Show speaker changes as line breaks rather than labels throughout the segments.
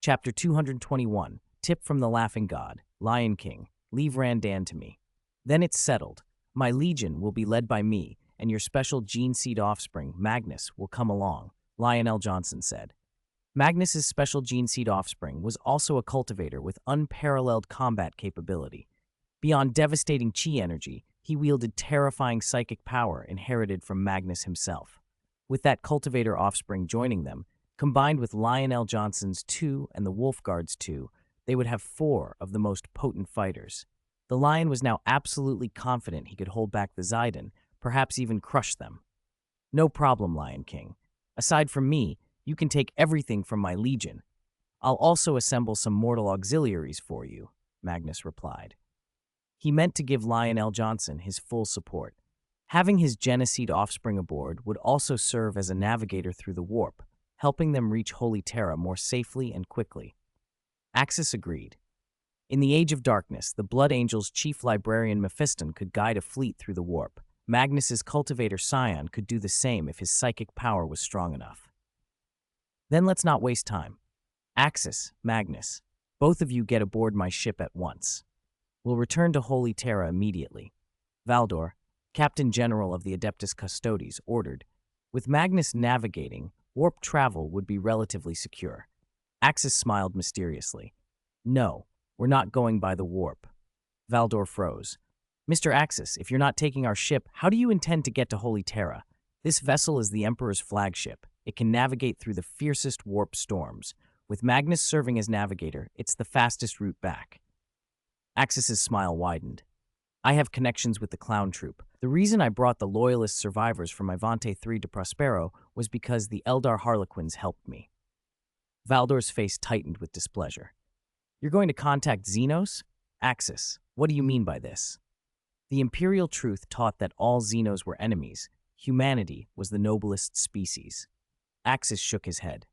Chapter 221, Tip from the Laughing God, Lion King, leave Randan to me. Then it's settled. My legion will be led by me, and your special gene seed offspring, Magnus, will come along, Lionel Johnson said. Magnus's special gene seed offspring was also a cultivator with unparalleled combat capability. Beyond devastating chi energy, he wielded terrifying psychic power inherited from Magnus himself. With that cultivator offspring joining them, combined with Lionel Johnson's 2 and the Wolfguard's 2, they would have 4 of the most potent fighters. The Lion was now absolutely confident he could hold back the Zidon, perhaps even crush them. No problem, Lion King. Aside from me, you can take everything from my legion. I'll also assemble some mortal auxiliaries for you, Magnus replied. He meant to give Lionel Johnson his full support. Having his Geneseed offspring aboard would also serve as a navigator through the warp, helping them reach Holy Terra more safely and quickly. Axis agreed. In the Age of Darkness, the Blood Angel's chief librarian Mephiston could guide a fleet through the warp. Magnus's cultivator Scion could do the same if his psychic power was strong enough. Then let's not waste time. Axis, Magnus, both of you get aboard my ship at once. We'll return to Holy Terra immediately. Valdor, Captain General of the Adeptus Custodes, ordered. With Magnus navigating, warp travel would be relatively secure. Axis smiled mysteriously. No, we're not going by the warp. Valdor froze. Mr. Axis, if you're not taking our ship, how do you intend to get to Holy Terra? This vessel is the Emperor's flagship. It can navigate through the fiercest warp storms. With Magnus serving as navigator, it's the fastest route back. Axis's smile widened. I have connections with the clown troop. The reason I brought the loyalist survivors from Ivante III to Prospero was because the Eldar Harlequins helped me. Valdor's face tightened with displeasure. You're going to contact Xenos? Axis, what do you mean by this? The Imperial truth taught that all Xenos were enemies. Humanity was the noblest species. Axis shook his head.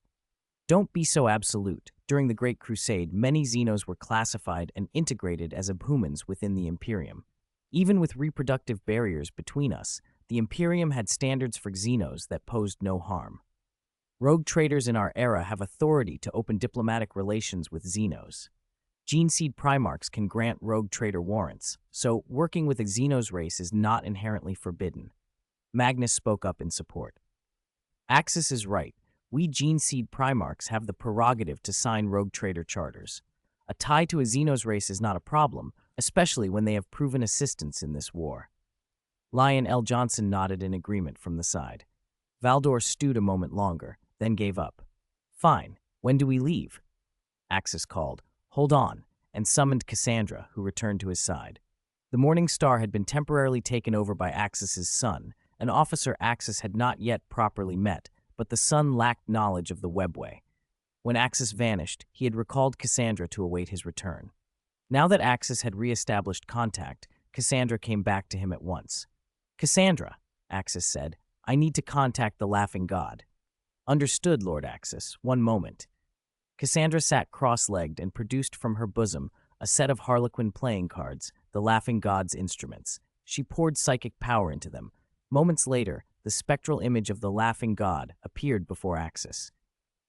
Don't be so absolute. During the Great Crusade, many Xenos were classified and integrated as abhumans within the Imperium. Even with reproductive barriers between us, the Imperium had standards for Xenos that posed no harm. Rogue traders in our era have authority to open diplomatic relations with Xenos. Geneseed Primarchs can grant rogue trader warrants, so working with a Xenos race is not inherently forbidden. Magnus spoke up in support. Axis is right. We Geneseed Primarchs have the prerogative to sign rogue trader charters. A tie to a Xenos race is not a problem, especially when they have proven assistance in this war. Lionel Johnson nodded in agreement from the side. Valdor stewed a moment longer, then gave up. Fine, when do we leave? Axis called, hold on, and summoned Cassandra, who returned to his side. The Morning Star had been temporarily taken over by Axis's son, an officer Axis had not yet properly met, but the son lacked knowledge of the webway. When Axis vanished, he had recalled Cassandra to await his return. Now that Axis had re-established contact, Cassandra came back to him at once. Cassandra, Axis said, I need to contact the Laughing God. Understood, Lord Axis. One moment. Cassandra sat cross-legged and produced from her bosom a set of Harlequin playing cards, the Laughing God's instruments. She poured psychic power into them. Moments later, the spectral image of the Laughing God appeared before Axis.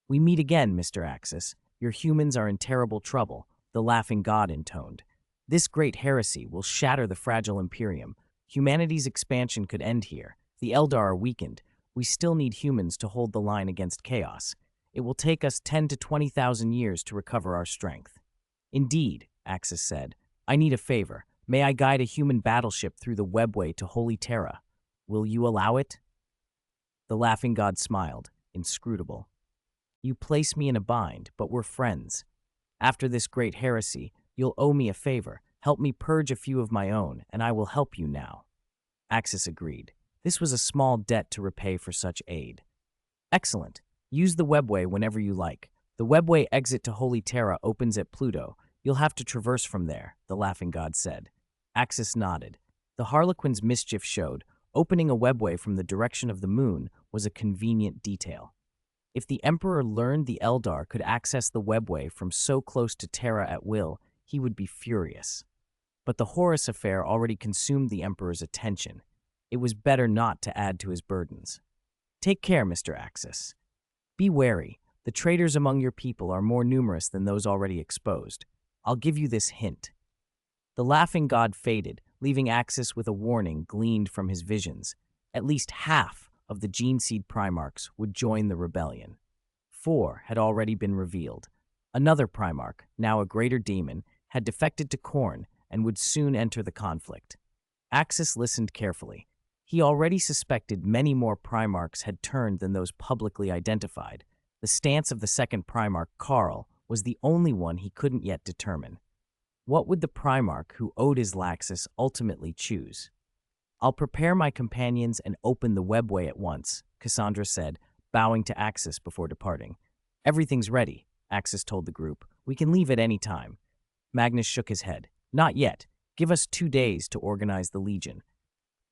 We meet again, Mr. Axis. Your humans are in terrible trouble, the Laughing God intoned. This great heresy will shatter the fragile Imperium. Humanity's expansion could end here. The Eldar are weakened. We still need humans to hold the line against chaos. It will take us 10 to 20,000 years to recover our strength. Indeed, Axis said. I need a favor. May I guide a human battleship through the webway to Holy Terra? Will you allow it? The Laughing God smiled, inscrutable. You place me in a bind, but we're friends. After this great heresy, you'll owe me a favor. Help me purge a few of my own, and I will help you now. Axis agreed. This was a small debt to repay for such aid. Excellent. Use the webway whenever you like. The webway exit to Holy Terra opens at Pluto. You'll have to traverse from there, the Laughing God said. Axis nodded. The Harlequin's mischief showed. Opening a webway from the direction of the moon was a convenient detail. If the Emperor learned the Eldar could access the webway from so close to Terra at will, he would be furious. But the Horus affair already consumed the Emperor's attention. It was better not to add to his burdens. Take care, Mr. Axis. Be wary. The traitors among your people are more numerous than those already exposed. I'll give you this hint." The laughing god faded, leaving Axis with a warning gleaned from his visions. At least half of the Gene Seed Primarchs would join the rebellion. 4 had already been revealed. Another Primarch, now a greater demon, had defected to Khorne and would soon enter the conflict. Axis listened carefully. He already suspected many more Primarchs had turned than those publicly identified. The stance of the second Primarch, Karl, was the only one he couldn't yet determine. What would the Primarch who owed his Laxus ultimately choose? "I'll prepare my companions and open the webway at once," Cassandra said, bowing to Axis before departing. "Everything's ready," Axis told the group. "We can leave at any time." Magnus shook his head. "Not yet. Give us 2 days to organize the Legion."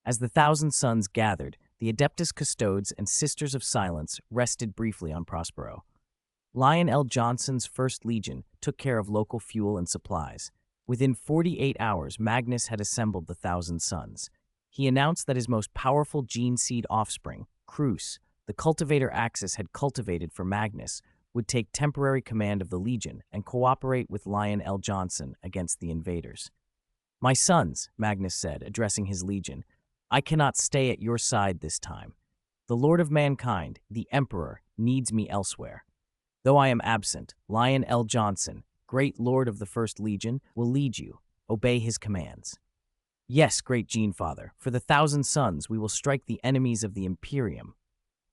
As the Thousand Suns gathered, the Adeptus Custodes and Sisters of Silence rested briefly on Prospero. Lion L. Johnson's First Legion took care of local fuel and supplies. Within 48 hours, Magnus had assembled the Thousand Suns. He announced that his most powerful gene seed offspring, Crus, the cultivator Axis had cultivated for Magnus, would take temporary command of the Legion and cooperate with Lion L. Johnson against the invaders. "My sons," Magnus said, addressing his Legion, "I cannot stay at your side this time. The Lord of Mankind, the Emperor, needs me elsewhere. Though I am absent, Lion L. Johnson, Great Lord of the First Legion, will lead you. Obey his commands." "Yes, great Gene Father, for the Thousand Suns we will strike the enemies of the Imperium,"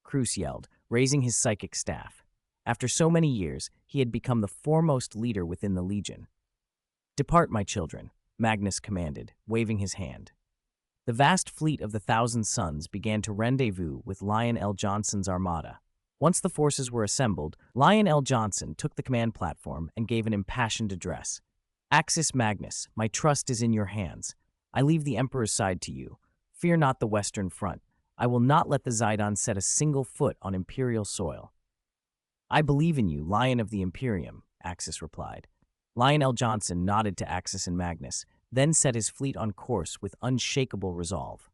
Crus yelled, raising his psychic staff. After so many years, he had become the foremost leader within the Legion. "Depart, my children," Magnus commanded, waving his hand. The vast fleet of the Thousand Suns began to rendezvous with Lion L. Johnson's armada. Once the forces were assembled, Lion L. Johnson took the command platform and gave an impassioned address. "Axis Magnus, my trust is in your hands. I leave the Emperor's side to you. Fear not the Western Front. I will not let the Zidon set a single foot on Imperial soil." "I believe in you, Lion of the Imperium," Axis replied. Lion L. Johnson nodded to Axis and Magnus, then set his fleet on course with unshakable resolve.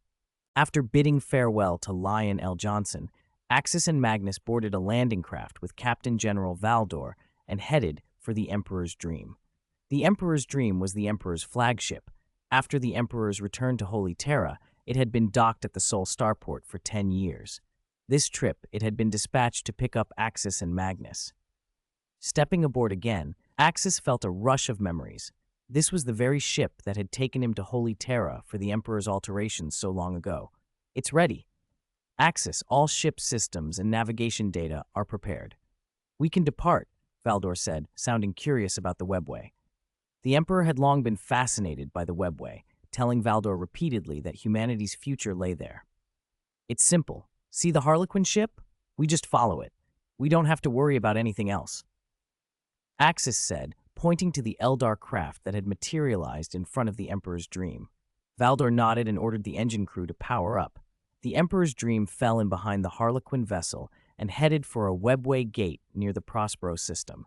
After bidding farewell to Lion L. Johnson, Axis and Magnus boarded a landing craft with Captain General Valdor and headed for the Emperor's Dream. The Emperor's Dream was the Emperor's flagship. After the Emperor's return to Holy Terra, it had been docked at the Sol Starport for 10 years. This trip, it had been dispatched to pick up Axis and Magnus. Stepping aboard again, Axis felt a rush of memories. This was the very ship that had taken him to Holy Terra for the Emperor's alterations so long ago. "It's ready." "Axis, all ship systems and navigation data are prepared." "We can depart," Valdor said, sounding curious about the webway. The Emperor had long been fascinated by the webway, telling Valdor repeatedly that humanity's future lay there. "It's simple. See the Harlequin ship? We just follow it. We don't have to worry about anything else." Axis said, pointing to the Eldar craft that had materialized in front of the Emperor's Dream. Valdor nodded and ordered the engine crew to power up. The Emperor's Dream fell in behind the Harlequin vessel and headed for a webway gate near the Prospero system.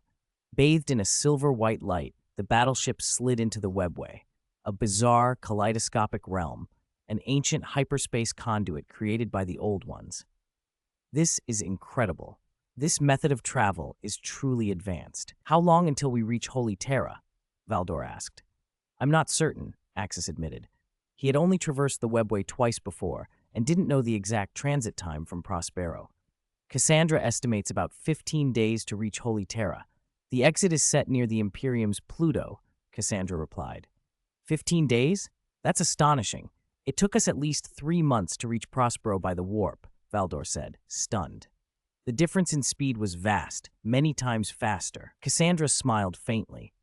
Bathed in a silver-white light, the battleship slid into the webway, a bizarre, kaleidoscopic realm, an ancient hyperspace conduit created by the Old Ones. "This is incredible. This method of travel is truly advanced. How long until we reach Holy Terra?" Valdor asked. "I'm not certain," Axis admitted. He had only traversed the webway twice before and didn't know the exact transit time from Prospero. "Cassandra estimates about 15 days to reach Holy Terra. The exit is set near the Imperium's Pluto," Cassandra replied. 15 days? That's astonishing. It took us at least 3 months to reach Prospero by the warp," Valdor said, stunned. The difference in speed was vast, many times faster. Cassandra smiled faintly.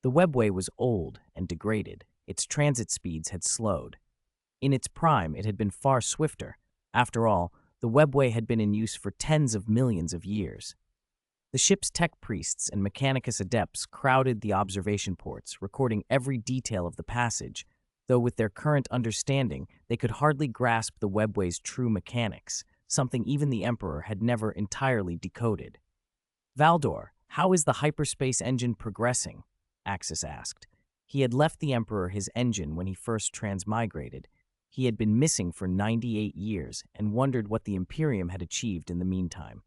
The webway was old and degraded. Its transit speeds had slowed. In its prime, it had been far swifter. After all, the webway had been in use for tens of millions of years. The ship's tech priests and Mechanicus adepts crowded the observation ports, recording every detail of the passage, though with their current understanding, they could hardly grasp the webway's true mechanics, something even the Emperor had never entirely decoded. "Valdor, how is the hyperspace engine progressing?" Axis asked. He had left the Emperor his engine when he first transmigrated. He had been missing for 98 years and wondered what the Imperium had achieved in the meantime.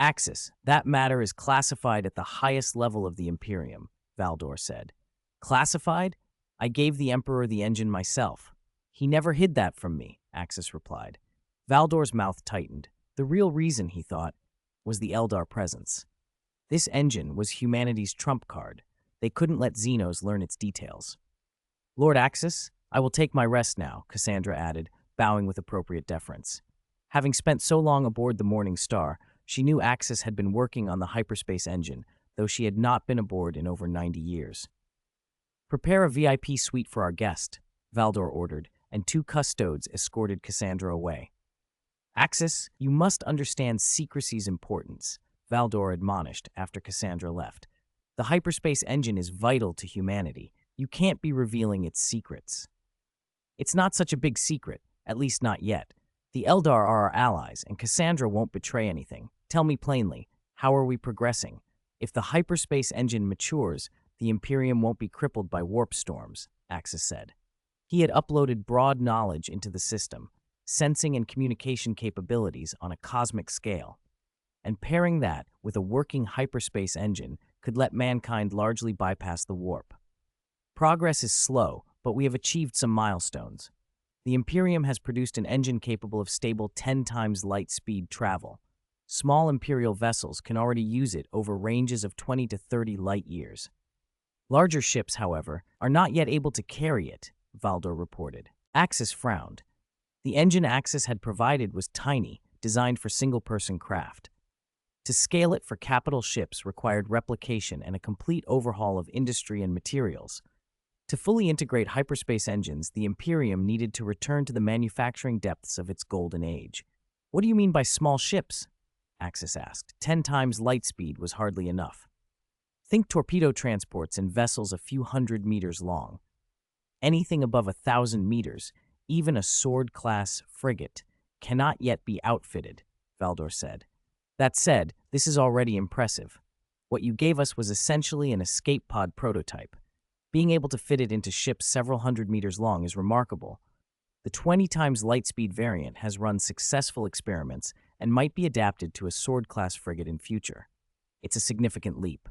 Axis, that matter is classified at the highest level of the Imperium, Valdor said. Classified? I gave the Emperor the engine myself. He never hid that from me, Axis replied. Valdor's mouth tightened. The real reason, he thought, was the Eldar presence. This engine was humanity's trump card. They couldn't let Xenos learn its details. Lord Axis, I will take my rest now, Cassandra added, bowing with appropriate deference. Having spent so long aboard the Morning Star, she knew Axis had been working on the hyperspace engine, though she had not been aboard in over 90 years. Prepare a VIP suite for our guest, Valdor ordered, and 2 custodes escorted Cassandra away. Axis, you must understand secrecy's importance, Valdor admonished after Cassandra left. The hyperspace engine is vital to humanity. You can't be revealing its secrets. It's not such a big secret, at least not yet. The Eldar are our allies, and Cassandra won't betray anything. Tell me plainly, how are we progressing? If the hyperspace engine matures, the Imperium won't be crippled by warp storms, Axis said. He had uploaded broad knowledge into the system, sensing and communication capabilities on a cosmic scale. And pairing that with a working hyperspace engine could let mankind largely bypass the warp. Progress is slow, but we have achieved some milestones. The Imperium has produced an engine capable of stable 10 times light speed travel. Small Imperial vessels can already use it over ranges of 20 to 30 light years. Larger ships, however, are not yet able to carry it, Valdor reported. Axis frowned. The engine Axis had provided was tiny, designed for single-person craft. To scale it for capital ships required replication and a complete overhaul of industry and materials. To fully integrate hyperspace engines, the Imperium needed to return to the manufacturing depths of its golden age. What do you mean by small ships? Axis asked. 10 times light speed was hardly enough. Think torpedo transports and vessels a few hundred meters long. Anything above 1,000 meters, even a sword-class frigate, cannot yet be outfitted, Valdor said. That said, this is already impressive. What you gave us was essentially an escape pod prototype. Being able to fit it into ships several hundred meters long is remarkable. The 20 times light speed variant has run successful experiments and might be adapted to a sword-class frigate in future. It's a significant leap.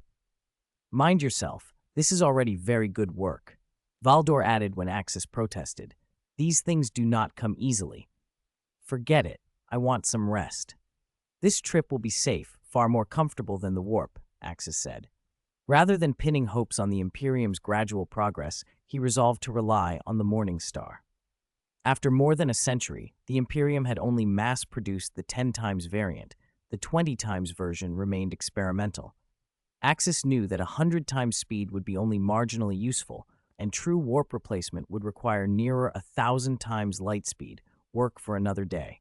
Mind yourself, this is already very good work. Valdor added when Axis protested. These things do not come easily. Forget it. I want some rest. This trip will be safe, far more comfortable than the warp, Axis said. Rather than pinning hopes on the Imperium's gradual progress, he resolved to rely on the Morning Star. After more than a century, the Imperium had only mass-produced the 10 times variant. The 20 times version remained experimental. Axis knew that 100 times speed would be only marginally useful, and true warp replacement would require nearer 1,000 times light speed, work for another day.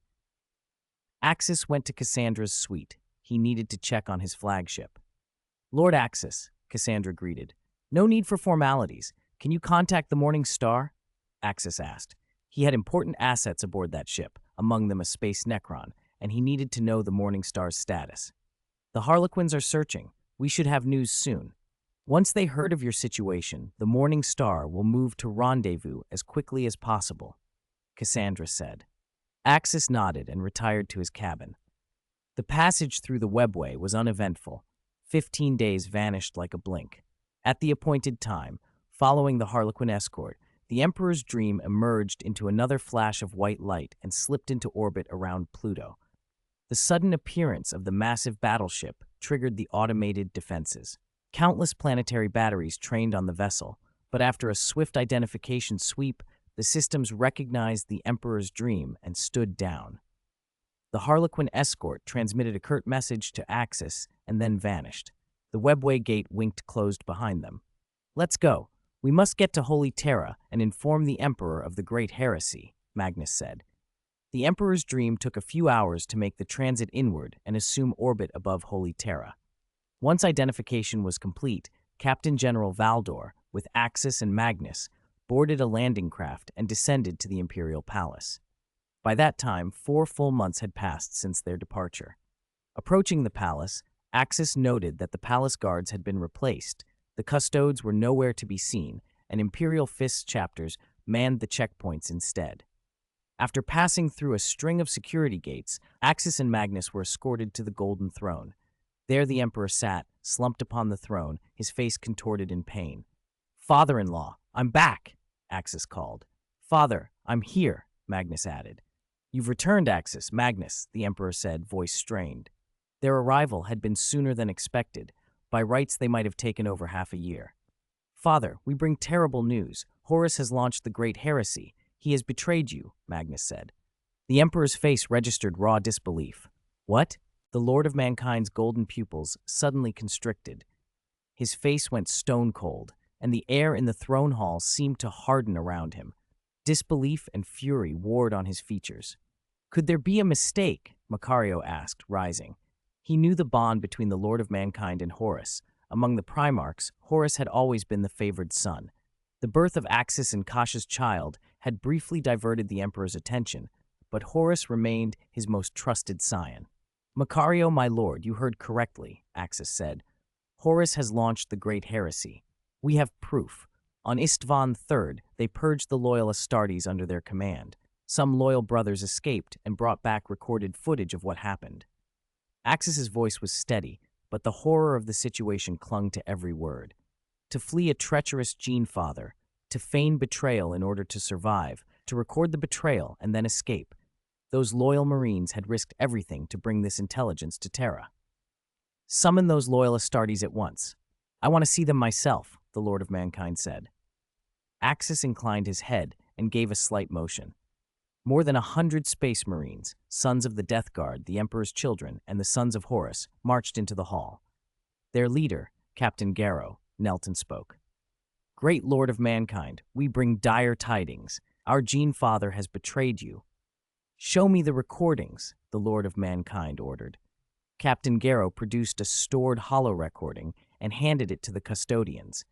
Axis went to Cassandra's suite. He needed to check on his flagship. Lord Axis, Cassandra greeted. No need for formalities. Can you contact the Morning Star? Axis asked. He had important assets aboard that ship, among them a space Necron, and he needed to know the Morning Star's status. The Harlequins are searching. We should have news soon. Once they heard of your situation, the Morning Star will move to rendezvous as quickly as possible, Cassandra said. Axis nodded and retired to his cabin. The passage through the webway was uneventful. 15 days vanished like a blink. At the appointed time, following the Harlequin escort, the Emperor's Dream emerged into another flash of white light and slipped into orbit around Pluto. The sudden appearance of the massive battleship triggered the automated defenses. Countless planetary batteries trained on the vessel, but after a swift identification sweep, the systems recognized the Emperor's Dream and stood down. The Harlequin escort transmitted a curt message to Axis and then vanished. The webway gate winked closed behind them. Let's go. We must get to Holy Terra and inform the Emperor of the Great Heresy, Magnus said. The Emperor's Dream took a few hours to make the transit inward and assume orbit above Holy Terra. Once identification was complete, Captain General Valdor, with Axis and Magnus, boarded a landing craft and descended to the Imperial Palace. By that time, 4 full months had passed since their departure. Approaching the palace, Axis noted that the palace guards had been replaced. The custodes were nowhere to be seen, and Imperial Fist chapters manned the checkpoints instead. After passing through a string of security gates, Axis and Magnus were escorted to the Golden Throne. There the Emperor sat, slumped upon the throne, his face contorted in pain. "Father-in-law, I'm back," Axis called. "Father, I'm here," Magnus added. "You've returned, Axis." "Magnus," the Emperor said, voice strained. Their arrival had been sooner than expected. By rights, they might have taken over half a year. "Father, we bring terrible news. Horus has launched the great heresy. He has betrayed you," Magnus said. The Emperor's face registered raw disbelief. "What?" The Lord of Mankind's golden pupils suddenly constricted. His face went stone cold, and the air in the throne hall seemed to harden around him. Disbelief and fury warred on his features. "Could there be a mistake?" Macario asked, rising. He knew the bond between the Lord of Mankind and Horus. Among the Primarchs, Horus had always been the favored son. The birth of Axis and Kasha's child had briefly diverted the Emperor's attention, but Horus remained his most trusted scion. "Macario, my lord, you heard correctly," Axis said. "Horus has launched the great heresy. We have proof. On Istvan III, they purged the loyal Astartes under their command. Some loyal brothers escaped and brought back recorded footage of what happened." Axis's voice was steady, but the horror of the situation clung to every word. To flee a treacherous Gene Father, to feign betrayal in order to survive, to record the betrayal and then escape. Those loyal Marines had risked everything to bring this intelligence to Terra. "Summon those loyal Astartes at once. I want to see them myself," the Lord of Mankind said. Axis inclined his head and gave a slight motion. More than 100 Space Marines, sons of the Death Guard, the Emperor's children, and the sons of Horus, marched into the hall. Their leader, Captain Garrow, knelt and spoke. "Great Lord of Mankind, we bring dire tidings. Our Gene Father has betrayed you." "Show me the recordings," the Lord of Mankind ordered. Captain Garrow produced a stored holo-recording and handed it to the custodians.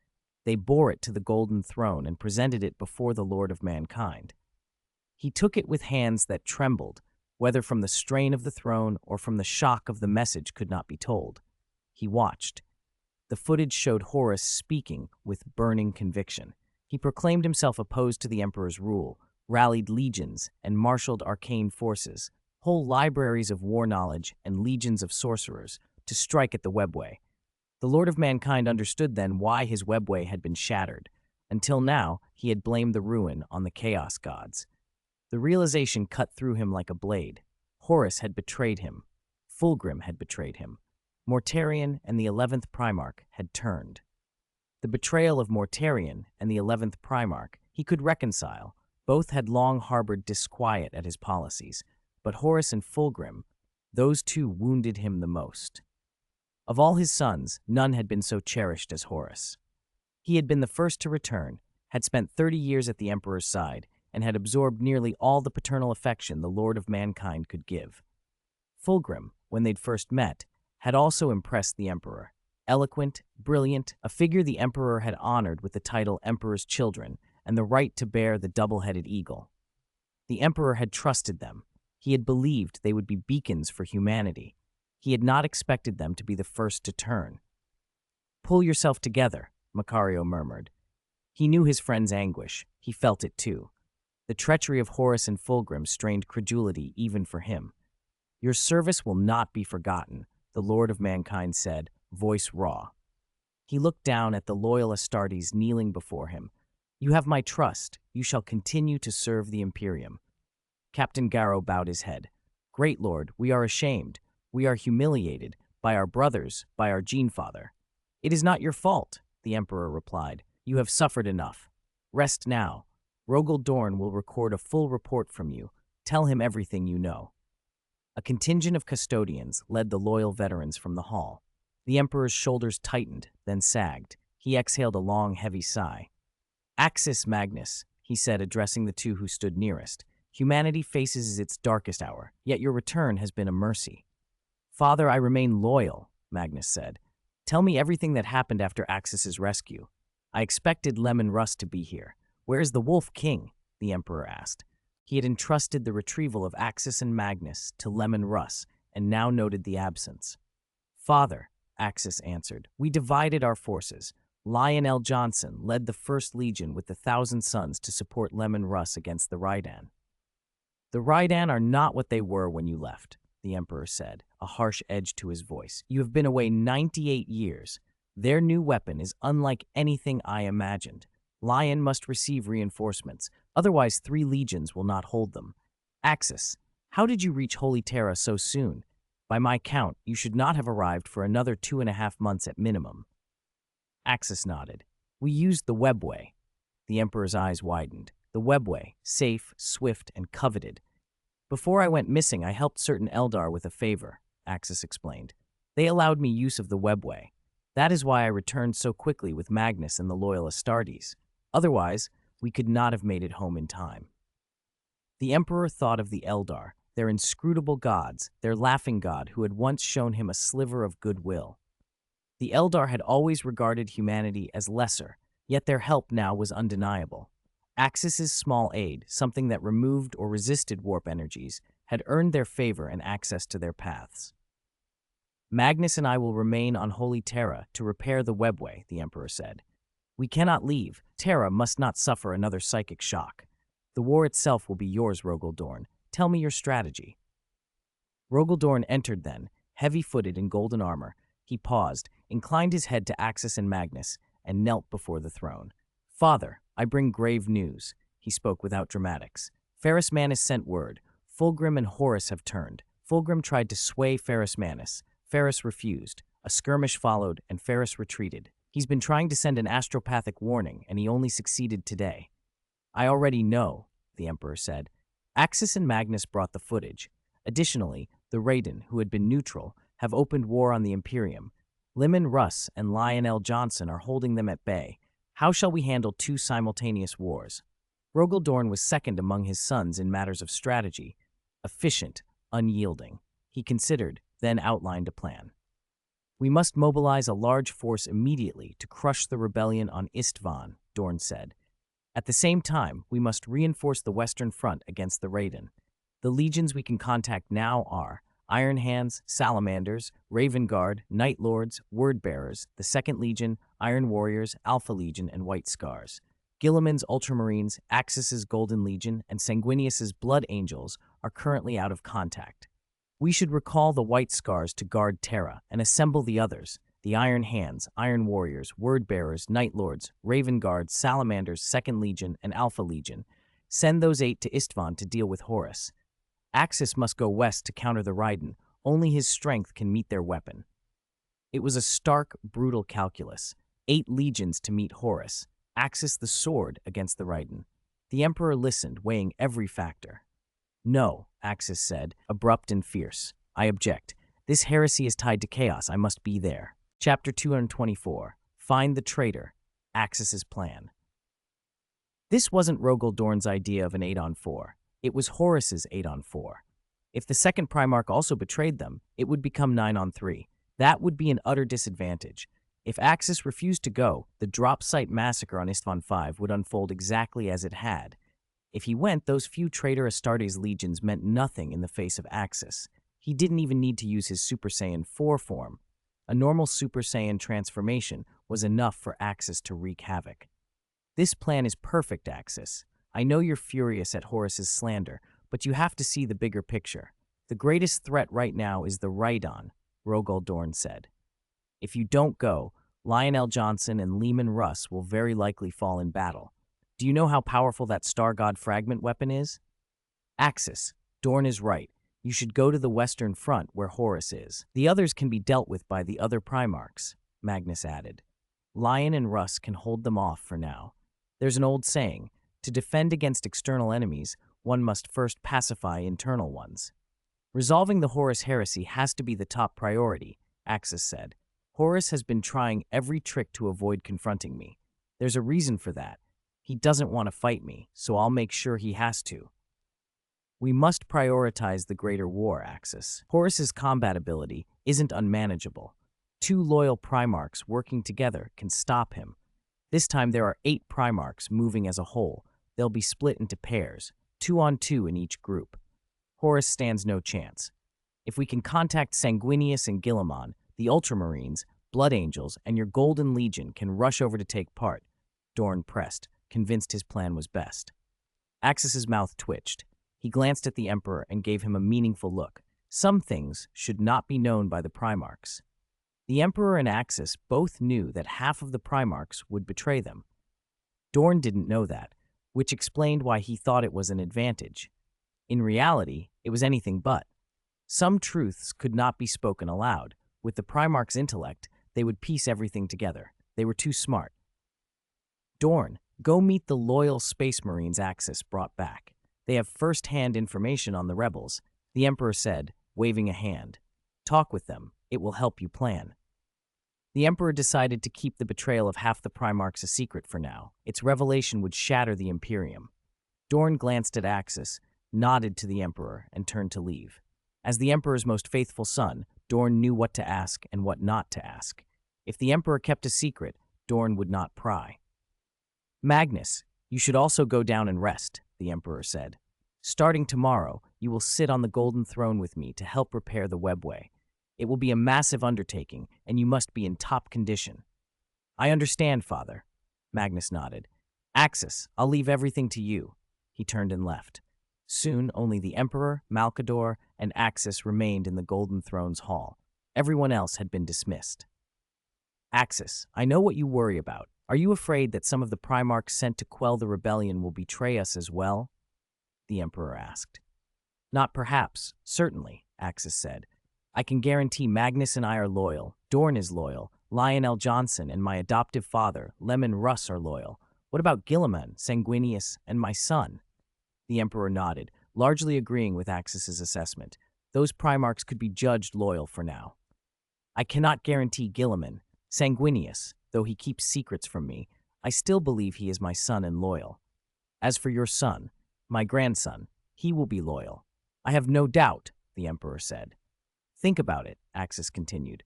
They bore it to the Golden Throne and presented it before the Lord of Mankind. He took it with hands that trembled, whether from the strain of the throne or from the shock of the message could not be told. He watched. The footage showed Horus speaking with burning conviction. He proclaimed himself opposed to the Emperor's rule, rallied legions, and marshaled arcane forces, whole libraries of war knowledge and legions of sorcerers, to strike at the webway. The Lord of Mankind understood then why his webway had been shattered. Until now, he had blamed the ruin on the Chaos Gods. The realization cut through him like a blade. Horus had betrayed him. Fulgrim had betrayed him. Mortarion and the 11th Primarch had turned. The betrayal of Mortarion and the 11th Primarch he could reconcile. Both had long harbored disquiet at his policies, but Horus and Fulgrim, those two wounded him the most. Of all his sons, none had been so cherished as Horus. He had been the first to return, had spent 30 years at the Emperor's side, and had absorbed nearly all the paternal affection the Lord of Mankind could give. Fulgrim, when they'd first met, had also impressed the Emperor. Eloquent, brilliant, a figure the Emperor had honored with the title Emperor's Children and the right to bear the double-headed eagle. The Emperor had trusted them. He had believed they would be beacons for humanity. He had not expected them to be the first to turn. "Pull yourself together," Macario murmured. He knew his friend's anguish. He felt it too. The treachery of Horus and Fulgrim strained credulity even for him. "Your service will not be forgotten," the Lord of Mankind said, voice raw. He looked down at the loyal Astartes kneeling before him. "You have my trust. You shall continue to serve the Imperium." Captain Garrow bowed his head. "Great Lord, we are ashamed. We are humiliated by our brothers, by our Gene Father." "It is not your fault," the Emperor replied. "You have suffered enough. Rest now. Rogel Dorn will record a full report from you. Tell him everything you know." A contingent of custodians led the loyal veterans from the hall. The Emperor's shoulders tightened, then sagged. He exhaled a long, heavy sigh. "Axis Magnus," he said, addressing the two who stood nearest. "Humanity faces its darkest hour, yet your return has been a mercy." "Father, I remain loyal," Magnus said. "Tell me everything that happened after Axis's rescue. I expected Leman Russ to be here. Where is the Wolf King?" the Emperor asked. He had entrusted the retrieval of Axis and Magnus to Leman Russ, and now noted the absence. "Father," Axis answered, "we divided our forces. Lionel Johnson led the 1st Legion with the 1,000 Sons to support Leman Russ against the Raidan." "The Raidan are not what they were when you left," the Emperor said, a harsh edge to his voice. You have been away 98 years. Their new weapon is unlike anything I imagined. Lion must receive reinforcements, otherwise 3 legions will not hold them. Axis, how did you reach Holy Terra so soon? By my count, you should not have arrived for another 2.5 months at minimum. Axis nodded. We used the webway. The Emperor's eyes widened. The webway, safe, swift, and coveted. Before I went missing, I helped certain Eldar with a favor, Axis explained. They allowed me use of the webway. That is why I returned so quickly with Magnus and the loyal Astartes. Otherwise, we could not have made it home in time. The Emperor thought of the Eldar, their inscrutable gods, their laughing god who had once shown him a sliver of goodwill. The Eldar had always regarded humanity as lesser, yet their help now was undeniable. Axis's small aid, something that removed or resisted warp energies, had earned their favor and access to their paths. Magnus and I will remain on Holy Terra to repair the webway, the Emperor said. We cannot leave. Terra must not suffer another psychic shock. The war itself will be yours, Rogaldorn. Tell me your strategy. Rogaldorn entered then, heavy-footed in golden armor. He paused, inclined his head to Axis and Magnus, and knelt before the throne. Father, I bring grave news. He spoke without dramatics. Ferrus Manus sent word. Fulgrim and Horus have turned. Fulgrim tried to sway Ferrus Manus. Ferrus refused. A skirmish followed, and Ferrus retreated. He's been trying to send an astropathic warning, and he only succeeded today. I already know, the Emperor said. Axis and Magnus brought the footage. Additionally, the Raiden, who had been neutral, have opened war on the Imperium. Leman Russ and Lionel Johnson are holding them at bay. How shall we handle 2 simultaneous wars? Rogaldorn was second among his sons in matters of strategy, efficient, unyielding. He considered, then outlined a plan. We must mobilize a large force immediately to crush the rebellion on Istvan, Dorn said. At the same time, we must reinforce the Western Front against the Raiden. The legions we can contact now are Iron Hands, Salamanders, Raven Guard, Night Lords, Word Bearers, the 2nd Legion, Iron Warriors, Alpha Legion, and White Scars. Guilliman's Ultramarines, Axis's Golden Legion, and Sanguinius's Blood Angels are currently out of contact. We should recall the White Scars to guard Terra and assemble the others, the Iron Hands, Iron Warriors, Word Bearers, Night Lords, Raven Guards, Salamanders, 2nd Legion, and Alpha Legion. Send those 8 to Istvan to deal with Horus. Axis must go west to counter the Raiden. Only his strength can meet their weapon. It was a stark, brutal calculus. 8 legions to meet Horus. Axis the sword against the Raiden. The Emperor listened, weighing every factor. No, Axis said, abrupt and fierce. I object. This heresy is tied to chaos. I must be there. Chapter 224. Find the traitor. Axis's plan. This wasn't Rogaldorn's idea of an 8-on-4. It was Horus's 8-on-4. If the 2nd Primarch also betrayed them, it would become 9-on-3. That would be an utter disadvantage. If Axis refused to go, the drop site massacre on Istvan V would unfold exactly as it had. If he went, those few traitor Astartes legions meant nothing in the face of Axis. He didn't even need to use his Super Saiyan 4 form. A normal Super Saiyan transformation was enough for Axis to wreak havoc. This plan is perfect, Axis. I know you're furious at Horus's slander, but you have to see the bigger picture. The greatest threat right now is the Raiden, Rogaldorn said. If you don't go, Lionel Johnson and Leman Russ will very likely fall in battle. Do you know how powerful that Star God fragment weapon is? Axis, Dorn is right. You should go to the Western Front where Horus is. The others can be dealt with by the other Primarchs, Magnus added. Lion and Russ can hold them off for now. There's an old saying, to defend against external enemies, one must first pacify internal ones. Resolving the Horus heresy has to be the top priority, Axis said. Horus has been trying every trick to avoid confronting me. There's a reason for that. He doesn't want to fight me, so I'll make sure he has to. We must prioritize the greater war, Axis. Horus's combat ability isn't unmanageable. 2 loyal Primarchs working together can stop him. This time there are 8 Primarchs moving as a whole. They'll be split into pairs, 2-on-2 in each group. Horus stands no chance. If we can contact Sanguinius and Guilliman, the Ultramarines, Blood Angels, and your Golden Legion can rush over to take part, Dorn pressed, convinced his plan was best. Axis's mouth twitched. He glanced at the Emperor and gave him a meaningful look. Some things should not be known by the Primarchs. The Emperor and Axis both knew that half of the Primarchs would betray them. Dorn didn't know that, which explained why he thought it was an advantage. In reality, it was anything but. Some truths could not be spoken aloud. With the Primarch's intellect, they would piece everything together. They were too smart. Dorn, go meet the loyal Space Marines Axis brought back. They have first-hand information on the rebels, the Emperor said, waving a hand. Talk with them. It will help you plan. The Emperor decided to keep the betrayal of half the Primarchs a secret for now. Its revelation would shatter the Imperium. Dorn glanced at Axis, nodded to the Emperor, and turned to leave. As the Emperor's most faithful son, Dorn knew what to ask and what not to ask. If the Emperor kept a secret, Dorn would not pry. Magnus, you should also go down and rest, the Emperor said. Starting tomorrow, you will sit on the Golden Throne with me to help repair the webway. It will be a massive undertaking, and you must be in top condition. I understand, Father. Magnus nodded. Axis, I'll leave everything to you. He turned and left. Soon, only the Emperor, Malkador, and Axis remained in the Golden Throne's hall. Everyone else had been dismissed. Axis, I know what you worry about. Are you afraid that some of the Primarchs sent to quell the rebellion will betray us as well? The Emperor asked. Not perhaps, certainly, Axis said. I can guarantee Magnus and I are loyal, Dorn is loyal, Lionel Johnson and my adoptive father, Leman Russ, are loyal. What about Guilliman, Sanguinius, and my son? The Emperor nodded, largely agreeing with Axis's assessment. Those Primarchs could be judged loyal for now. I cannot guarantee Guilliman. Sanguinius, though he keeps secrets from me, I still believe he is my son and loyal. As for your son, my grandson, he will be loyal. I have no doubt, the Emperor said. Think about it, Axis continued.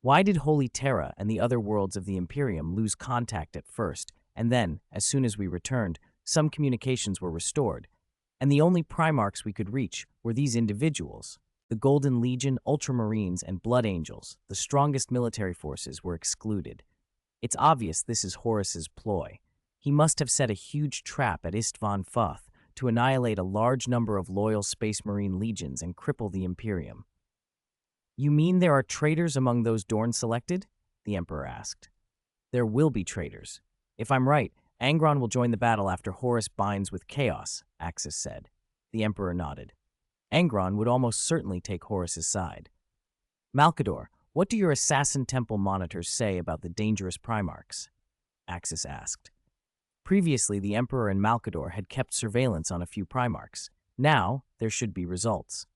Why did Holy Terra and the other worlds of the Imperium lose contact at first, and then, as soon as we returned, some communications were restored, and the only Primarchs we could reach were these individuals? The Golden Legion, Ultramarines, and Blood Angels, the strongest military forces, were excluded. It's obvious this is Horus's ploy. He must have set a huge trap at Istvan Futh to annihilate a large number of loyal Space Marine legions and cripple the Imperium. You mean there are traitors among those Dorn selected? The Emperor asked. There will be traitors. If I'm right, Angron will join the battle after Horus binds with Chaos, Axis said. The Emperor nodded. Angron would almost certainly take Horus's side. Malkador, what do your Assassin Temple monitors say about the dangerous Primarchs? Axis asked. Previously, the Emperor and Malkador had kept surveillance on a few Primarchs. Now, there should be results.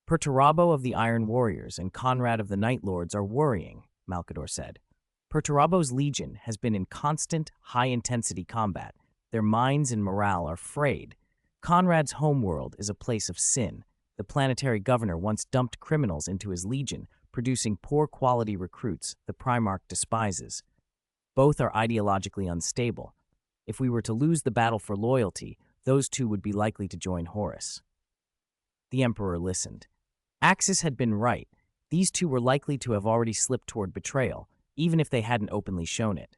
Perturabo of the Iron Warriors and Conrad of the Night Lords are worrying, Malkador said. Perturabo's legion has been in constant, high-intensity combat. Their minds and morale are frayed. Conrad's homeworld is a place of sin. The planetary governor once dumped criminals into his legion, producing poor-quality recruits the Primarch despises. Both are ideologically unstable. If we were to lose the battle for loyalty, those two would be likely to join Horus. The Emperor listened. Axis had been right. These two were likely to have already slipped toward betrayal, even if they hadn't openly shown it.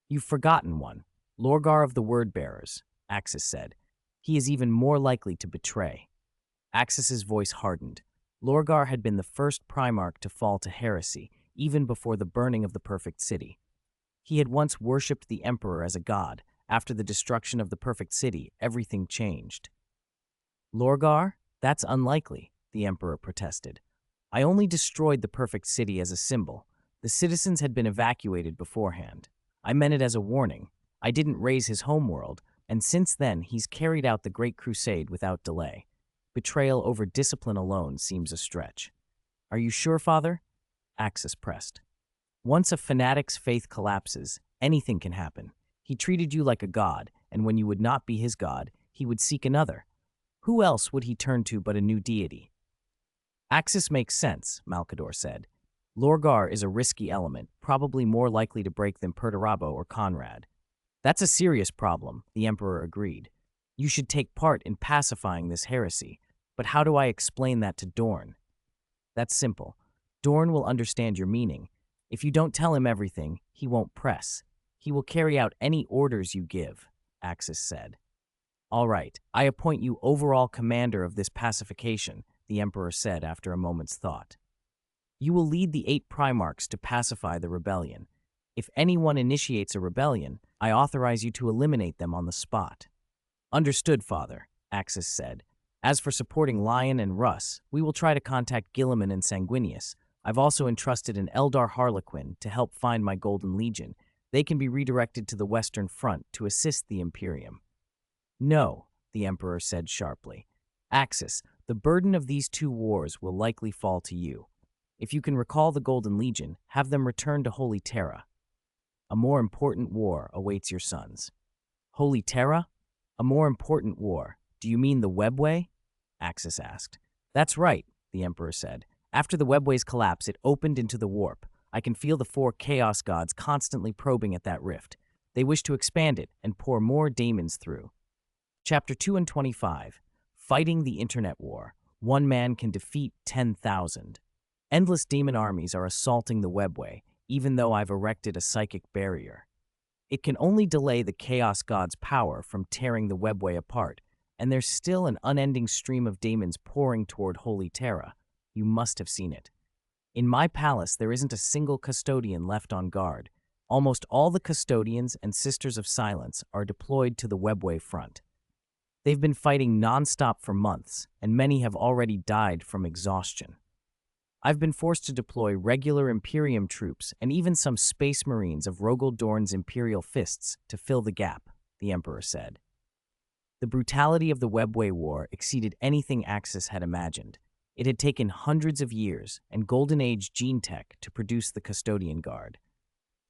You've forgotten one. Lorgar of the Word-Bearers, Axis said. He is even more likely to betray. Axis's voice hardened. Lorgar had been the first Primarch to fall to heresy, even before the burning of the Perfect City. He had once worshipped the Emperor as a god. After the destruction of the Perfect City, everything changed. Lorgar? That's unlikely, the Emperor protested. I only destroyed the Perfect City as a symbol. The citizens had been evacuated beforehand. I meant it as a warning. I didn't raise his homeworld, and since then he's carried out the Great Crusade without delay. Betrayal over discipline alone seems a stretch. Are you sure, Father? Axis pressed. Once a fanatic's faith collapses, anything can happen. He treated you like a god, and when you would not be his god, he would seek another. Who else would he turn to but a new deity? Axis makes sense, Malkador said. Lorgar is a risky element, probably more likely to break than Perturabo or Conrad. That's a serious problem, the Emperor agreed. You should take part in pacifying this heresy. But how do I explain that to Dorn? That's simple. Dorn will understand your meaning. If you don't tell him everything, he won't press. He will carry out any orders you give, Axis said. All right, I appoint you overall commander of this pacification. the Emperor said after a moment's thought. You will lead the 8 Primarchs to pacify the rebellion. If anyone initiates a rebellion, I authorize you to eliminate them on the spot. Understood, Father, Axis said. As for supporting Lion and Russ, we will try to contact Guilliman and Sanguinius. I've also entrusted an Eldar Harlequin to help find my Golden Legion. They can be redirected to the Western Front to assist the Imperium. No, the Emperor said sharply. Axis, the burden of these 2 wars will likely fall to you. If you can recall the Golden Legion, have them return to Holy Terra. A more important war awaits your sons. Holy Terra? A more important war. Do you mean the Webway? Axis asked. That's right, the Emperor said. After the Webway's collapse, it opened into the warp. I can feel the 4 Chaos Gods constantly probing at that rift. They wish to expand it and pour more daemons through. Chapter 2 and 25. Fighting the Internet War. One man can defeat 10,000. Endless demon armies are assaulting the Webway, even though I've erected a psychic barrier. It can only delay the Chaos God's power from tearing the Webway apart, and there's still an unending stream of daemons pouring toward Holy Terra. You must have seen it. In my palace, there isn't a single custodian left on guard. Almost all the custodians and Sisters of Silence are deployed to the Webway front. They've been fighting non-stop for months, and many have already died from exhaustion. I've been forced to deploy regular Imperium troops and even some Space Marines of Rogel Dorn's Imperial Fists to fill the gap, the Emperor said. The brutality of the Webway War exceeded anything Axis had imagined. It had taken hundreds of years and Golden Age gene tech to produce the Custodian Guard.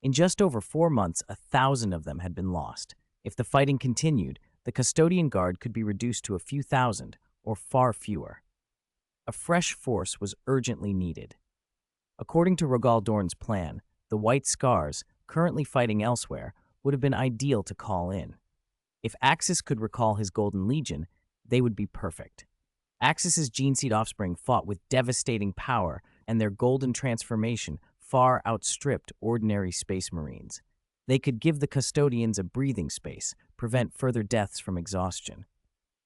In just over 4 months, 1,000 of them had been lost. If the fighting continued, the Custodian Guard could be reduced to a few thousand, or far fewer. A fresh force was urgently needed. According to Rogel Dorn's plan, the White Scars, currently fighting elsewhere, would have been ideal to call in. If Axis could recall his Golden Legion, they would be perfect. Axis's gene seed offspring fought with devastating power, and their golden transformation far outstripped ordinary Space Marines. They could give the Custodians a breathing space, prevent further deaths from exhaustion.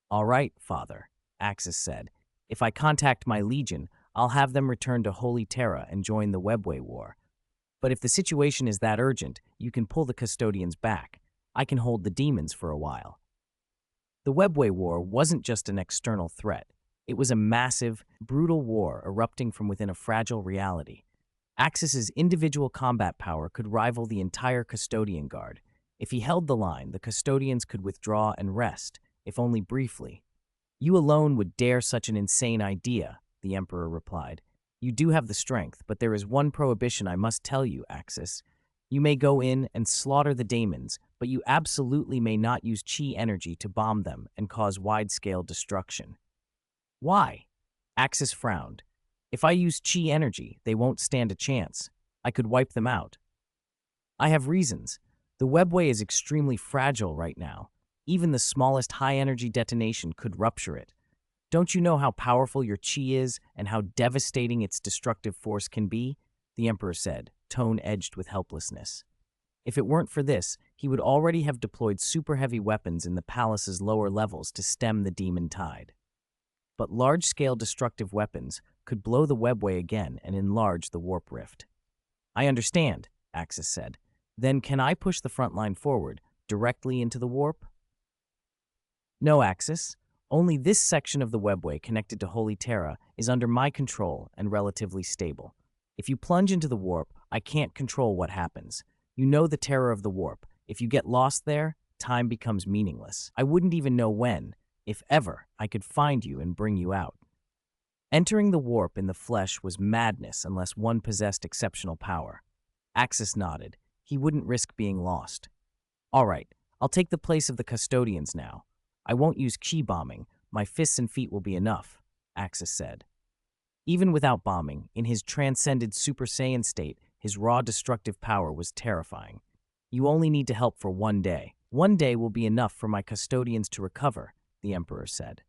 All right, Father, Axis said. If I contact my Legion, I'll have them return to Holy Terra and join the Webway War. But if the situation is that urgent, you can pull the Custodians back. I can hold the demons for a while. The Webway War wasn't just an external threat. It was a massive, brutal war erupting from within a fragile reality. Axis's individual combat power could rival the entire Custodian Guard. If he held the line, the Custodians could withdraw and rest, if only briefly. You alone would dare such an insane idea, the Emperor replied. You do have the strength, but there is one prohibition I must tell you, Axis. You may go in and slaughter the daemons, but you absolutely may not use chi energy to bomb them and cause wide-scale destruction. Why? Axis frowned. If I use chi energy, they won't stand a chance. I could wipe them out. I have reasons. The Webway is extremely fragile right now. Even the smallest high-energy detonation could rupture it. Don't you know how powerful your chi is and how devastating its destructive force can be? The Emperor said, tone edged with helplessness. If it weren't for this, he would already have deployed super-heavy weapons in the palace's lower levels to stem the demon tide. But large-scale destructive weapons could blow the Webway again and enlarge the warp rift. I understand, Axis said. Then can I push the front line forward, directly into the warp? No, Axis. Only this section of the Webway connected to Holy Terra is under my control and relatively stable. If you plunge into the warp, I can't control what happens. You know the terror of the warp. If you get lost there, time becomes meaningless. I wouldn't even know when, if ever, I could find you and bring you out. Entering the warp in the flesh was madness unless one possessed exceptional power. Axis nodded. He wouldn't risk being lost. All right, I'll take the place of the Custodians now. I won't use chi bombing. My fists and feet will be enough, Axis said. Even without bombing, in his transcended Super Saiyan state, his raw destructive power was terrifying. You only need to help for 1 day. 1 day will be enough for my Custodians to recover, the Emperor said.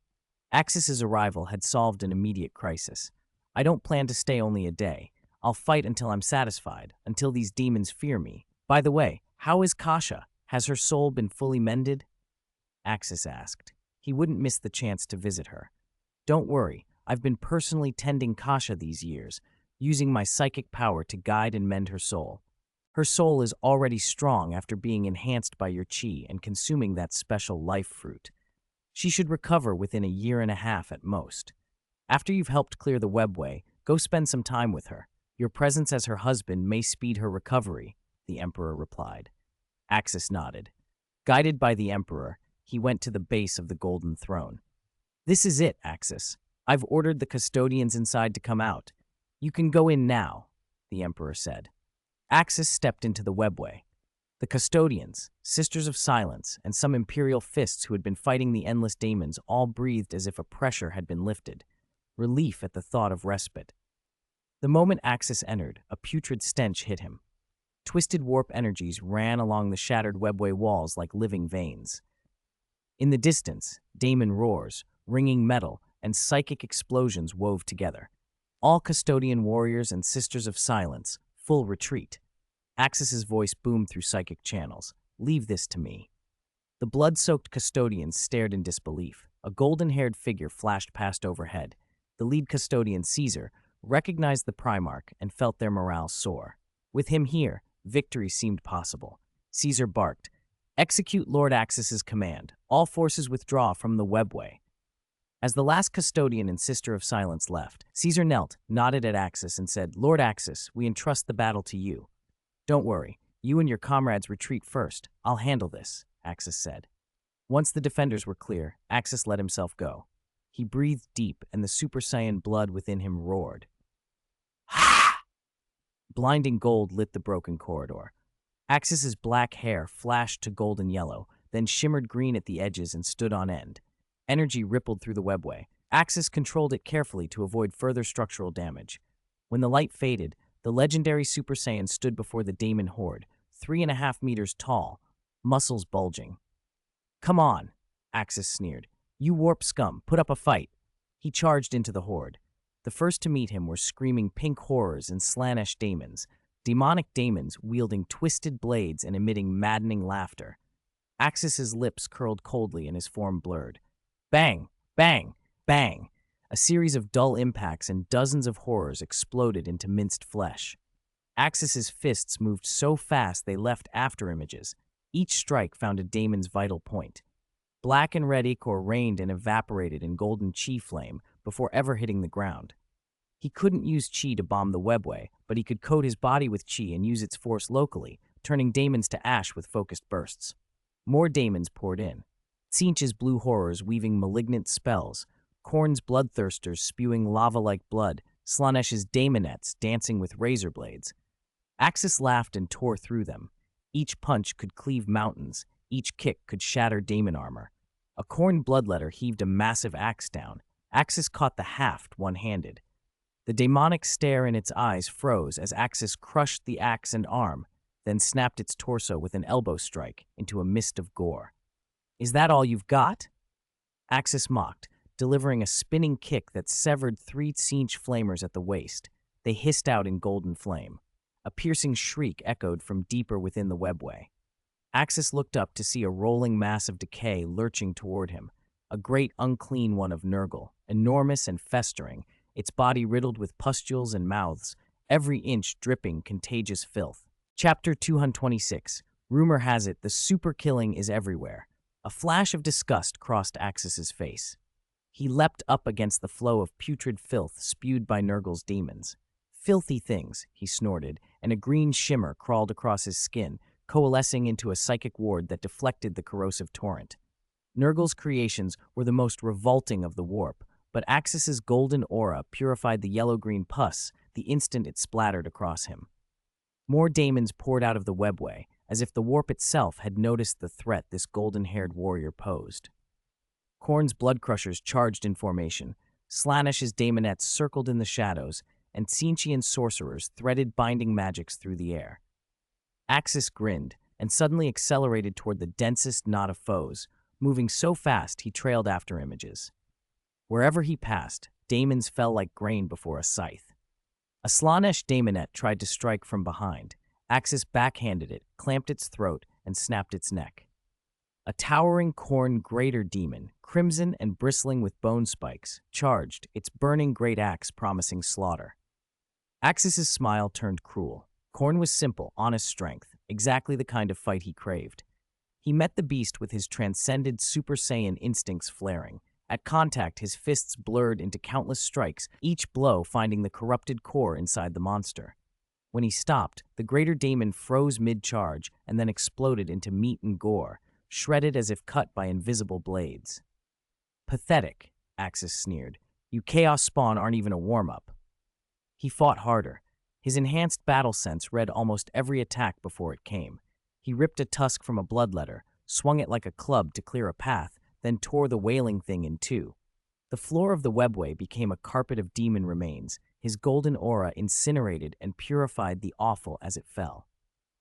Axis's arrival had solved an immediate crisis. I don't plan to stay only a day. I'll fight until I'm satisfied, until these demons fear me. By the way, how is Kasha? Has her soul been fully mended? Axis asked. He wouldn't miss the chance to visit her. Don't worry, I've been personally tending Kasha these years, using my psychic power to guide and mend her soul. Her soul is already strong after being enhanced by your chi and consuming that special life fruit. She should recover within a year and a half at most. After you've helped clear the webway, go spend some time with her. Your presence as her husband may speed her recovery, the Emperor replied. Axis nodded. Guided by the Emperor, he went to the base of the Golden Throne. This is it, Axis. I've ordered the custodians inside to come out. You can go in now, the Emperor said. Axis stepped into the webway. The custodians, Sisters of Silence, and some Imperial fists who had been fighting the endless daemons all breathed as if a pressure had been lifted, relief at the thought of respite. The moment Axis entered, a putrid stench hit him. Twisted warp energies ran along the shattered webway walls like living veins. In the distance, daemon roars, ringing metal, and psychic explosions wove together. All custodian warriors and Sisters of Silence, full retreat. Axis's voice boomed through psychic channels. Leave this to me. The blood-soaked custodians stared in disbelief. A golden-haired figure flashed past overhead. The lead custodian, Caesar, recognized the Primarch and felt their morale soar. With him here, victory seemed possible. Caesar barked, "Execute Lord Axis's command. All forces withdraw from the webway." As the last custodian and Sister of Silence left, Caesar knelt, nodded at Axis, and said, "Lord Axis, we entrust the battle to you." "Don't worry. You and your comrades retreat first. I'll handle this," Axis said. Once the defenders were clear, Axis let himself go. He breathed deep, and the Super Saiyan blood within him roared. Ha! Blinding gold lit the broken corridor. Axis's black hair flashed to golden yellow, then shimmered green at the edges and stood on end. Energy rippled through the webway. Axis controlled it carefully to avoid further structural damage. When the light faded, the legendary Super Saiyan stood before the Daemon Horde, 3.5 meters tall, muscles bulging. "Come on," Axis sneered. "You warp scum, put up a fight." He charged into the Horde. The first to meet him were screaming pink horrors and Slanesh daemons, demonic daemons wielding twisted blades and emitting maddening laughter. Axis's lips curled coldly and his form blurred. Bang! Bang! Bang! A series of dull impacts and dozens of horrors exploded into minced flesh. Axis's fists moved so fast they left afterimages. Each strike found a daemon's vital point. Black and red ichor rained and evaporated in golden chi flame before ever hitting the ground. He couldn't use chi to bomb the webway, but he could coat his body with chi and use its force locally, turning daemons to ash with focused bursts. More daemons poured in. Tzeentch's blue horrors weaving malignant spells, Khorne's bloodthirsters spewing lava-like blood, Slanesh's daemonettes dancing with razor blades. Axis laughed and tore through them. Each punch could cleave mountains, each kick could shatter daemon armor. A Khorne bloodletter heaved a massive axe down. Axis caught the haft one-handed. The demonic stare in its eyes froze as Axis crushed the axe and arm, then snapped its torso with an elbow strike into a mist of gore. "Is that all you've got?" Axis mocked, delivering a spinning kick that severed 3 Tzeentch flamers at the waist. They hissed out in golden flame. A piercing shriek echoed from deeper within the webway. Axis looked up to see a rolling mass of decay lurching toward him, a great unclean one of Nurgle, enormous and festering, its body riddled with pustules and mouths, every inch dripping contagious filth. Chapter 226. Rumor has it the super killing is everywhere. A flash of disgust crossed Axis's face. He leapt up against the flow of putrid filth spewed by Nurgle's demons. "Filthy things," he snorted, and a green shimmer crawled across his skin, coalescing into a psychic ward that deflected the corrosive torrent. Nurgle's creations were the most revolting of the warp, but Axis's golden aura purified the yellow-green pus the instant it splattered across him. More daemons poured out of the webway, as if the warp itself had noticed the threat this golden-haired warrior posed. Khorne's bloodcrushers charged in formation, Slanesh's daemonettes circled in the shadows, and Tzeentchian sorcerers threaded binding magics through the air. Axis grinned, and suddenly accelerated toward the densest knot of foes, moving so fast he trailed after images. Wherever he passed, daemons fell like grain before a scythe. A Slanesh daemonette tried to strike from behind. Axis backhanded it, clamped its throat, and snapped its neck. A towering Khorne greater demon, crimson and bristling with bone spikes, charged, its burning great axe promising slaughter. Axis's smile turned cruel. Khorne was simple, honest strength, exactly the kind of fight he craved. He met the beast with his transcended Super Saiyan instincts flaring. At contact, his fists blurred into countless strikes, each blow finding the corrupted core inside the monster. When he stopped, the greater daemon froze mid-charge and then exploded into meat and gore, shredded as if cut by invisible blades. Pathetic, Axis sneered. You Chaos Spawn aren't even a warm-up. He fought harder. His enhanced battle sense read almost every attack before it came. He ripped a tusk from a bloodletter, swung it like a club to clear a path, then tore the wailing thing in two. The floor of the webway became a carpet of demon remains, his golden aura incinerated and purified the awful as it fell.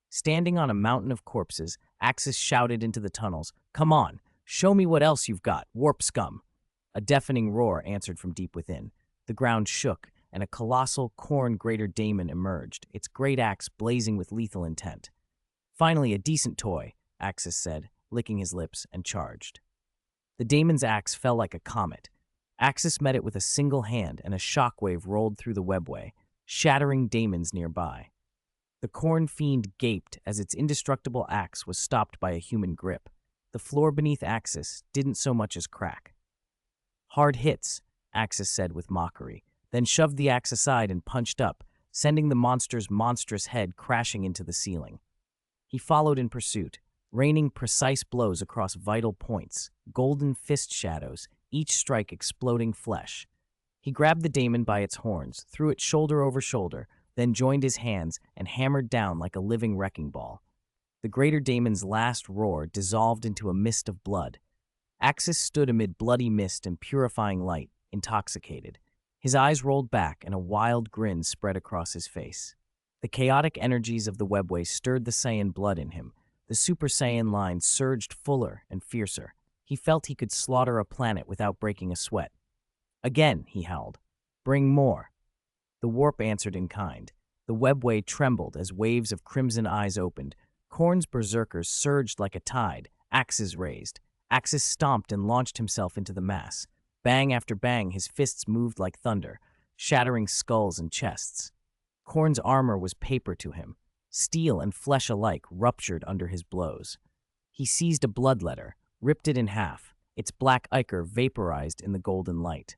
Standing on a mountain of corpses, Axis shouted into the tunnels, "Come on, show me what else you've got, warp scum!" A deafening roar answered from deep within. The ground shook, and a colossal Khorne greater daemon emerged, its great axe blazing with lethal intent. "Finally, a decent toy," Axis said, licking his lips, and charged. The daemon's axe fell like a comet. Axis met it with a single hand, and a shockwave rolled through the webway, shattering daemons nearby. The Khorne fiend gaped as its indestructible axe was stopped by a human grip. The floor beneath Axis didn't so much as crack. "Hard hits," Axis said with mockery, then shoved the axe aside and punched up, sending the monster's monstrous head crashing into the ceiling. He followed in pursuit, raining precise blows across vital points, golden fist shadows, each strike exploding flesh. He grabbed the daemon by its horns, threw it shoulder over shoulder, then joined his hands and hammered down like a living wrecking ball. The greater daemon's last roar dissolved into a mist of blood. Axis stood amid bloody mist and purifying light, intoxicated. His eyes rolled back and a wild grin spread across his face. The chaotic energies of the webway stirred the Saiyan blood in him. The Super Saiyan line surged fuller and fiercer. He felt he could slaughter a planet without breaking a sweat. "Again," he howled. "Bring more." The warp answered in kind. The webway trembled as waves of crimson eyes opened. Khorne's berserkers surged like a tide, axes raised. Axis stomped and launched himself into the mass. Bang after bang, his fists moved like thunder, shattering skulls and chests. Khorne's armor was paper to him. Steel and flesh alike ruptured under his blows. He seized a bloodletter, ripped it in half, its black ichor vaporized in the golden light.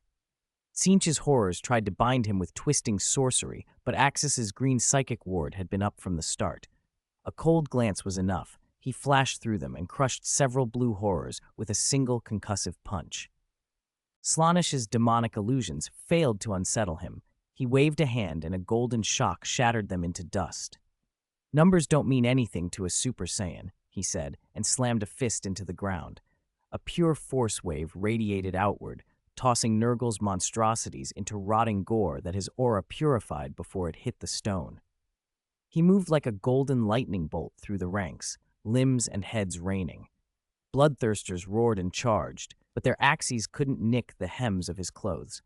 Tzeentch's horrors tried to bind him with twisting sorcery, but Axis's green psychic ward had been up from the start. A cold glance was enough. He flashed through them and crushed several blue horrors with a single concussive punch. Slaanish's demonic illusions failed to unsettle him. He waved a hand and a golden shock shattered them into dust. "Numbers don't mean anything to a Super Saiyan," he said, and slammed a fist into the ground. A pure force wave radiated outward, tossing Nurgle's monstrosities into rotting gore that his aura purified before it hit the stone. He moved like a golden lightning bolt through the ranks, limbs and heads raining. Bloodthirsters roared and charged, but their axes couldn't nick the hems of his clothes.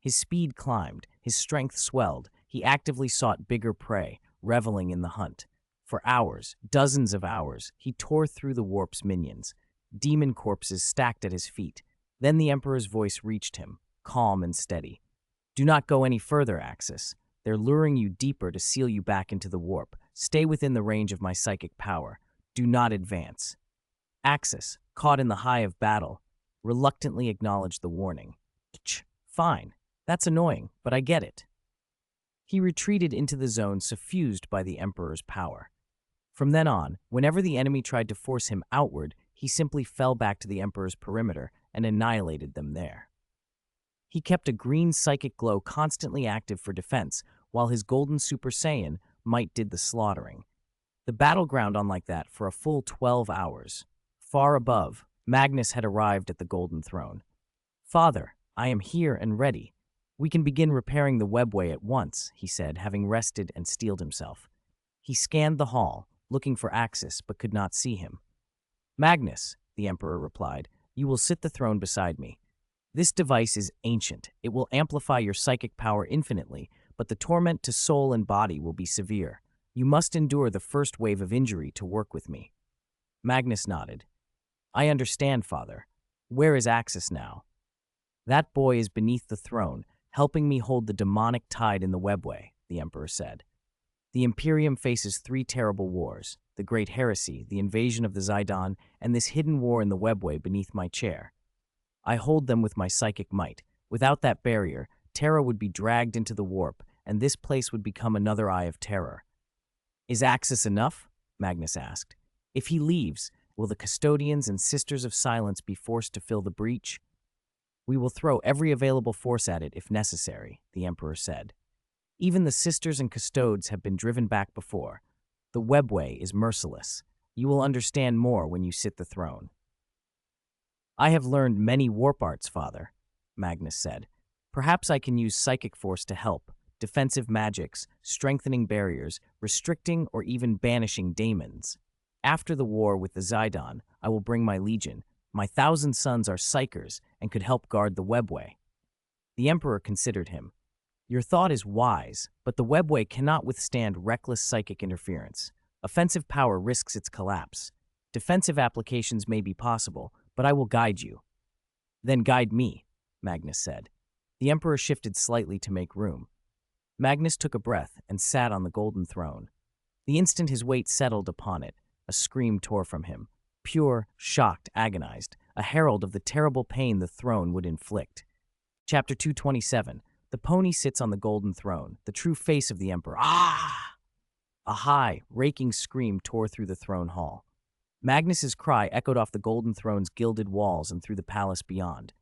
His speed climbed, his strength swelled. He actively sought bigger prey, reveling in the hunt. For hours, dozens of hours, he tore through the warp's minions. Demon corpses stacked at his feet. Then the Emperor's voice reached him, calm and steady. "Do not go any further, Axis. They're luring you deeper to seal you back into the warp. Stay within the range of my psychic power. Do not advance." Axis, caught in the high of battle, reluctantly acknowledged the warning. "Fine. That's annoying, but I get it." He retreated into the zone suffused by the Emperor's power. From then on, whenever the enemy tried to force him outward, he simply fell back to the Emperor's perimeter and annihilated them there. He kept a green psychic glow constantly active for defense, while his golden Super Saiyan might did the slaughtering. The battleground on like that for a full 12 hours. Far above, Magnus had arrived at the Golden Throne. "Father, I am here and ready. We can begin repairing the webway at once," he said, having rested and steeled himself. He scanned the hall, looking for Axis, but could not see him. "Magnus," the Emperor replied, "you will sit the throne beside me. This device is ancient. It will amplify your psychic power infinitely, but the torment to soul and body will be severe. You must endure the first wave of injury to work with me." Magnus nodded. I understand, Father. Where is Axis now? That boy is beneath the throne, helping me hold the demonic tide in the webway, the Emperor said. The Imperium faces three terrible wars: the Great Heresy, the invasion of the Zidon, and this hidden war in the webway beneath my chair. I hold them with my psychic might. Without that barrier, Terra would be dragged into the warp, and this place would become another Eye of Terror. Is Axis enough? Magnus asked. If he leaves, will the custodians and Sisters of Silence be forced to fill the breach? We will throw every available force at it if necessary, the Emperor said. Even the Sisters and Custodes have been driven back before. The webway is merciless. You will understand more when you sit the throne. I have learned many warp arts, Father, Magnus said. Perhaps I can use psychic force to help, defensive magics, strengthening barriers, restricting or even banishing daemons. After the war with the Zidon, I will bring my legion. My 1,000 sons are psychers and could help guard the webway. The Emperor considered him. Your thought is wise, but the webway cannot withstand reckless psychic interference. Offensive power risks its collapse. Defensive applications may be possible, but I will guide you. Then guide me, Magnus said. The Emperor shifted slightly to make room. Magnus took a breath and sat on the golden throne. The instant his weight settled upon it, a scream tore from him. Pure, shocked, agonized, a herald of the terrible pain the throne would inflict. Chapter 227. The pony sits on the golden throne, the true face of the Emperor. Ah! A high, raking scream tore through the throne hall. Magnus's cry echoed off the golden throne's gilded walls and through the palace beyond.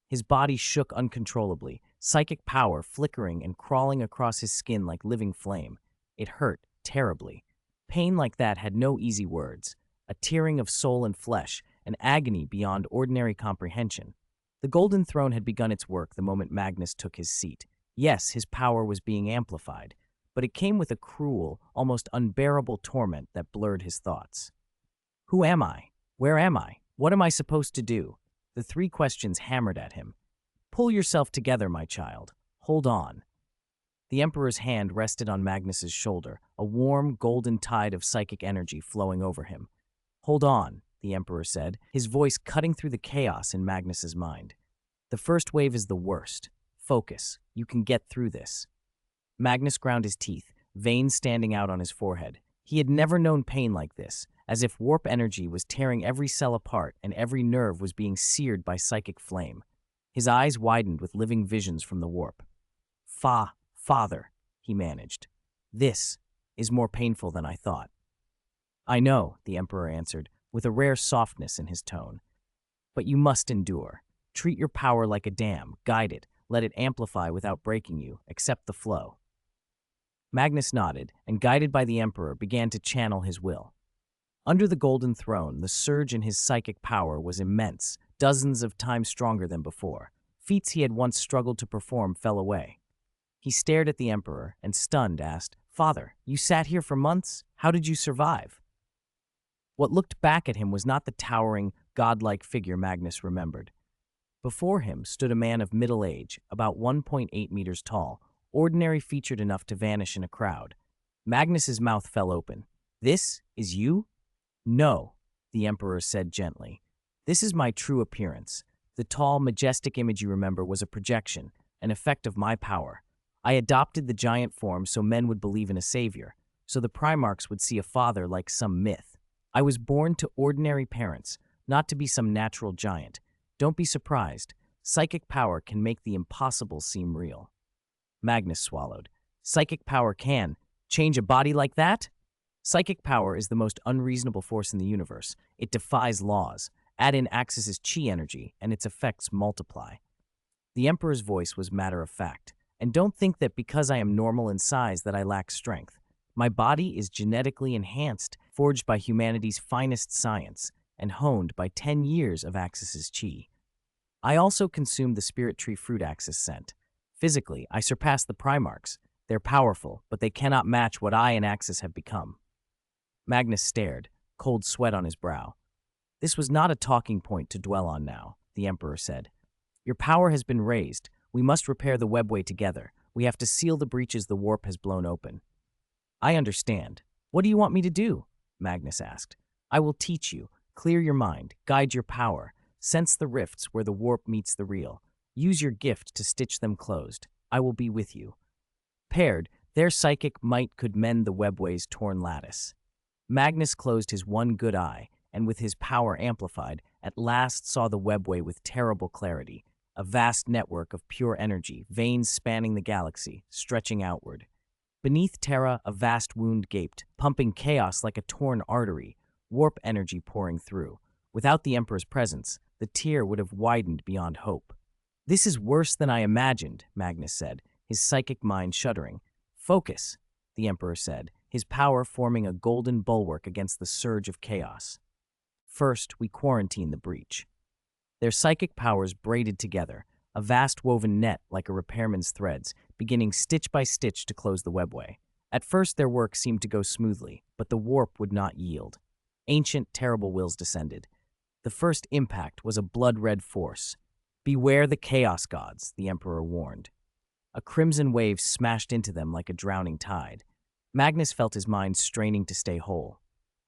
His body shook uncontrollably, psychic power flickering and crawling across his skin like living flame. It hurt terribly. Pain like that had no easy words. A tearing of soul and flesh, an agony beyond ordinary comprehension. The golden throne had begun its work the moment Magnus took his seat. Yes, his power was being amplified, but it came with a cruel, almost unbearable torment that blurred his thoughts. Who am I? Where am I? What am I supposed to do? The three questions hammered at him. Pull yourself together, my child. Hold on. The Emperor's hand rested on Magnus's shoulder, a warm, golden tide of psychic energy flowing over him. Hold on, the Emperor said, his voice cutting through the chaos in Magnus's mind. The first wave is the worst. Focus. You can get through this. Magnus ground his teeth, veins standing out on his forehead. He had never known pain like this, as if warp energy was tearing every cell apart and every nerve was being seared by psychic flame. His eyes widened with living visions from the warp. Father, he managed. This is more painful than I thought. I know, the Emperor answered, with a rare softness in his tone. But you must endure. Treat your power like a dam, guide it, let it amplify without breaking you, accept the flow. Magnus nodded, and guided by the Emperor, began to channel his will. Under the golden throne, the surge in his psychic power was immense, dozens of times stronger than before. Feats he had once struggled to perform fell away. He stared at the Emperor and, stunned, asked, Father, you sat here for months? How did you survive? What looked back at him was not the towering, godlike figure Magnus remembered. Before him stood a man of middle age, about 1.8 meters tall, ordinary-featured enough to vanish in a crowd. Magnus's mouth fell open. This is you? No, the Emperor said gently. This is my true appearance. The tall, majestic image you remember was a projection, an effect of my power. I adopted the giant form so men would believe in a savior, so the Primarchs would see a father like some myth. I was born to ordinary parents, not to be some natural giant. Don't be surprised. Psychic power can make the impossible seem real. Magnus swallowed. Psychic power can change a body like that? Psychic power is the most unreasonable force in the universe. It defies laws. Add in Axis's chi energy, and its effects multiply. The Emperor's voice was matter-of-fact. And don't think that because I am normal in size that I lack strength. My body is genetically enhanced, forged by humanity's finest science, and honed by 10 years of Axis's chi. I also consumed the spirit tree fruit Axis sent. Physically, I surpass the Primarchs. They're powerful, but they cannot match what I and Axis have become. Magnus stared, cold sweat on his brow. This was not a talking point to dwell on now, the Emperor said. Your power has been raised. We must repair the webway together. We have to seal the breaches the warp has blown open. I understand. What do you want me to do? Magnus asked. I will teach you. Clear your mind, guide your power, sense the rifts where the warp meets the real. Use your gift to stitch them closed. I will be with you. Paired, their psychic might could mend the webway's torn lattice. Magnus closed his one good eye, and with his power amplified, at last saw the webway with terrible clarity, a vast network of pure energy, veins spanning the galaxy, stretching outward. Beneath Terra, a vast wound gaped, pumping chaos like a torn artery, warp energy pouring through. Without the Emperor's presence, the tear would have widened beyond hope. This is worse than I imagined, Magnus said, his psychic mind shuddering. Focus, the Emperor said, his power forming a golden bulwark against the surge of chaos. First, we quarantine the breach. Their psychic powers braided together, a vast woven net like a repairman's threads, beginning stitch by stitch to close the webway. At first their work seemed to go smoothly, but the warp would not yield. Ancient, terrible wills descended. The first impact was a blood-red force. Beware the chaos gods, the Emperor warned. A crimson wave smashed into them like a drowning tide. Magnus felt his mind straining to stay whole.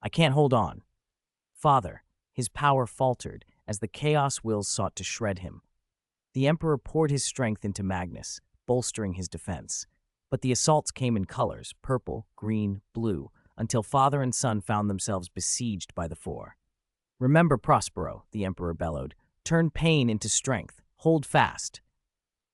I can't hold on. Father, his power faltered as the chaos wills sought to shred him. The Emperor poured his strength into Magnus, bolstering his defense. But the assaults came in colors, purple, green, blue, until father and son found themselves besieged by the four. Remember Prospero, the Emperor bellowed. Turn pain into strength. Hold fast.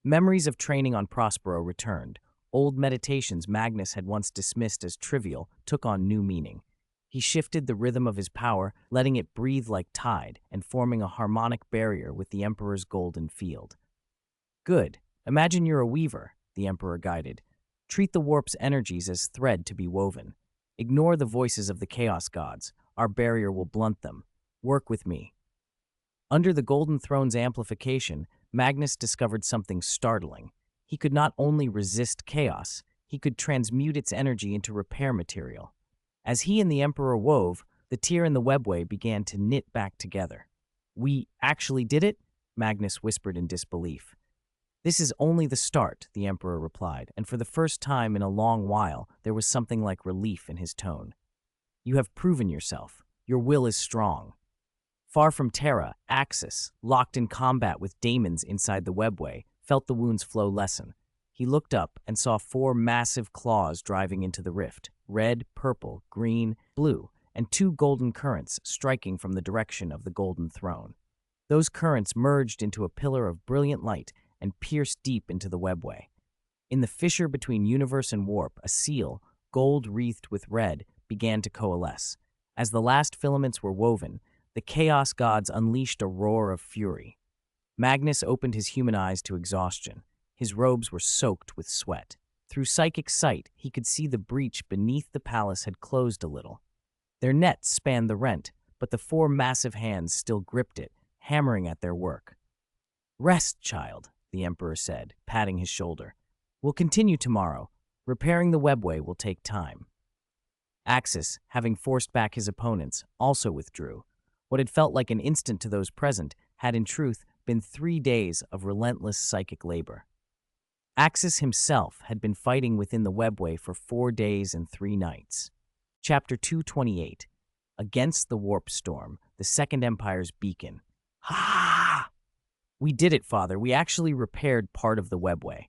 Memories of training on Prospero returned. Old meditations Magnus had once dismissed as trivial took on new meaning. He shifted the rhythm of his power, letting it breathe like tide and forming a harmonic barrier with the Emperor's golden field. Good. Imagine you're a weaver, the Emperor guided. Treat the warp's energies as thread to be woven. Ignore the voices of the chaos gods. Our barrier will blunt them. Work with me. Under the Golden Throne's amplification, Magnus discovered something startling. He could not only resist chaos, he could transmute its energy into repair material. As he and the Emperor wove, the tear in the webway began to knit back together. We actually did it? Magnus whispered in disbelief. This is only the start, the Emperor replied, and for the first time in a long while, there was something like relief in his tone. You have proven yourself. Your will is strong. Far from Terra, Axis, locked in combat with daemons inside the webway, felt the wound's flow lessen. He looked up and saw four massive claws driving into the rift, red, purple, green, blue, and two golden currents striking from the direction of the Golden Throne. Those currents merged into a pillar of brilliant light and pierced deep into the webway. In the fissure between universe and warp, a seal, gold wreathed with red, began to coalesce. As the last filaments were woven, the chaos gods unleashed a roar of fury. Magnus opened his human eyes to exhaustion. His robes were soaked with sweat. Through psychic sight, he could see the breach beneath the palace had closed a little. Their net spanned the rent, but the four massive hands still gripped it, hammering at their work. Rest, child, the Emperor said, patting his shoulder. We'll continue tomorrow. Repairing the webway will take time. Axis, having forced back his opponents, also withdrew. What had felt like an instant to those present had in truth been 3 days of relentless psychic labor. Axis himself had been fighting within the webway for 4 days and 3 nights. Chapter 228, Against the Warp Storm, the Second Empire's Beacon. Ha! We did it, Father. We actually repaired part of the webway.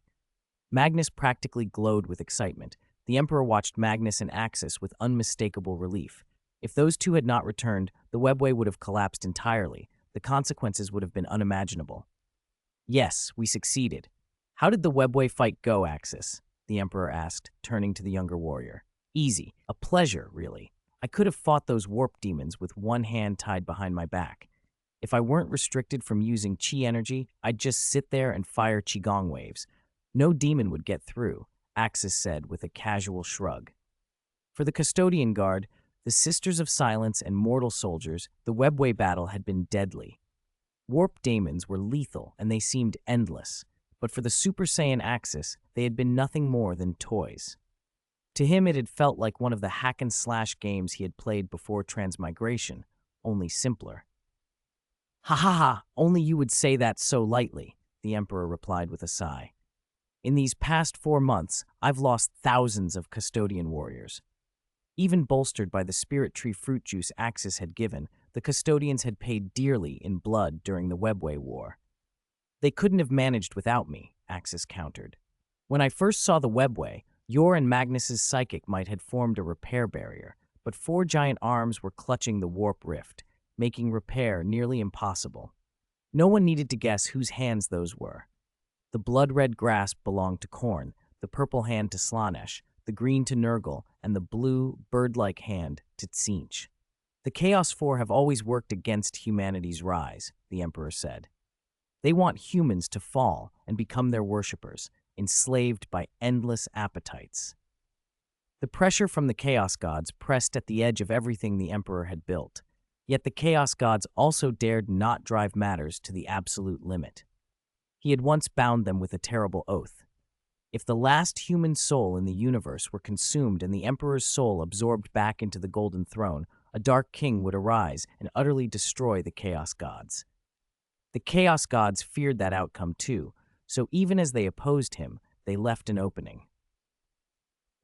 Magnus practically glowed with excitement. The Emperor watched Magnus and Axis with unmistakable relief. If those two had not returned, the webway would have collapsed entirely. The consequences would have been unimaginable. Yes, we succeeded. How did the webway fight go, Axis? The Emperor asked, turning to the younger warrior. Easy. A pleasure, really. I could have fought those warp demons with one hand tied behind my back. If I weren't restricted from using chi energy, I'd just sit there and fire qigong waves. No demon would get through, Axis said with a casual shrug. For the Custodian Guard, the Sisters of Silence and mortal soldiers, the webway battle had been deadly. Warp daemons were lethal and they seemed endless, but for the Super Saiyan Axis, they had been nothing more than toys. To him, it had felt like one of the hack-and-slash games he had played before transmigration, only simpler. Ha ha ha, only you would say that so lightly, the Emperor replied with a sigh. In these past 4 months, I've lost thousands of custodian warriors. Even bolstered by the spirit tree fruit juice Axis had given, the custodians had paid dearly in blood during the Webway War. They couldn't have managed without me, Axis countered. When I first saw the Webway, your and Magnus's psychic might had formed a repair barrier, but 4 giant arms were clutching the warp rift, making repair nearly impossible. No one needed to guess whose hands those were. The blood-red grasp belonged to Khorne, the purple hand to Slaanesh, the green to Nurgle, and the blue, bird-like hand to Tzeentch. The Chaos Four have always worked against humanity's rise, the Emperor said. They want humans to fall and become their worshippers, enslaved by endless appetites. The pressure from the Chaos Gods pressed at the edge of everything the Emperor had built, yet the Chaos Gods also dared not drive matters to the absolute limit. He had once bound them with a terrible oath. If the last human soul in the universe were consumed and the Emperor's soul absorbed back into the Golden Throne, a Dark King would arise and utterly destroy the Chaos Gods. The Chaos Gods feared that outcome too, so even as they opposed him, they left an opening.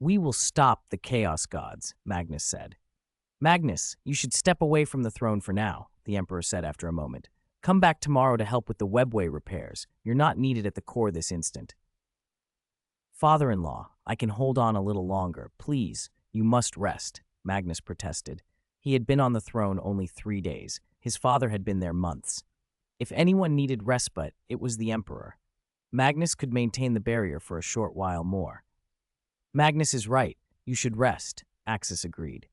"We will stop the Chaos Gods," Magnus said. "Magnus, you should step away from the throne for now," the Emperor said after a moment. "Come back tomorrow to help with the Webway repairs. You're not needed at the core this instant." "Father-in-law, I can hold on a little longer. Please, you must rest," Magnus protested. He had been on the throne only 3 days. His father had been there months. If anyone needed respite, it was the Emperor. Magnus could maintain the barrier for a short while more. "Magnus is right. You should rest," Axis agreed.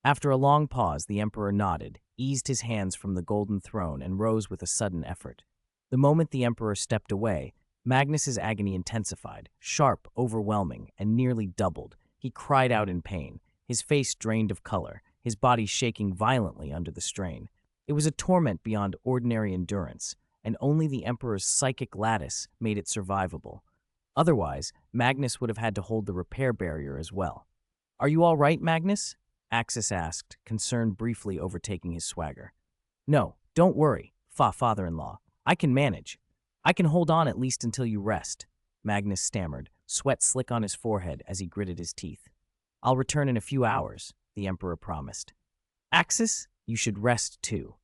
After a long pause, the Emperor nodded, eased his hands from the Golden Throne, and rose with a sudden effort. The moment the Emperor stepped away, Magnus's agony intensified, sharp, overwhelming, and nearly doubled. He cried out in pain, his face drained of color, his body shaking violently under the strain. It was a torment beyond ordinary endurance, and only the Emperor's psychic lattice made it survivable. Otherwise, Magnus would have had to hold the repair barrier as well. "Are you all right, Magnus?" Axis asked, concern briefly overtaking his swagger. "No, don't worry, father-in-law. I can manage. I can hold on at least until you rest," Magnus stammered, sweat slick on his forehead as he gritted his teeth. "I'll return in a few hours," the Emperor promised. "Axis, you should rest too."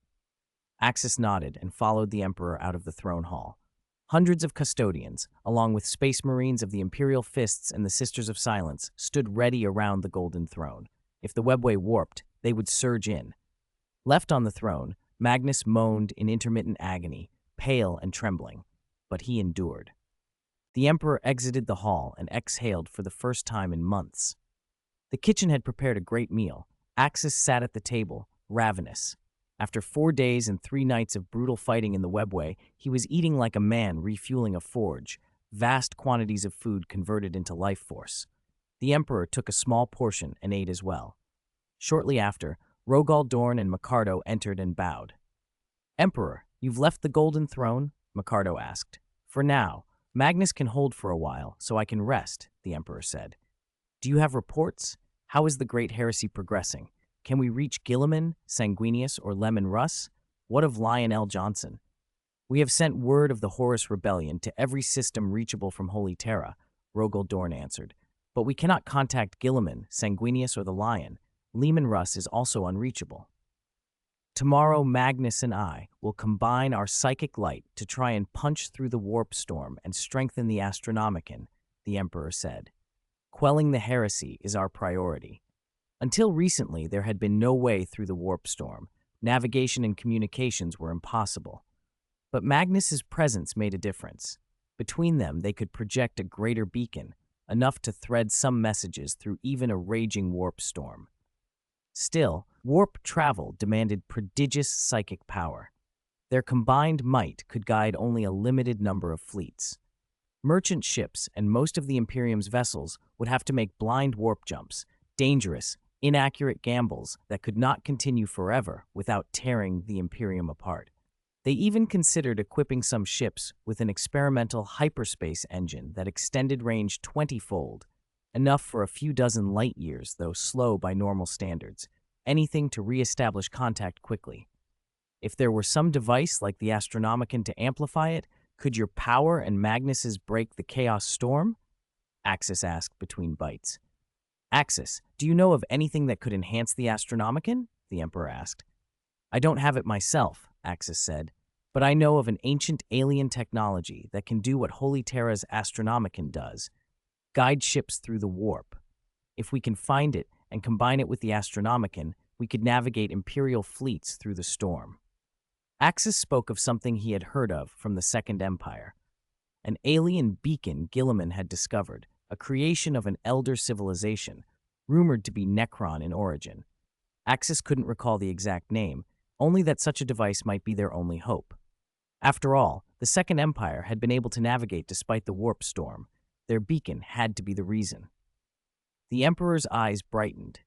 Axis nodded and followed the Emperor out of the throne hall. Hundreds of custodians, along with Space Marines of the Imperial Fists and the Sisters of Silence, stood ready around the Golden Throne. If the Webway warped, they would surge in. Left on the throne, Magnus moaned in intermittent agony, pale and trembling, but he endured. The Emperor exited the hall and exhaled for the first time in months. The kitchen had prepared a great meal. Axis sat at the table, ravenous. After 4 days and 3 nights of brutal fighting in the Webway, he was eating like a man refueling a forge, vast quantities of food converted into life force. The Emperor took a small portion and ate as well. Shortly after, Rogal Dorn and Micardo entered and bowed. "Emperor, you've left the Golden Throne?" Micardo asked. "For now. Magnus can hold for a while, so I can rest," the Emperor said. "Do you have reports? How is the Great Heresy progressing? Can we reach Guilliman, Sanguinius, or Leman Russ? What of Lionel Johnson?" "We have sent word of the Horus Rebellion to every system reachable from Holy Terra," Rogal Dorn answered. "But we cannot contact Guilliman, Sanguinius, or the Lion. Leman Russ is also unreachable. Tomorrow, Magnus and I will combine our psychic light to try and punch through the warp storm and strengthen the Astronomicon," the Emperor said. "Quelling the heresy is our priority. Until recently, there had been no way through the warp storm. Navigation and communications were impossible. But Magnus's presence made a difference. Between them, they could project a greater beacon, enough to thread some messages through even a raging warp storm. Still, warp travel demanded prodigious psychic power. Their combined might could guide only a limited number of fleets. Merchant ships and most of the Imperium's vessels would have to make blind warp jumps, dangerous, inaccurate gambles that could not continue forever without tearing the Imperium apart. They even considered equipping some ships with an experimental hyperspace engine that extended range 20-fold, enough for a few dozen light years, though slow by normal standards, anything to re-establish contact quickly. If there were some device like the Astronomicon to amplify it, could your power and Magnus's break the chaos storm? Axis asked between bites. "Axis, do you know of anything that could enhance the Astronomicon?" the Emperor asked. I don't have it myself, Axis said, but I know of an ancient alien technology that can do what Holy Terra's Astronomicon does, guide ships through the warp. If we can find it and combine it with the Astronomicon, we could navigate Imperial fleets through the storm. Axis spoke of something he had heard of from the Second Empire. An alien beacon Guilliman had discovered, a creation of an Eldar civilization, rumored to be Necron in origin. Axis couldn't recall the exact name, only that such a device might be their only hope. After all, the Second Empire had been able to navigate despite the warp storm. Their beacon had to be the reason. The Emperor's eyes brightened.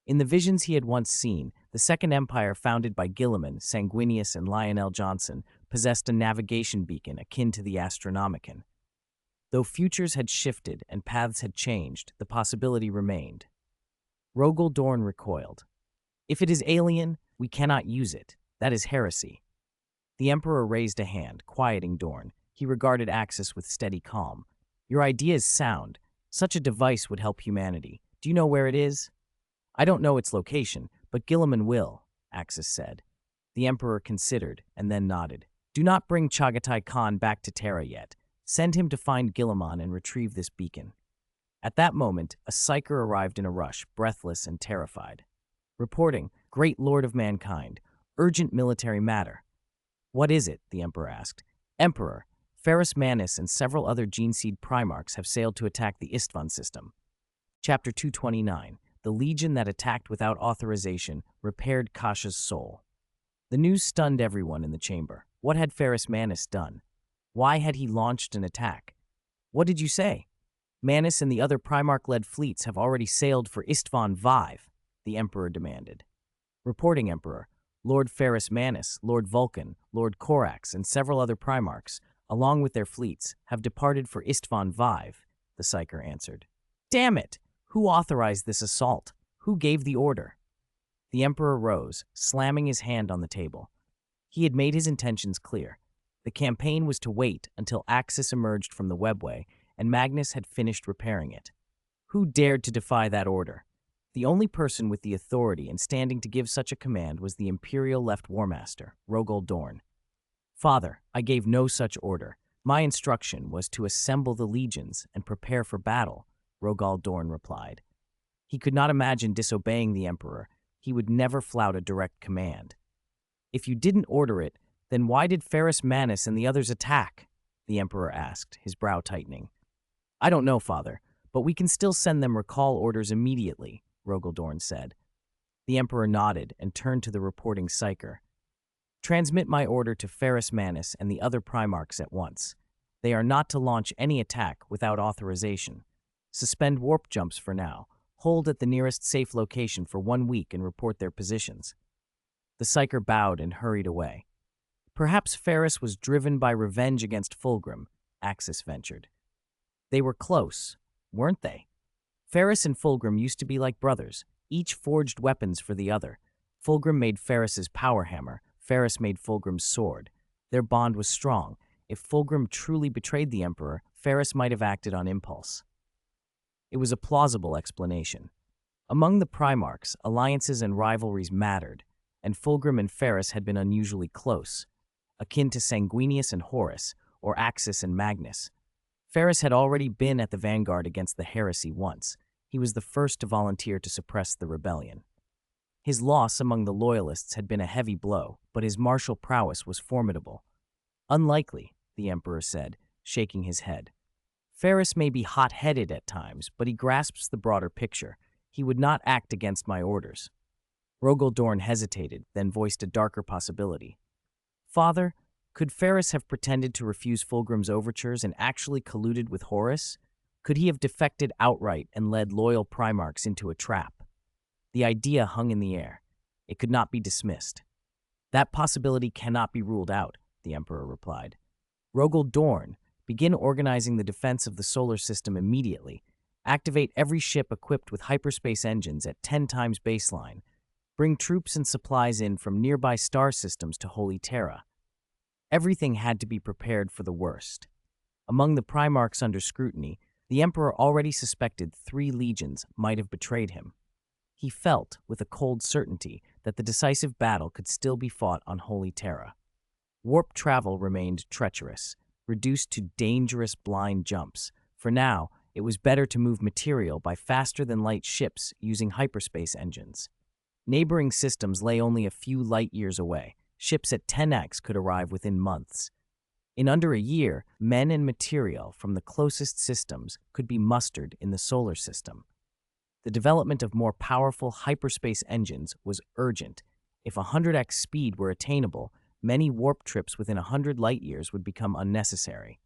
In the visions he had once seen, the Second Empire, founded by Guilliman, Sanguinius, and Lionel Johnson, possessed a navigation beacon akin to the Astronomicon. Though futures had shifted and paths had changed, the possibility remained. Rogel Dorn recoiled. If it is alien, we cannot use it. That is heresy. The Emperor raised a hand, quieting Dorn. He regarded Axis with steady calm. Your idea is sound. Such a device would help humanity. Do you know where it is? I don't know its location, but Guilliman will, Axis said. The Emperor considered, and then nodded. Do not bring Chagatai Khan back to Terra yet. Send him to find Guilliman and retrieve this beacon. At that moment, a psyker arrived in a rush, breathless and terrified. Reporting, Great Lord of Mankind, urgent military matter. What is it? The Emperor asked. Emperor, Ferris Manus and several other Geneseed Primarchs have sailed to attack the Istvan system. Chapter 229, The Legion that attacked without authorization, repaired Kasha's soul. The news stunned everyone in the chamber. What had Ferris Manus done? Why had he launched an attack? What did you say? Manus and the other Primarch-led fleets have already sailed for Istvan Vive, the Emperor demanded. Reporting, Emperor, Lord Ferris Manus, Lord Vulcan, Lord Korax, and several other Primarchs, along with their fleets, have departed for Istvan Vive, the psyker answered. Damn it! Who authorized this assault? Who gave the order? The Emperor rose, slamming his hand on the table. He had made his intentions clear. The campaign was to wait until Axis emerged from the webway and Magnus had finished repairing it. Who dared to defy that order? The only person with the authority and standing to give such a command was the Imperial Left Warmaster, Rogel Dorn. Father, I gave no such order. My instruction was to assemble the legions and prepare for battle, Rogel Dorn replied. He could not imagine disobeying the Emperor. He would never flout a direct command. If you didn't order it, then why did Ferris Manus and the others attack? The Emperor asked, his brow tightening. I don't know, Father, but we can still send them recall orders immediately, Rogel Dorn said. The Emperor nodded and turned to the reporting psyker. Transmit my order to Ferris Manus and the other Primarchs at once. They are not to launch any attack without authorization. Suspend warp jumps for now. Hold at the nearest safe location for 1 week and report their positions. The psyker bowed and hurried away. Perhaps Ferris was driven by revenge against Fulgrim, Axis ventured. They were close, weren't they? Ferris and Fulgrim used to be like brothers. Each forged weapons for the other. Fulgrim made Ferris's power hammer. Ferris made Fulgrim's sword. Their bond was strong. If Fulgrim truly betrayed the Emperor, Ferris might have acted on impulse. It was a plausible explanation. Among the Primarchs, alliances and rivalries mattered, and Fulgrim and Ferris had been unusually close, akin to Sanguinius and Horus, or Axis and Magnus. Ferris had already been at the vanguard against the heresy once. He was the first to volunteer to suppress the rebellion. His loss among the Loyalists had been a heavy blow, but his martial prowess was formidable. Unlikely, the Emperor said, shaking his head. Ferris may be hot-headed at times, but he grasps the broader picture. He would not act against my orders. Rogel Dorn hesitated, then voiced a darker possibility. Father, could Ferris have pretended to refuse Fulgrim's overtures and actually colluded with Horus? Could he have defected outright and led loyal Primarchs into a trap? The idea hung in the air. It could not be dismissed. That possibility cannot be ruled out, the Emperor replied. Rogel Dorn, begin organizing the defense of the solar system immediately. Activate every ship equipped with hyperspace engines at 10 times baseline. Bring troops and supplies in from nearby star systems to Holy Terra. Everything had to be prepared for the worst. Among the Primarchs under scrutiny, the Emperor already suspected 3 legions might have betrayed him. He felt, with a cold certainty, that the decisive battle could still be fought on Holy Terra. Warp travel remained treacherous, reduced to dangerous blind jumps. For now, it was better to move material by faster-than-light ships using hyperspace engines. Neighboring systems lay only a few light-years away. Ships at 10x could arrive within months. In under a year, men and material from the closest systems could be mustered in the solar system. The development of more powerful hyperspace engines was urgent. If 100x speed were attainable, many warp trips within 100 light-years would become unnecessary.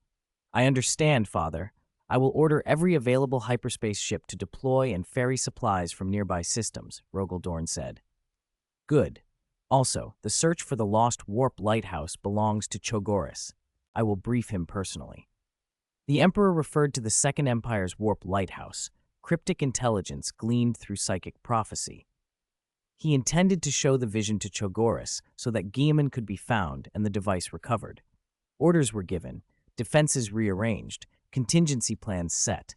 I understand, Father. I will order every available hyperspace ship to deploy and ferry supplies from nearby systems, Rogaldorn said. Good. Also, the search for the lost warp lighthouse belongs to Chogoris. I will brief him personally. The Emperor referred to the Second Empire's warp lighthouse, cryptic intelligence gleaned through psychic prophecy. He intended to show the vision to Chogoris so that Guilliman could be found and the device recovered. Orders were given, defenses rearranged, contingency plans set.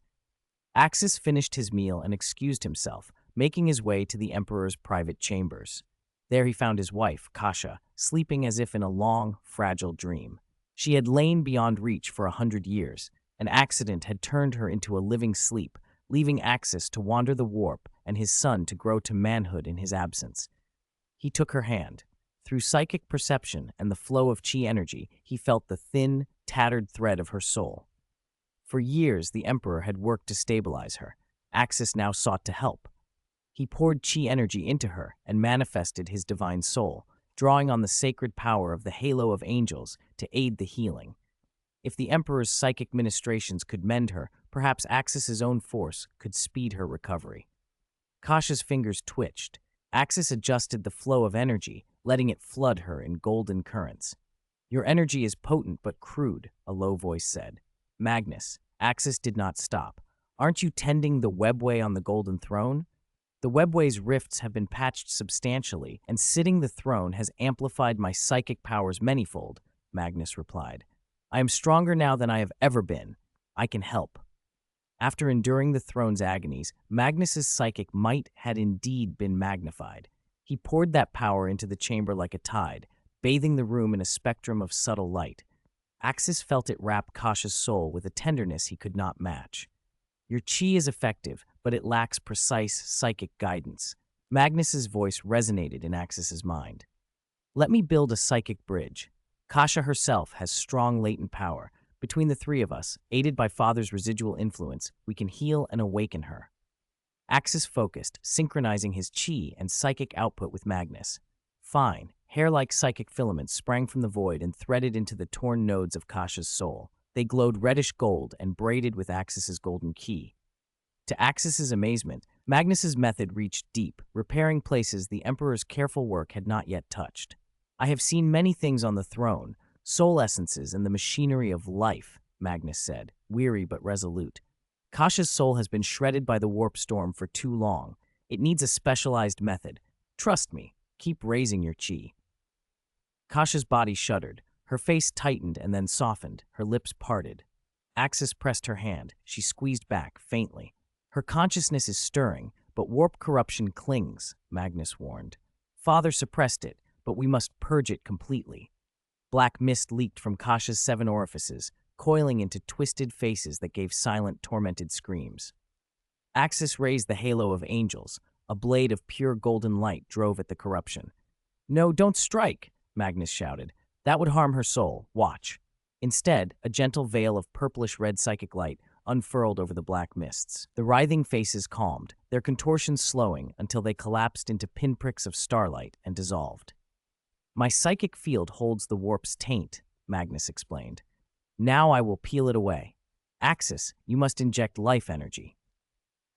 Axis finished his meal and excused himself, making his way to the Emperor's private chambers. There he found his wife, Kasha, sleeping as if in a long, fragile dream. She had lain beyond reach for 100 years. An accident had turned her into a living sleep, leaving Axis to wander the warp and his son to grow to manhood in his absence. He took her hand. Through psychic perception and the flow of chi energy, he felt the thin, tattered thread of her soul. For years, the Emperor had worked to stabilize her. Axis now sought to help. He poured chi energy into her and manifested his divine soul, drawing on the sacred power of the halo of angels to aid the healing. If the Emperor's psychic ministrations could mend her, perhaps Axis's own force could speed her recovery. Kasha's fingers twitched. Axis adjusted the flow of energy, letting it flood her in golden currents. Your energy is potent but crude, a low voice said. Magnus, Axis did not stop. Aren't you tending the webway on the golden throne? The webway's rifts have been patched substantially, and sitting the throne has amplified my psychic powers manyfold, Magnus replied. I am stronger now than I have ever been. I can help. After enduring the throne's agonies, Magnus's psychic might had indeed been magnified. He poured that power into the chamber like a tide, bathing the room in a spectrum of subtle light. Axis felt it wrap Kasha's soul with a tenderness he could not match. Your chi is effective, but it lacks precise psychic guidance. Magnus's voice resonated in Axis's mind. Let me build a psychic bridge. Kasha herself has strong latent power. Between the three of us, aided by Father's residual influence, we can heal and awaken her. Axis focused, synchronizing his chi and psychic output with Magnus. Fine, hair-like psychic filaments sprang from the void and threaded into the torn nodes of Kasha's soul. They glowed reddish gold and braided with Axis's golden key. To Axis's amazement, Magnus's method reached deep, repairing places the Emperor's careful work had not yet touched. I have seen many things on the throne, soul essences and the machinery of life, Magnus said, weary but resolute. Kasha's soul has been shredded by the warp storm for too long. It needs a specialized method. Trust me, keep raising your chi. Kasha's body shuddered. Her face tightened and then softened, her lips parted. Axis pressed her hand. She squeezed back, faintly. Her consciousness is stirring, but warp corruption clings, Magnus warned. Father suppressed it, but we must purge it completely. Black mist leaked from Kasha's 7 orifices, coiling into twisted faces that gave silent, tormented screams. Axis raised the halo of angels. A blade of pure golden light drove at the corruption. No, don't strike, Magnus shouted. That would harm her soul. Watch. Instead, a gentle veil of purplish-red psychic light unfurled over the black mists. The writhing faces calmed, their contortions slowing until they collapsed into pinpricks of starlight and dissolved. My psychic field holds the warp's taint, Magnus explained. Now I will peel it away. Axis, you must inject life energy.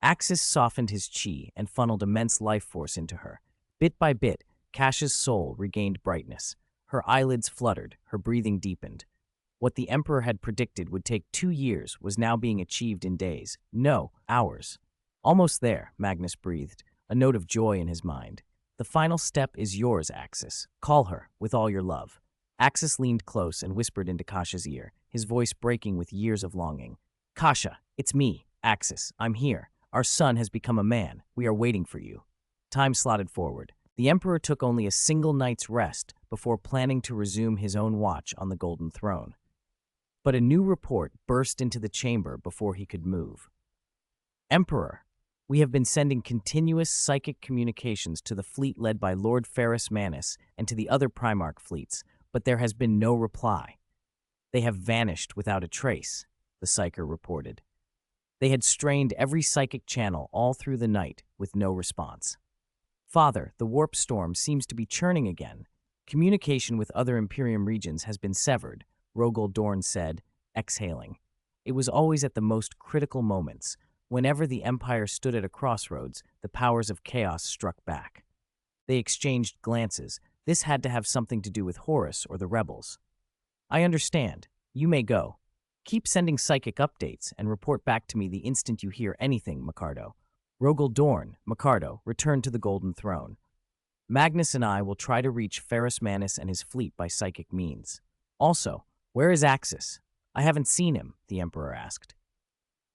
Axis softened his chi and funneled immense life force into her. Bit by bit, Kasha's soul regained brightness. Her eyelids fluttered, her breathing deepened. What the Emperor had predicted would take 2 years was now being achieved in days. No, hours. Almost there, Magnus breathed, a note of joy in his mind. The final step is yours, Axis. Call her, with all your love. Axis leaned close and whispered into Kasha's ear, his voice breaking with years of longing. Kasha, it's me, Axis. I'm here. Our son has become a man. We are waiting for you. Time slotted forward. The Emperor took only a single night's rest before planning to resume his own watch on the Golden Throne. But a new report burst into the chamber before he could move. Emperor, we have been sending continuous psychic communications to the fleet led by Lord Ferris Manus and to the other Primarch fleets, but there has been no reply. They have vanished without a trace, the Psyker reported. They had strained every psychic channel all through the night with no response. Father, the warp storm seems to be churning again. Communication with other Imperium regions has been severed, Rogel Dorn said, exhaling. It was always at the most critical moments. Whenever the Empire stood at a crossroads, the powers of chaos struck back. They exchanged glances. This had to have something to do with Horus or the rebels. I understand. You may go. Keep sending psychic updates and report back to me the instant you hear anything, Micardo. Rogel Dorn, Micardo, returned to the Golden Throne. Magnus and I will try to reach Ferris Manus and his fleet by psychic means. Also, where is Axis? I haven't seen him, the Emperor asked.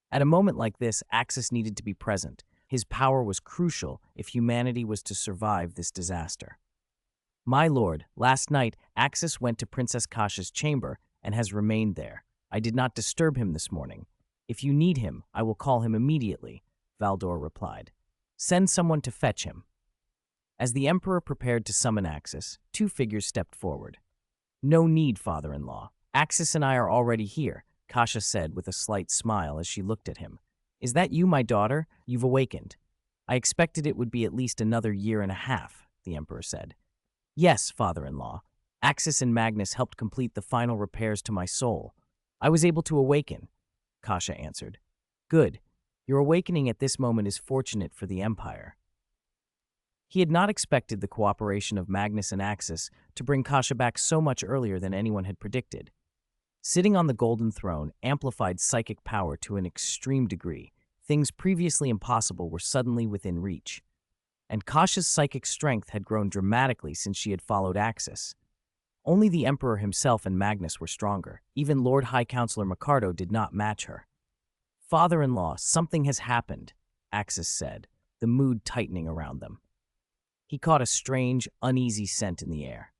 At a moment like this, Axis needed to be present. His power was crucial if humanity was to survive this disaster. My lord, last night, Axis went to Princess Kasha's chamber and has remained there. I did not disturb him this morning. If you need him, I will call him immediately, Valdor replied. Send someone to fetch him. As the Emperor prepared to summon Axis, two figures stepped forward. No need, father-in-law. Axis and I are already here, Kasha said with a slight smile as she looked at him. Is that you, my daughter? You've awakened. I expected it would be at least another year and a half, the Emperor said. Yes, father-in-law. Axis and Magnus helped complete the final repairs to my soul. I was able to awaken, Kasha answered. Good. Your awakening at this moment is fortunate for the Empire. He had not expected the cooperation of Magnus and Axis to bring Kasha back so much earlier than anyone had predicted. Sitting on the Golden Throne amplified psychic power to an extreme degree. Things previously impossible were suddenly within reach. And Kasha's psychic strength had grown dramatically since she had followed Axis. Only the Emperor himself and Magnus were stronger. Even Lord High Counselor Micardo did not match her. Father-in-law, something has happened, Axis said, the mood tightening around them. He caught a strange, uneasy scent in the air.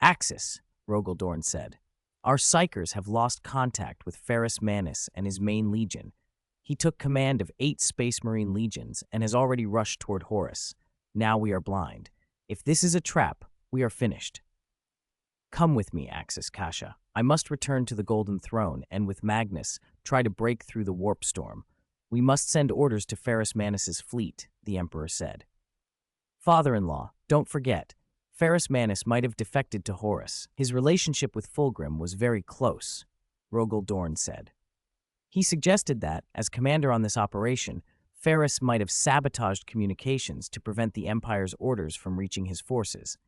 Axis, Rogel Dorn said. Our Psykers have lost contact with Ferris Manus and his main legion. He took command of 8 Space Marine legions and has already rushed toward Horus. Now we are blind. If this is a trap, we are finished. Come with me, Axis Kasha. I must return to the Golden Throne and with Magnus try to break through the warp storm. We must send orders to Ferris Manus's fleet, the Emperor said. Father-in-law, don't forget, Ferris Manus might have defected to Horus. His relationship with Fulgrim was very close, Rogel Dorn said. He suggested that, as commander on this operation, Ferris might have sabotaged communications to prevent the Empire's orders from reaching his forces.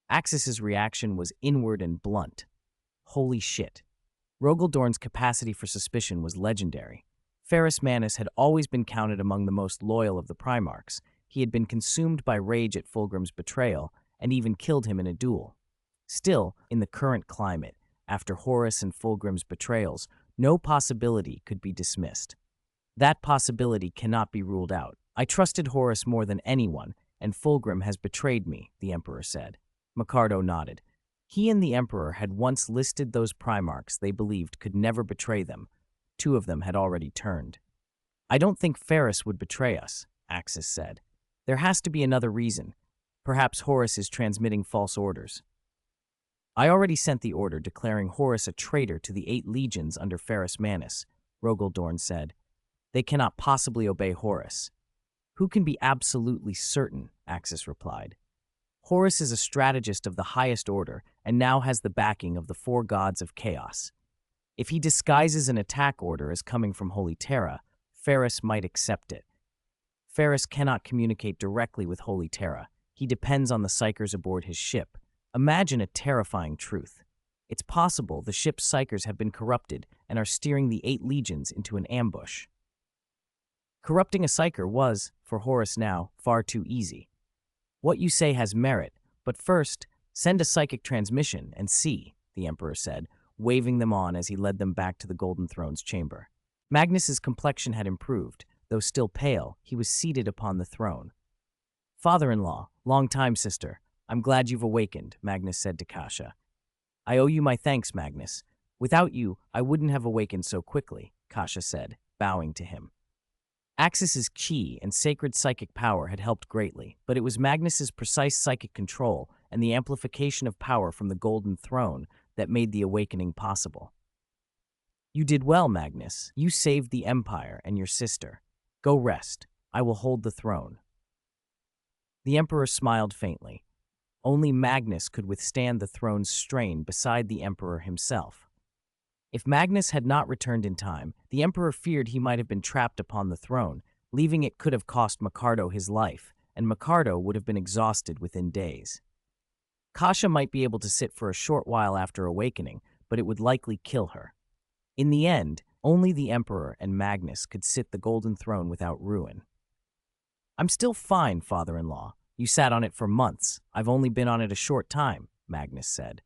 Axis's reaction was inward and blunt. Holy shit. Rogel Dorn's capacity for suspicion was legendary. Ferris Manus had always been counted among the most loyal of the Primarchs. He had been consumed by rage at Fulgrim's betrayal and even killed him in a duel. Still, in the current climate, after Horus and Fulgrim's betrayals, no possibility could be dismissed. That possibility cannot be ruled out. I trusted Horus more than anyone, and Fulgrim has betrayed me, the Emperor said. Micardo nodded. He and the Emperor had once listed those Primarchs they believed could never betray them. 2 of them had already turned. I don't think Ferris would betray us, Axis said. There has to be another reason. Perhaps Horus is transmitting false orders. I already sent the order declaring Horus a traitor to the 8 legions under Ferris Manus, Rogel Dorn said. They cannot possibly obey Horus. Who can be absolutely certain, Axis replied. Horus is a strategist of the highest order and now has the backing of the 4 gods of chaos. If he disguises an attack order as coming from Holy Terra, Ferris might accept it. Ferris cannot communicate directly with Holy Terra. He depends on the Psykers aboard his ship. Imagine a terrifying truth. It's possible the ship's Psykers have been corrupted and are steering the 8 legions into an ambush. Corrupting a Psyker was, for Horus now, far too easy. What you say has merit, but first, send a psychic transmission and see, the Emperor said, waving them on as he led them back to the Golden Throne's chamber. Magnus's complexion had improved. Though still pale, he was seated upon the throne. Father-in-law, Long time, sister. I'm glad you've awakened, Magnus said to Kasha. I owe you my thanks, Magnus. Without you, I wouldn't have awakened so quickly, Kasha said, bowing to him. Axis's chi and sacred psychic power had helped greatly, but it was Magnus's precise psychic control and the amplification of power from the Golden Throne that made the awakening possible. You did well, Magnus. You saved the Empire and your sister. Go rest. I will hold the throne. The Emperor smiled faintly. Only Magnus could withstand the throne's strain beside the Emperor himself. If Magnus had not returned in time, the Emperor feared he might have been trapped upon the throne. Leaving it could have cost Micardo his life, and Micardo would have been exhausted within days. Kasha might be able to sit for a short while after awakening, but it would likely kill her. In the end, only the Emperor and Magnus could sit the Golden Throne without ruin. I'm still fine, father-in-law. You sat on it for months. I've only been on it a short time, Magnus said.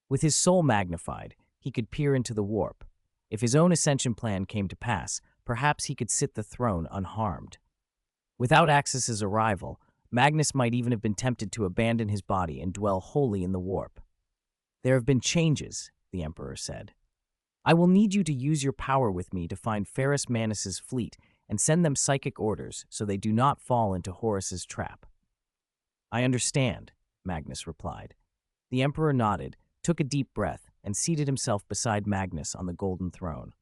With his soul magnified, he could peer into the warp. If his own ascension plan came to pass, perhaps he could sit the throne unharmed. Without Axis's arrival, Magnus might even have been tempted to abandon his body and dwell wholly in the warp. There have been changes, the Emperor said. I will need you to use your power with me to find Ferrus Manus's fleet and send them psychic orders so they do not fall into Horus's trap. I understand, Magnus replied. The Emperor nodded, took a deep breath, and seated himself beside Magnus on the Golden Throne.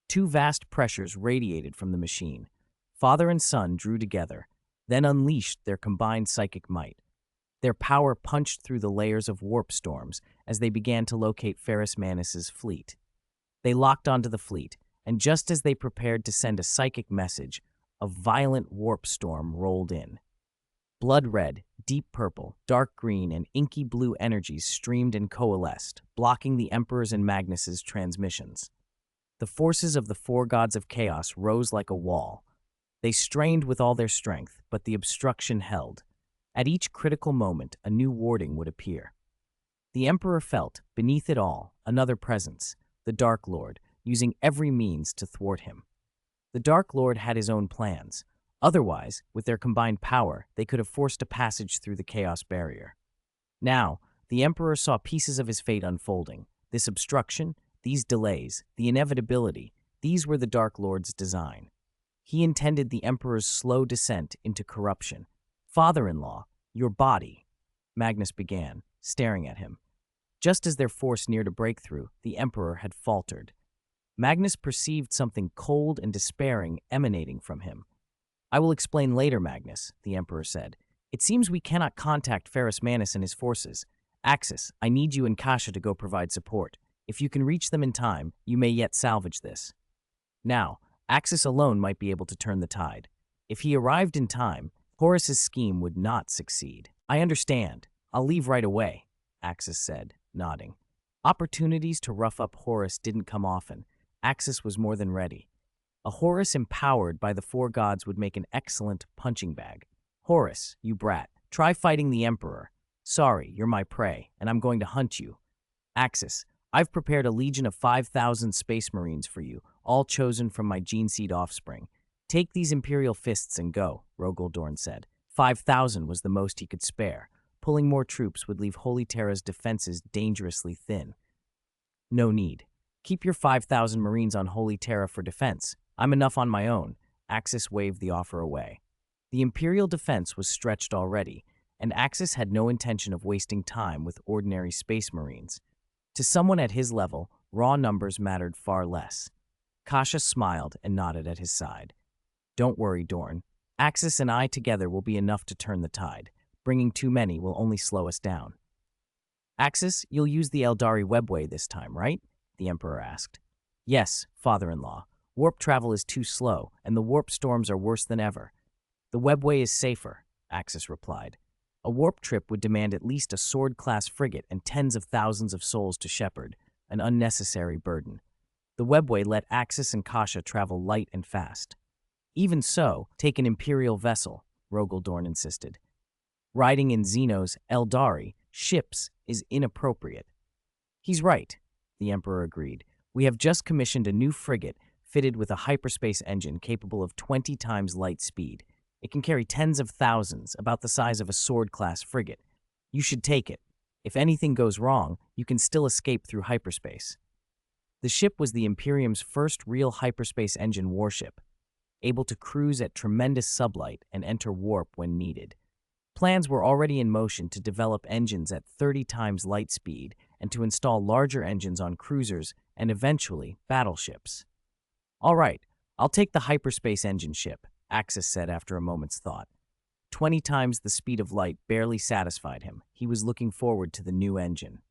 Two vast pressures radiated from the machine. Father and son drew together, then unleashed their combined psychic might. Their power punched through the layers of warp storms as they began to locate Ferrus Manus's fleet. They locked onto the fleet, and just as they prepared to send a psychic message, a violent warp storm rolled in. Blood red, deep purple, dark green, and inky blue energies streamed and coalesced, blocking the Emperor's and Magnus's transmissions. The forces of the four gods of chaos rose like a wall. They strained with all their strength, but the obstruction held. At each critical moment, a new warding would appear. The Emperor felt, beneath it all, another presence, the Dark Lord, using every means to thwart him. The Dark Lord had his own plans. Otherwise, with their combined power, they could have forced a passage through the chaos barrier. Now, the Emperor saw pieces of his fate unfolding. This obstruction, these delays, the inevitability, these were the Dark Lord's design. He intended the Emperor's slow descent into corruption. Father-in-law, your body, Magnus began, staring at him. Just as their force neared a breakthrough, the Emperor had faltered. Magnus perceived something cold and despairing emanating from him. I will explain later, Magnus, the Emperor said. It seems we cannot contact Ferrus Manus and his forces. Axis, I need you and Kasha to go provide support. If you can reach them in time, you may yet salvage this. Now, Axis alone might be able to turn the tide. If he arrived in time, Horus's scheme would not succeed. I understand. I'll leave right away, Axis said, nodding. Opportunities to rough up Horus didn't come often. Axis was more than ready. A Horus empowered by the four gods would make an excellent punching bag. Horus, you brat, try fighting the Emperor. Sorry, you're my prey, and I'm going to hunt you. Axis, I've prepared a legion of 5,000 space marines for you, all chosen from my gene seed offspring. Take these Imperial fists and go, Rogol Dorn said. 5,000 was the most he could spare. Pulling more troops would leave Holy Terra's defenses dangerously thin. No need. Keep your 5,000 marines on Holy Terra for defense. I'm enough on my own. Axis waved the offer away. The Imperial defense was stretched already, and Axis had no intention of wasting time with ordinary space marines. To someone at his level, raw numbers mattered far less. Kasha smiled and nodded at his side. Don't worry, Dorn. Axis and I together will be enough to turn the tide. Bringing too many will only slow us down. Axis, you'll use the Eldari webway this time, right? The Emperor asked. Yes, father-in-law. Warp travel is too slow, and the warp storms are worse than ever. The webway is safer, Axis replied. A warp trip would demand at least a sword-class frigate and tens of thousands of souls to shepherd, an unnecessary burden. The webway let Axis and Kasha travel light and fast. Even so, take an Imperial vessel, Rogol Dorn insisted. Riding in Xeno's Eldari ships is inappropriate. He's right, the Emperor agreed. We have just commissioned a new frigate fitted with a hyperspace engine capable of 20 times light speed. It can carry tens of thousands, about the size of a sword-class frigate. You should take it. If anything goes wrong, you can still escape through hyperspace. The ship was the Imperium's first real hyperspace engine warship, able to cruise at tremendous sublight and enter warp when needed. Plans were already in motion to develop engines at 30 times light speed and to install larger engines on cruisers and eventually battleships. "All right, I'll take the hyperspace engine ship," Axis said after a moment's thought. 20 times the speed of light barely satisfied him. He was looking forward to the new engine.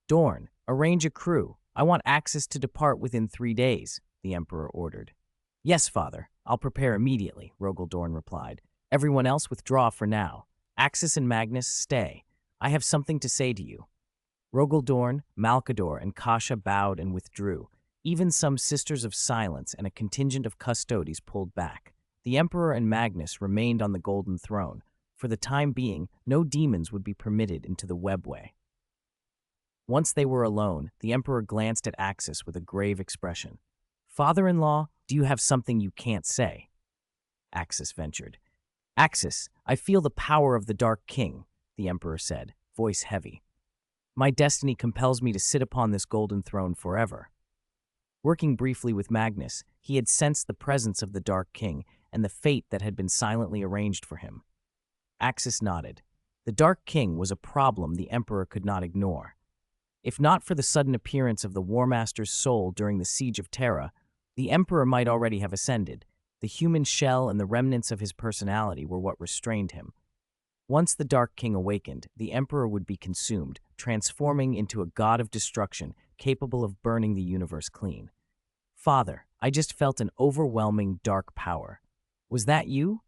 Dorn, arrange a crew. I want Axis to depart within 3 days," the Emperor ordered. "Yes, Father. I'll prepare immediately," Rogel Dorn replied. "Everyone else withdraw for now. Axis and Magnus, stay. I have something to say to you." Rogel Dorn, Malkador, and Kasha bowed and withdrew. Even some Sisters of Silence and a contingent of Custodes pulled back. The Emperor and Magnus remained on the Golden Throne. For the time being, no demons would be permitted into the webway. Once they were alone, the Emperor glanced at Axis with a grave expression. "Father-in-law, do you have something you can't say?" Axis ventured. "Axis, I feel the power of the Dark King," the Emperor said, voice heavy. "My destiny compels me to sit upon this golden throne forever." Working briefly with Magnus, he had sensed the presence of the Dark King and the fate that had been silently arranged for him. Axis nodded. The Dark King was a problem the Emperor could not ignore. If not for the sudden appearance of the War Master's soul during the Siege of Terra, the Emperor might already have ascended. The human shell and the remnants of his personality were what restrained him. Once the Dark King awakened, the Emperor would be consumed, transforming into a god of destruction capable of burning the universe clean. "Father, I just felt an overwhelming dark power. Was that you?"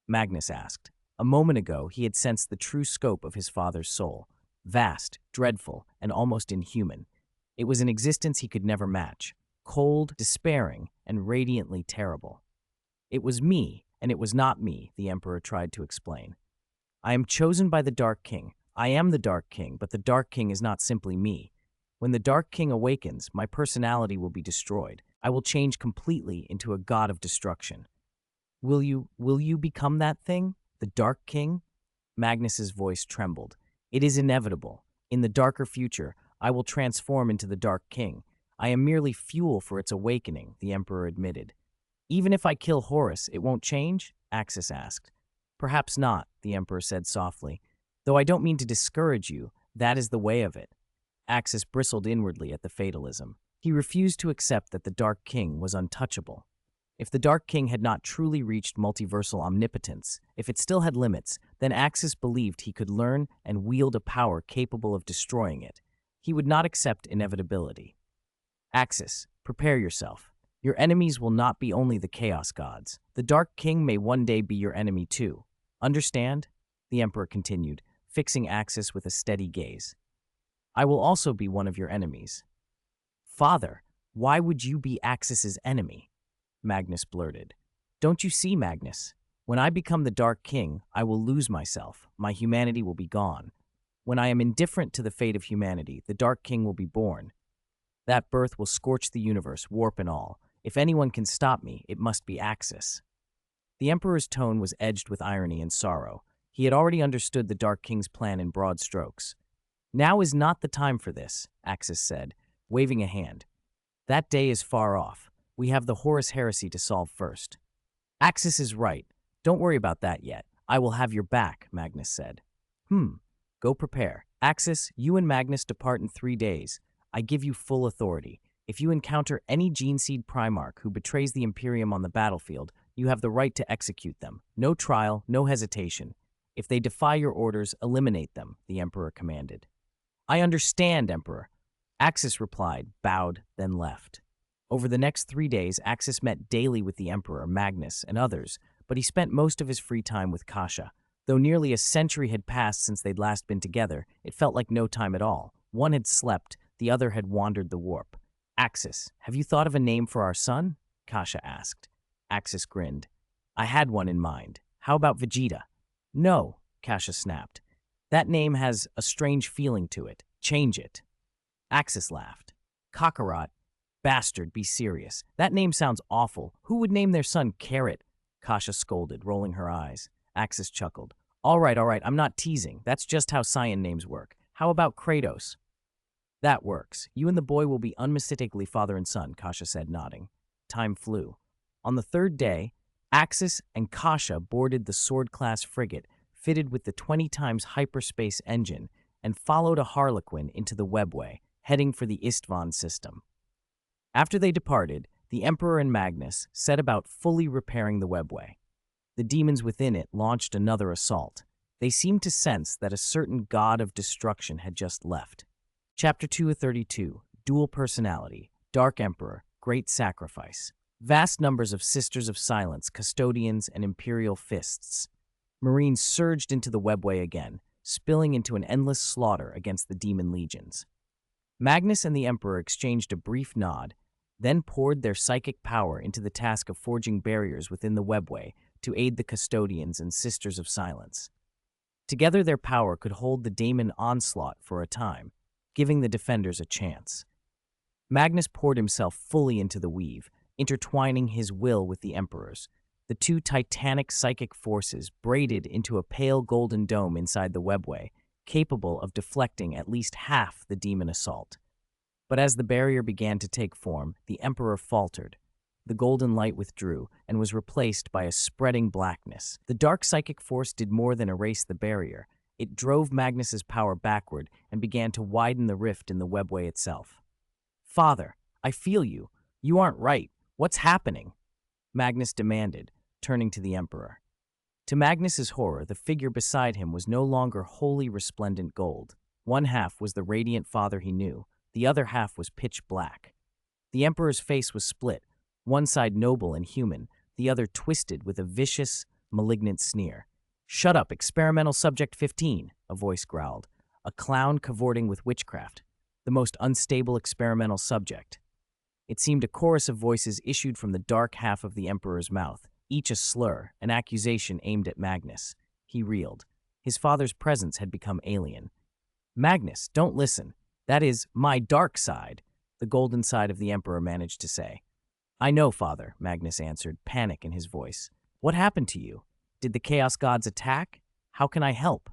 Magnus asked. A moment ago, he had sensed the true scope of his father's soul. Vast, dreadful, and almost inhuman. It was an existence he could never match. Cold, despairing, and radiantly terrible. "It was me, and it was not me," the Emperor tried to explain. "I am chosen by the Dark King. I am the Dark King, but the Dark King is not simply me. When the Dark King awakens, my personality will be destroyed. I will change completely into a god of destruction." Will you become that thing? The Dark King?" Magnus's voice trembled. "It is inevitable. In the darker future, I will transform into the Dark King. I am merely fuel for its awakening," the Emperor admitted. "Even if I kill Horus, it won't change?" Axis asked. "Perhaps not," the Emperor said softly. "Though I don't mean to discourage you, that is the way of it." Axis bristled inwardly at the fatalism. He refused to accept that the Dark King was untouchable. If the Dark King had not truly reached multiversal omnipotence, if it still had limits, then Axis believed he could learn and wield a power capable of destroying it. He would not accept inevitability. "Axis, prepare yourself. Your enemies will not be only the Chaos Gods. The Dark King may one day be your enemy too. Understand?" the Emperor continued, fixing Axis with a steady gaze. "I will also be one of your enemies." "Father, why would you be Axis's enemy?" Magnus blurted. "Don't you see, Magnus? When I become the Dark King, I will lose myself. My humanity will be gone. When I am indifferent to the fate of humanity, the Dark King will be born. That birth will scorch the universe, warp and all. If anyone can stop me, it must be Axis." The Emperor's tone was edged with irony and sorrow. He had already understood the Dark King's plan in broad strokes. "Now is not the time for this," Axis said, waving a hand. "That day is far off. We have the Horus heresy to solve first." "Axis is right. Don't worry about that yet. I will have your back," Magnus said. Go prepare. Axis, you and Magnus depart in 3 days. I give you full authority. If you encounter any Geneseed Primarch who betrays the Imperium on the battlefield, you have the right to execute them. No trial, no hesitation. If they defy your orders, eliminate them," the Emperor commanded. "I understand, Emperor," Axis replied, bowed, then left. Over the next 3 days, Axis met daily with the Emperor, Magnus, and others, but he spent most of his free time with Kasha. Though nearly a century had passed since they'd last been together, it felt like no time at all. One had slept, the other had wandered the warp. "Axis, have you thought of a name for our son?" Kasha asked. Axis grinned. "I had one in mind. How about Vegeta?" "No," Kasha snapped. "That name has a strange feeling to it. Change it." Axis laughed. "Kakarot. Bastard, be serious. That name sounds awful. Who would name their son Carrot?" Kasha scolded, rolling her eyes. Axis chuckled. All right, I'm not teasing. That's just how Saiyan names work. How about Kratos? That works. You and the boy will be unmistakably father and son, Kasha said, nodding. Time flew. On the third day, Axis and Kasha boarded the Sword-class frigate fitted with the 20 times hyperspace engine and followed a Harlequin into the webway, heading for the Istvan system. After they departed, the Emperor and Magnus set about fully repairing the webway. The demons within it launched another assault. They seemed to sense that a certain god of destruction had just left. Chapter 232, Dual Personality, Dark Emperor, Great Sacrifice. Vast numbers of Sisters of Silence, Custodians, and Imperial Fists. Marines surged into the webway again, spilling into an endless slaughter against the demon legions. Magnus and the Emperor exchanged a brief nod, then poured their psychic power into the task of forging barriers within the webway to aid the Custodians and Sisters of Silence. Together their power could hold the Daemon onslaught for a time, giving the defenders a chance. Magnus poured himself fully into the weave, intertwining his will with the Emperor's. The two titanic psychic forces braided into a pale golden dome inside the webway, capable of deflecting at least half the demon assault. But as the barrier began to take form, the Emperor faltered. The golden light withdrew and was replaced by a spreading blackness. The dark psychic force did more than erase the barrier. It drove Magnus's power backward and began to widen the rift in the webway itself. "Father, I feel you. You aren't right. What's happening?" Magnus demanded, turning to the Emperor. To Magnus's horror, the figure beside him was no longer wholly resplendent gold. One half was the radiant father he knew, the other half was pitch black. The Emperor's face was split, one side noble and human, the other twisted with a vicious, malignant sneer. "Shut up, experimental subject 15, a voice growled. A clown cavorting with witchcraft. The most unstable experimental subject. It seemed a chorus of voices issued from the dark half of the Emperor's mouth, each a slur, an accusation aimed at Magnus. He reeled. His father's presence had become alien. "Magnus, don't listen. That is my dark side," the golden side of the Emperor managed to say. "I know, father," Magnus answered, panic in his voice. "What happened to you? Did the Chaos Gods attack? How can I help?"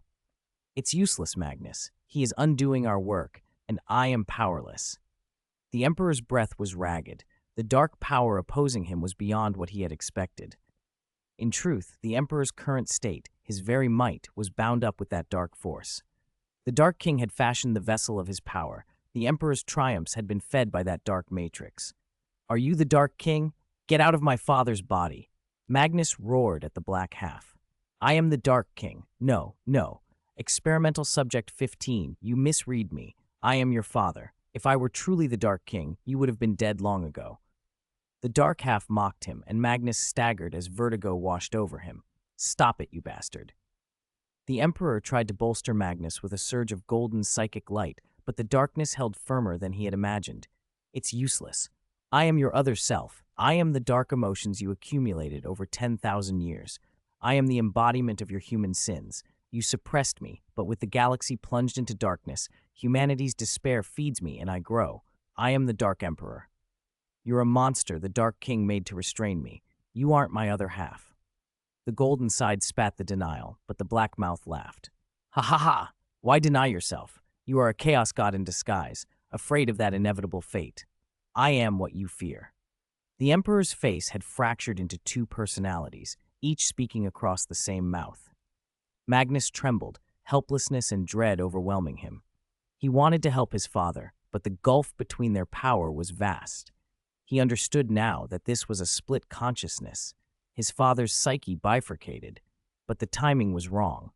"It's useless, Magnus. He is undoing our work, and I am powerless." The Emperor's breath was ragged. The dark power opposing him was beyond what he had expected. In truth, the Emperor's current state, his very might, was bound up with that dark force. The Dark King had fashioned the vessel of his power. The Emperor's triumphs had been fed by that dark matrix. "Are you the Dark King? Get out of my father's body." Magnus roared at the black half. "I am the Dark King. No. Experimental subject 15, you misread me. I am your father. If I were truly the Dark King, you would have been dead long ago." The dark half mocked him, and Magnus staggered as vertigo washed over him. "Stop it, you bastard." The Emperor tried to bolster Magnus with a surge of golden psychic light, but the darkness held firmer than he had imagined. "It's useless. I am your other self. I am the dark emotions you accumulated over 10,000 years. I am the embodiment of your human sins. You suppressed me, but with the galaxy plunged into darkness, humanity's despair feeds me and I grow. I am the Dark Emperor. You're a monster the Dark King made to restrain me. You aren't my other half." The golden side spat the denial, but the black mouth laughed. "Ha ha ha! Why deny yourself? You are a chaos god in disguise, afraid of that inevitable fate. I am what you fear." The Emperor's face had fractured into two personalities, each speaking across the same mouth. Magnus trembled, helplessness and dread overwhelming him. He wanted to help his father, but the gulf between their power was vast. He understood now that this was a split consciousness. His father's psyche bifurcated, but the timing was wrong.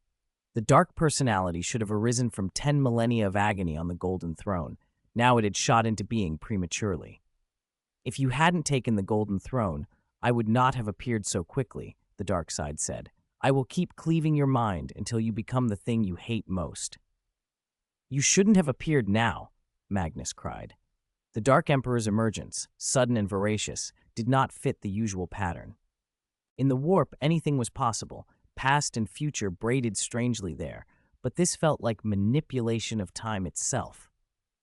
The dark personality should have arisen from 10 millennia of agony on the Golden Throne. Now it had shot into being prematurely. "If you hadn't taken the Golden Throne, I would not have appeared so quickly," the dark side said. "I will keep cleaving your mind until you become the thing you hate most." "You shouldn't have appeared now," Magnus cried. The Dark Emperor's emergence, sudden and voracious, did not fit the usual pattern. In the warp, anything was possible. Past and future braided strangely there, but this felt like manipulation of time itself.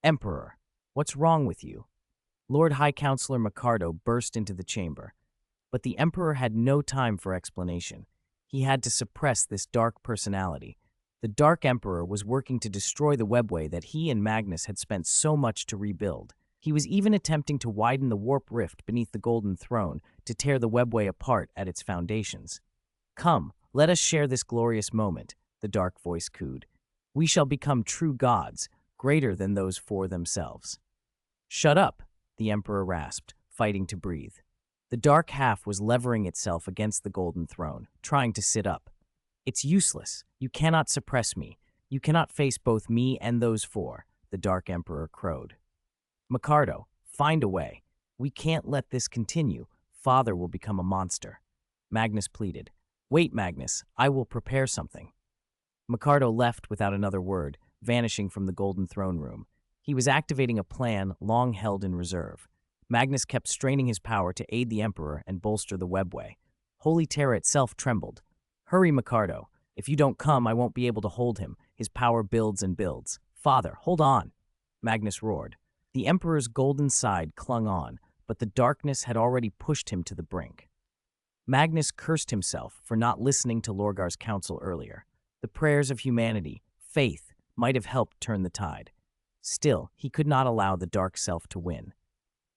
"Emperor, what's wrong with you?" Lord High Counselor Micardo burst into the chamber. But the Emperor had no time for explanation. He had to suppress this dark personality. The Dark Emperor was working to destroy the webway that he and Magnus had spent so much to rebuild. He was even attempting to widen the warp rift beneath the Golden Throne to tear the webway apart at its foundations. "Come, let us share this glorious moment," the dark voice cooed. "We shall become true gods, greater than those four themselves." "Shut up," the Emperor rasped, fighting to breathe. The dark half was levering itself against the Golden Throne, trying to sit up. "It's useless. You cannot suppress me. You cannot face both me and those four," the Dark Emperor crowed. "Micardo, find a way. We can't let this continue. Father will become a monster." Magnus pleaded. "Wait, Magnus, I will prepare something." Micardo left without another word, vanishing from the Golden Throne room. He was activating a plan long held in reserve. Magnus kept straining his power to aid the Emperor and bolster the webway. Holy Terra itself trembled. "Hurry, Micardo. If you don't come, I won't be able to hold him. His power builds and builds." "Father, hold on!" Magnus roared. The Emperor's golden side clung on, but the darkness had already pushed him to the brink. Magnus cursed himself for not listening to Lorgar's counsel earlier. The prayers of humanity, faith, might have helped turn the tide. Still, he could not allow the dark self to win.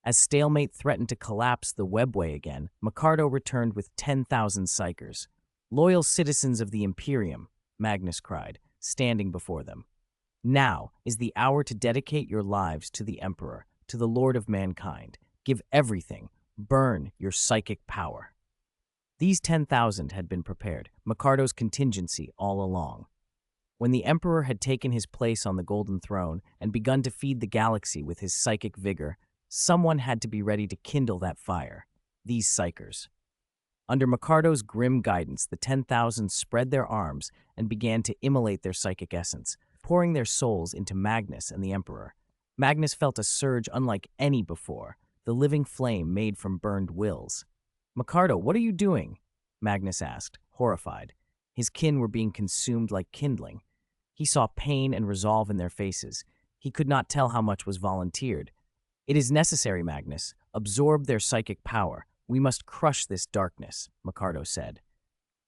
As stalemate threatened to collapse the webway again, Micardo returned with 10,000 psychers. "Loyal citizens of the Imperium," Magnus cried, standing before them. "Now is the hour to dedicate your lives to the Emperor, to the Lord of mankind. Give everything. Burn your psychic power." These 10,000 had been prepared, Micardo's contingency all along. When the Emperor had taken his place on the Golden Throne and begun to feed the galaxy with his psychic vigor, someone had to be ready to kindle that fire. These psychers. Under Micardo's grim guidance, the 10,000 spread their arms and began to immolate their psychic essence, pouring their souls into Magnus and the Emperor. Magnus felt a surge unlike any before, the living flame made from burned wills. "Micardo, what are you doing?" Magnus asked, horrified. His kin were being consumed like kindling. He saw pain and resolve in their faces. He could not tell how much was volunteered. "It is necessary, Magnus. Absorb their psychic power. We must crush this darkness," Micardo said.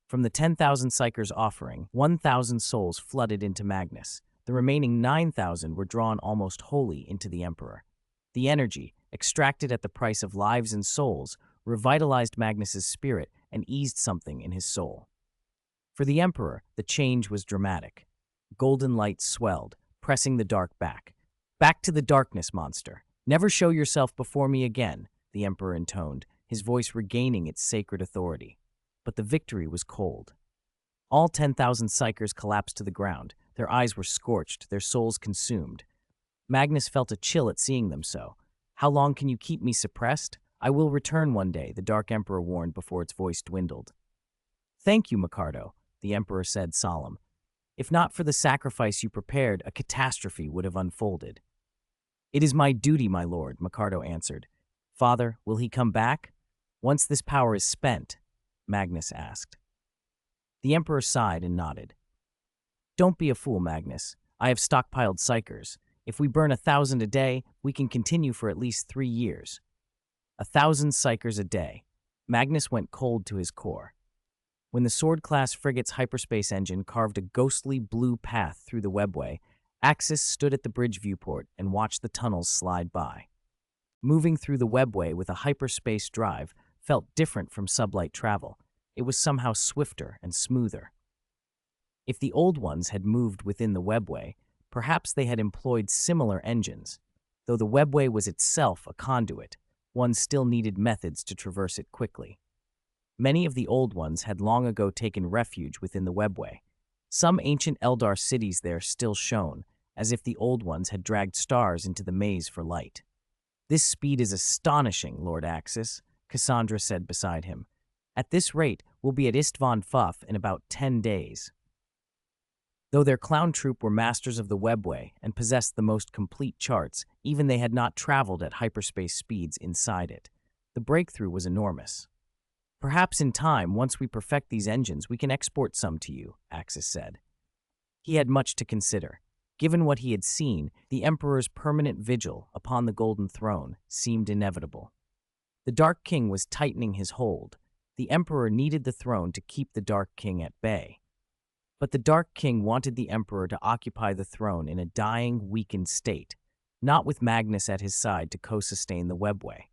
From the 10,000 psychers offering, 1,000 souls flooded into Magnus. The remaining 9,000 were drawn almost wholly into the Emperor. The energy, extracted at the price of lives and souls, revitalized Magnus's spirit and eased something in his soul. For the Emperor, the change was dramatic. Golden light swelled, pressing the dark back. "Back to the darkness, monster. Never show yourself before me again," the Emperor intoned, his voice regaining its sacred authority. But the victory was cold. All 10,000 psychers collapsed to the ground. Their eyes were scorched, their souls consumed. Magnus felt a chill at seeing them so. "How long can you keep me suppressed? I will return one day," the Dark Emperor warned before its voice dwindled. "Thank you, Micardo," the Emperor said, solemn. "If not for the sacrifice you prepared, a catastrophe would have unfolded." "It is my duty, my lord," Micardo answered. "Father, will he come back? Once this power is spent?" Magnus asked. The Emperor sighed and nodded. "Don't be a fool, Magnus. I have stockpiled psychers. If we burn 1,000 a day, we can continue for at least 3 years. 1,000 psychers a day. Magnus went cold to his core. When the Sword-class frigate's hyperspace engine carved a ghostly blue path through the webway, Axis stood at the bridge viewport and watched the tunnels slide by. Moving through the webway with a hyperspace drive felt different from sublight travel. It was somehow swifter and smoother. If the old ones had moved within the webway, perhaps they had employed similar engines. Though the webway was itself a conduit, one still needed methods to traverse it quickly. Many of the old ones had long ago taken refuge within the webway. Some ancient Eldar cities there still shone, as if the old ones had dragged stars into the maze for light. "This speed is astonishing, Lord Axis," Cassandra said beside him. "At this rate, we'll be at Istvan Fuff in about 10 days. Though their clown troupe were masters of the webway and possessed the most complete charts, even they had not traveled at hyperspace speeds inside it. The breakthrough was enormous. "Perhaps in time, once we perfect these engines, we can export some to you," Axis said. He had much to consider. Given what he had seen, the Emperor's permanent vigil upon the Golden Throne seemed inevitable. The Dark King was tightening his hold. The Emperor needed the throne to keep the Dark King at bay. But the Dark King wanted the Emperor to occupy the throne in a dying, weakened state, not with Magnus at his side to co-sustain the webway.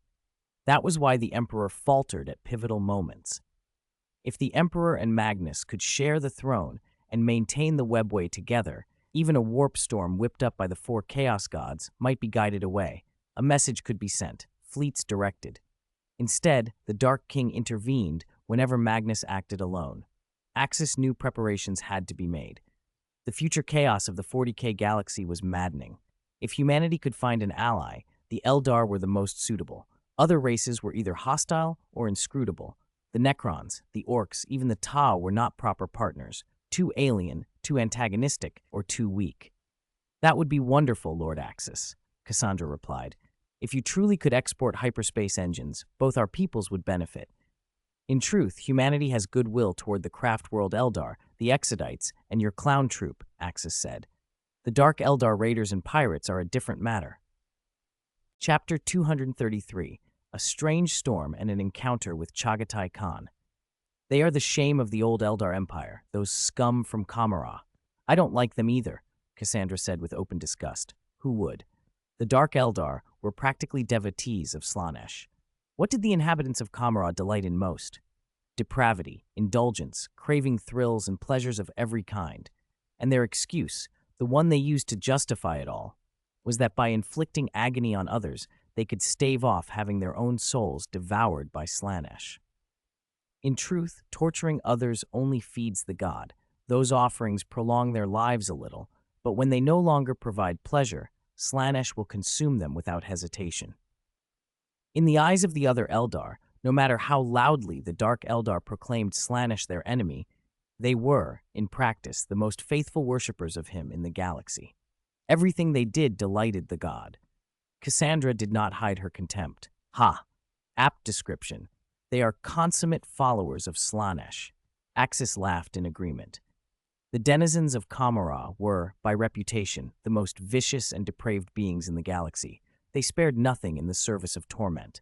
That was why the Emperor faltered at pivotal moments. If the Emperor and Magnus could share the throne and maintain the webway together, even a warp storm whipped up by the four Chaos Gods might be guided away. A message could be sent, fleets directed. Instead, the Dark King intervened whenever Magnus acted alone. Axis knew preparations had to be made. The future chaos of the 40K galaxy was maddening. If humanity could find an ally, the Eldar were the most suitable. Other races were either hostile or inscrutable. The Necrons, the Orcs, even the Tau were not proper partners, too alien, too antagonistic, or too weak. That would be wonderful, Lord Axis, Cassandra replied. If you truly could export hyperspace engines, both our peoples would benefit. In truth, humanity has goodwill toward the craft world Eldar, the Exodites, and your clown troop, Axis said. The Dark Eldar raiders and pirates are a different matter. Chapter 233, A Strange Storm and an Encounter with Chagatai Khan. They are the shame of the old Eldar Empire, those scum from Kamara. I don't like them either, Cassandra said with open disgust. Who would? The Dark Eldar were practically devotees of Slaanesh. What did the inhabitants of Kamara delight in most? Depravity, indulgence, craving thrills and pleasures of every kind. And their excuse, the one they used to justify it all, was that by inflicting agony on others, they could stave off having their own souls devoured by Slaanesh. In truth, torturing others only feeds the god. Those offerings prolong their lives a little, but when they no longer provide pleasure, Slaanesh will consume them without hesitation. In the eyes of the other Eldar, no matter how loudly the Dark Eldar proclaimed Slaanesh their enemy, they were, in practice, the most faithful worshippers of him in the galaxy. Everything they did delighted the god. Cassandra did not hide her contempt. Ha! Apt description. They are consummate followers of Slaanesh. Axis laughed in agreement. The denizens of Kamara were, by reputation, the most vicious and depraved beings in the galaxy. They spared nothing in the service of torment.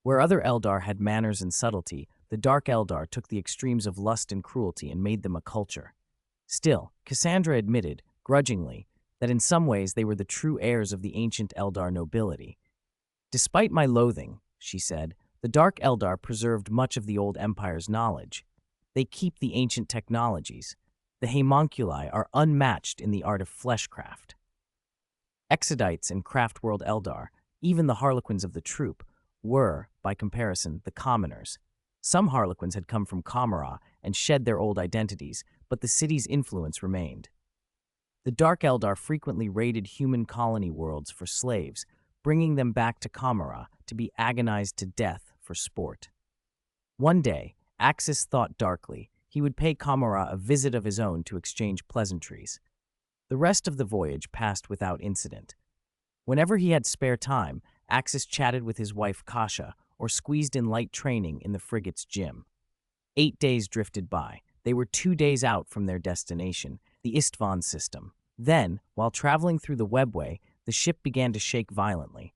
Where other Eldar had manners and subtlety, the Dark Eldar took the extremes of lust and cruelty and made them a culture. Still, Cassandra admitted, grudgingly, that in some ways they were the true heirs of the ancient Eldar nobility. Despite my loathing, she said, the Dark Eldar preserved much of the old Empire's knowledge. They keep the ancient technologies. The homunculi are unmatched in the art of fleshcraft. Exodites and craft-world Eldar, even the Harlequins of the troop, were, by comparison, the commoners. Some Harlequins had come from Kamara and shed their old identities, but the city's influence remained. The Dark Eldar frequently raided human colony worlds for slaves, bringing them back to Kamara to be agonized to death for sport. One day, Axis thought darkly he would pay Kamara a visit of his own to exchange pleasantries. The rest of the voyage passed without incident. Whenever he had spare time, Axis chatted with his wife Kasha or squeezed in light training in the frigate's gym. 8 days drifted by. They were 2 days out from their destination, the Istvan system. Then, while traveling through the webway, the ship began to shake violently.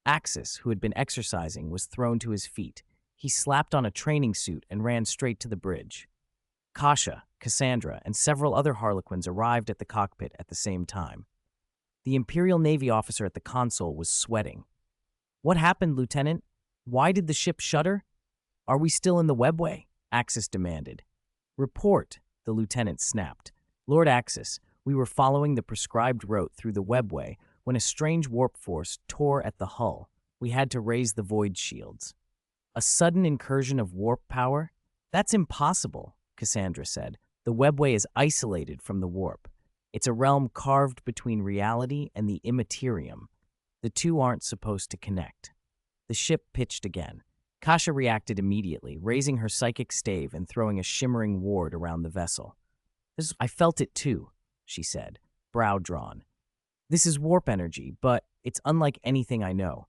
Axis, who had been exercising, was thrown to his feet. He slapped on a training suit and ran straight to the bridge. Kasha, Cassandra, and several other Harlequins arrived at the cockpit at the same time. The Imperial Navy officer at the console was sweating. "What happened, Lieutenant? Why did the ship shudder? Are we still in the webway?" Axis demanded. "Report," the lieutenant snapped. "Lord Axis, we were following the prescribed route through the webway when a strange warp force tore at the hull. We had to raise the void shields." "A sudden incursion of warp power? That's impossible," Cassandra said. "The webway is isolated from the warp. It's a realm carved between reality and the immaterium. The two aren't supposed to connect." The ship pitched again. Kasha reacted immediately, raising her psychic stave and throwing a shimmering ward around the vessel. "I felt it too," she said, brow drawn. "This is warp energy, but it's unlike anything I know."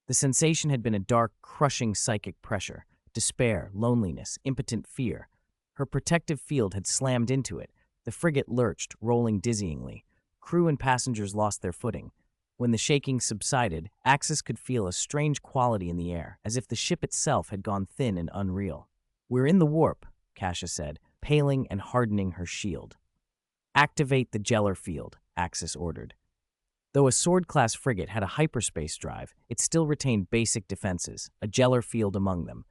The sensation had been a dark, crushing psychic pressure, despair, loneliness, impotent fear. Her protective field had slammed into it. The frigate lurched, rolling dizzyingly. Crew and passengers lost their footing. When the shaking subsided, Axis could feel a strange quality in the air, as if the ship itself had gone thin and unreal. "We're in the warp," Kasha said, paling and hardening her shield. "Activate the Jeller field," Axis ordered. Though a Sword-class frigate had a hyperspace drive, it still retained basic defenses, a Jeller field among them.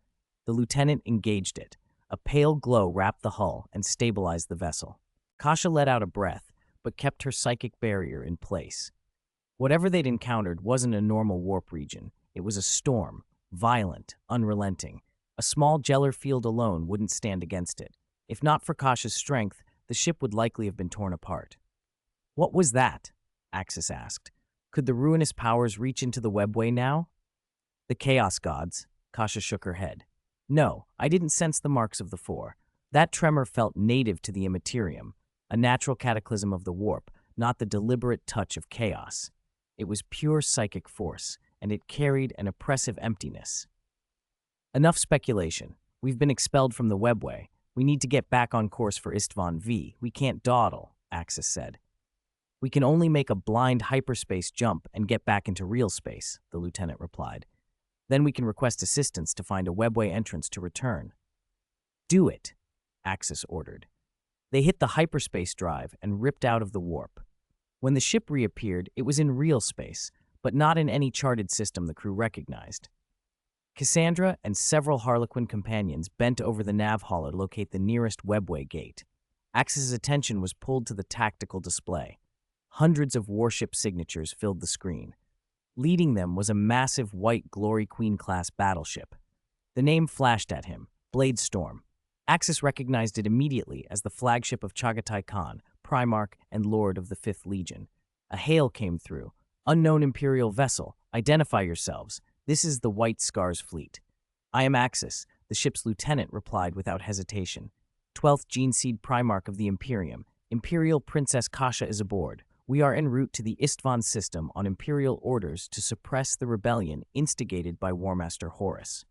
The lieutenant engaged it. A pale glow wrapped the hull and stabilized the vessel. Kasha let out a breath, but kept her psychic barrier in place. Whatever they'd encountered wasn't a normal warp region. It was a storm, violent, unrelenting. A small Jeller field alone wouldn't stand against it. If not for Kasha's strength, the ship would likely have been torn apart. "What was that?" Axis asked. "Could the ruinous powers reach into the webway now?" "The Chaos Gods," Kasha shook her head. "No, I didn't sense the marks of the Four. That tremor felt native to the Immaterium, a natural cataclysm of the warp, not the deliberate touch of chaos. It was pure psychic force, and it carried an oppressive emptiness." "Enough speculation. We've been expelled from the webway. We need to get back on course for Istvan V. We can't dawdle," Axis said. "We can only make a blind hyperspace jump and get back into real space," the lieutenant replied. "Then we can request assistance to find a webway entrance to return." "Do it," Axis ordered. They hit the hyperspace drive and ripped out of the warp. When the ship reappeared, it was in real space, but not in any charted system the crew recognized. Cassandra and several Harlequin companions bent over the nav hall to locate the nearest webway gate. Axis's attention was pulled to the tactical display. Hundreds of warship signatures filled the screen. Leading them was a massive white Glory Queen-class battleship. The name flashed at him, Bladestorm. Axis recognized it immediately as the flagship of Chagatai Khan, Primarch and Lord of the 5th Legion. A hail came through. "Unknown Imperial vessel, identify yourselves. This is the White Scars fleet." "I am Axis," the ship's lieutenant replied without hesitation. 12th Geneseed Primarch of the Imperium, Imperial Princess Kasha is aboard. We are en route to the Istvan system on Imperial orders to suppress the rebellion instigated by Warmaster Horus.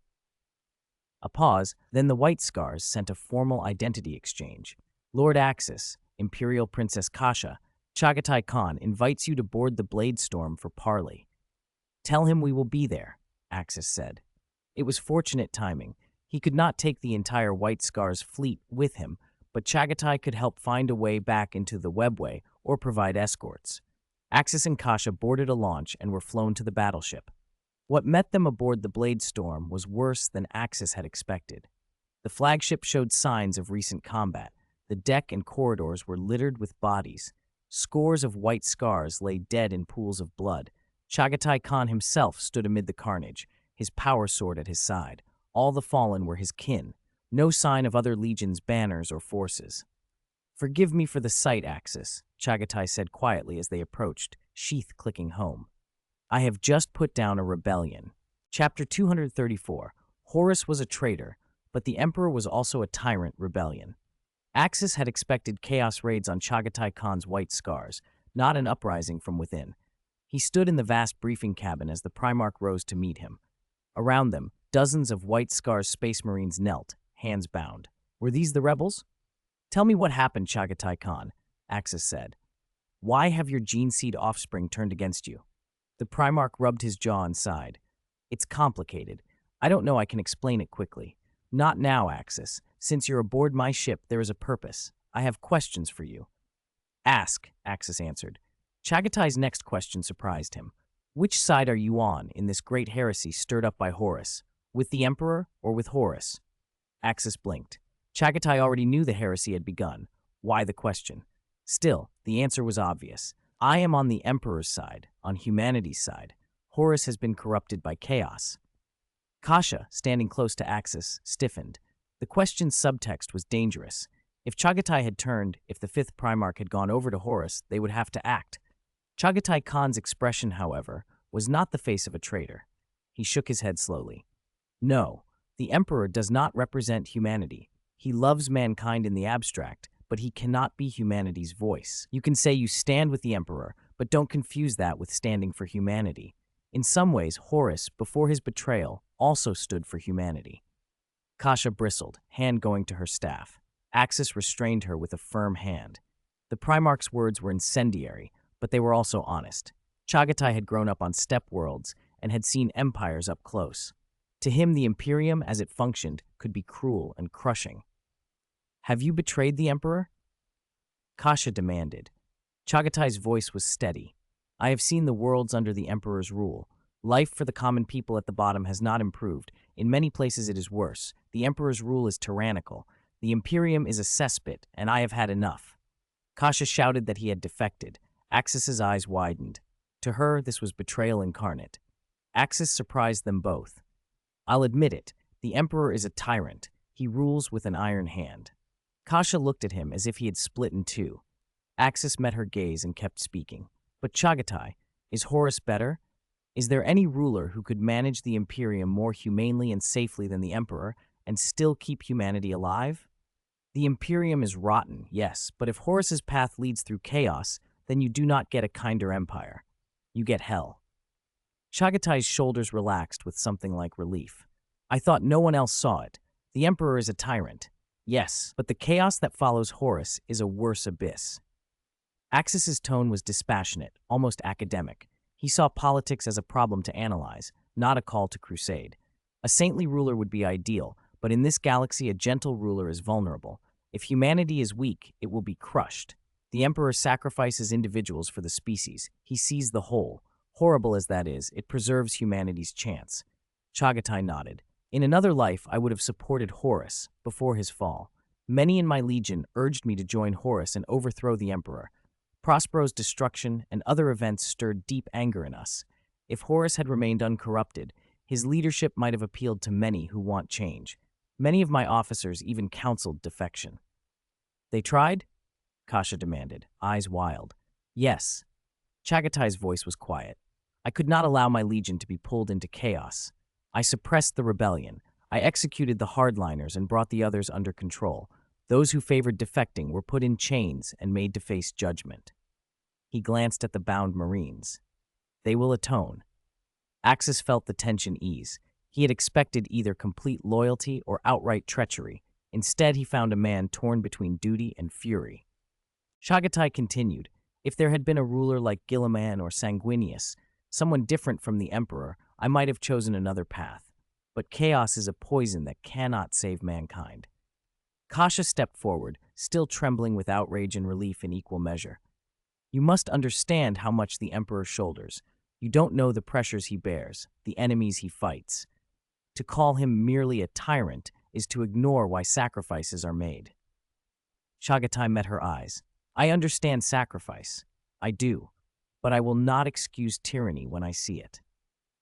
A pause, then the White Scars sent a formal identity exchange. "Lord Axis, Imperial Princess Kasha, Chagatai Khan invites you to board the Bladestorm for parley." "Tell him we will be there," Axis said. It was fortunate timing. He could not take the entire White Scars fleet with him, but Chagatai could help find a way back into the webway or provide escorts. Axis and Kasha boarded a launch and were flown to the battleship. What met them aboard the Bladestorm was worse than Axis had expected. The flagship showed signs of recent combat. The deck and corridors were littered with bodies. Scores of White Scars lay dead in pools of blood. Chagatai Khan himself stood amid the carnage, his power sword at his side. All the fallen were his kin. No sign of other legions' banners or forces. "Forgive me for the sight, Axis," Chagatai said quietly as they approached, sheath clicking home. "I have just put down a rebellion." Chapter 234. Horus was a traitor, but the Emperor was also a tyrant rebellion. Axis had expected chaos raids on Chagatai Khan's White Scars, not an uprising from within. He stood in the vast briefing cabin as the Primarch rose to meet him. Around them, dozens of White Scars Space Marines knelt, hands bound. "Were these the rebels?" "Tell me what happened, Chagatai Khan," Axis said. "Why have your gene-seed offspring turned against you?" The Primarch rubbed his jaw and sighed. "It's complicated. I don't know I can explain it quickly. Not now, Axis. Since you're aboard my ship, there is a purpose. I have questions for you." "Ask," Axis answered. Chagatai's next question surprised him. "Which side are you on in this great heresy stirred up by Horus? With the Emperor or with Horus?" Axis blinked. Chagatai already knew the heresy had begun. Why the question? Still, the answer was obvious. "I am on the Emperor's side, on humanity's side. Horus has been corrupted by chaos." Kasha, standing close to Axis, stiffened. The question's subtext was dangerous. If Chagatai had turned, if the 5th Primarch had gone over to Horus, they would have to act. Chagatai Khan's expression, however, was not the face of a traitor. He shook his head slowly. "No, the Emperor does not represent humanity. He loves mankind in the abstract, but he cannot be humanity's voice. You can say you stand with the Emperor, but don't confuse that with standing for humanity. In some ways, Horus, before his betrayal, also stood for humanity." Kasha bristled, hand going to her staff. Axis restrained her with a firm hand. The Primarch's words were incendiary, but they were also honest. Chagatai had grown up on steppe worlds and had seen empires up close. To him, the Imperium, as it functioned, could be cruel and crushing. "Have you betrayed the Emperor?" Kasha demanded. Chagatai's voice was steady. "I have seen the worlds under the Emperor's rule. Life for the common people at the bottom has not improved. In many places it is worse. The Emperor's rule is tyrannical. The Imperium is a cesspit, and I have had enough." Kasha shouted that he had defected. Axis's eyes widened. To her, this was betrayal incarnate. Axis surprised them both. "I'll admit it. The Emperor is a tyrant. He rules with an iron hand." Kasha looked at him as if he had split in two. Axis met her gaze and kept speaking. "But Chagatai, is Horus better? Is there any ruler who could manage the Imperium more humanely and safely than the Emperor and still keep humanity alive? The Imperium is rotten, yes, but if Horus's path leads through chaos, then you do not get a kinder empire. You get hell." Chagatai's shoulders relaxed with something like relief. "I thought no one else saw it. The Emperor is a tyrant. Yes, but the chaos that follows Horus is a worse abyss." Axis's tone was dispassionate, almost academic. He saw politics as a problem to analyze, not a call to crusade. A saintly ruler would be ideal, but in this galaxy a gentle ruler is vulnerable. If humanity is weak, it will be crushed. The Emperor sacrifices individuals for the species. He sees the whole. Horrible as that is, it preserves humanity's chance. Chagatai nodded. "In another life, I would have supported Horus before his fall. Many in my legion urged me to join Horus and overthrow the Emperor. Prospero's destruction and other events stirred deep anger in us. If Horus had remained uncorrupted, his leadership might have appealed to many who want change. Many of my officers even counseled defection." "They tried?" Kasha demanded, eyes wild. "Yes." Chagatai's voice was quiet. "I could not allow my legion to be pulled into chaos. I suppressed the rebellion. I executed the hardliners and brought the others under control. Those who favored defecting were put in chains and made to face judgment." He glanced at the bound Marines. "They will atone." Axis felt the tension ease. He had expected either complete loyalty or outright treachery. Instead, he found a man torn between duty and fury. Chagatai continued, "If there had been a ruler like Guilliman or Sanguinius, someone different from the Emperor, I might have chosen another path. But chaos is a poison that cannot save mankind." Kasha stepped forward, still trembling with outrage and relief in equal measure. "You must understand how much the Emperor shoulders. You don't know the pressures he bears, the enemies he fights. To call him merely a tyrant is to ignore why sacrifices are made." Chagatai met her eyes. "I understand sacrifice. I do. But I will not excuse tyranny when I see it."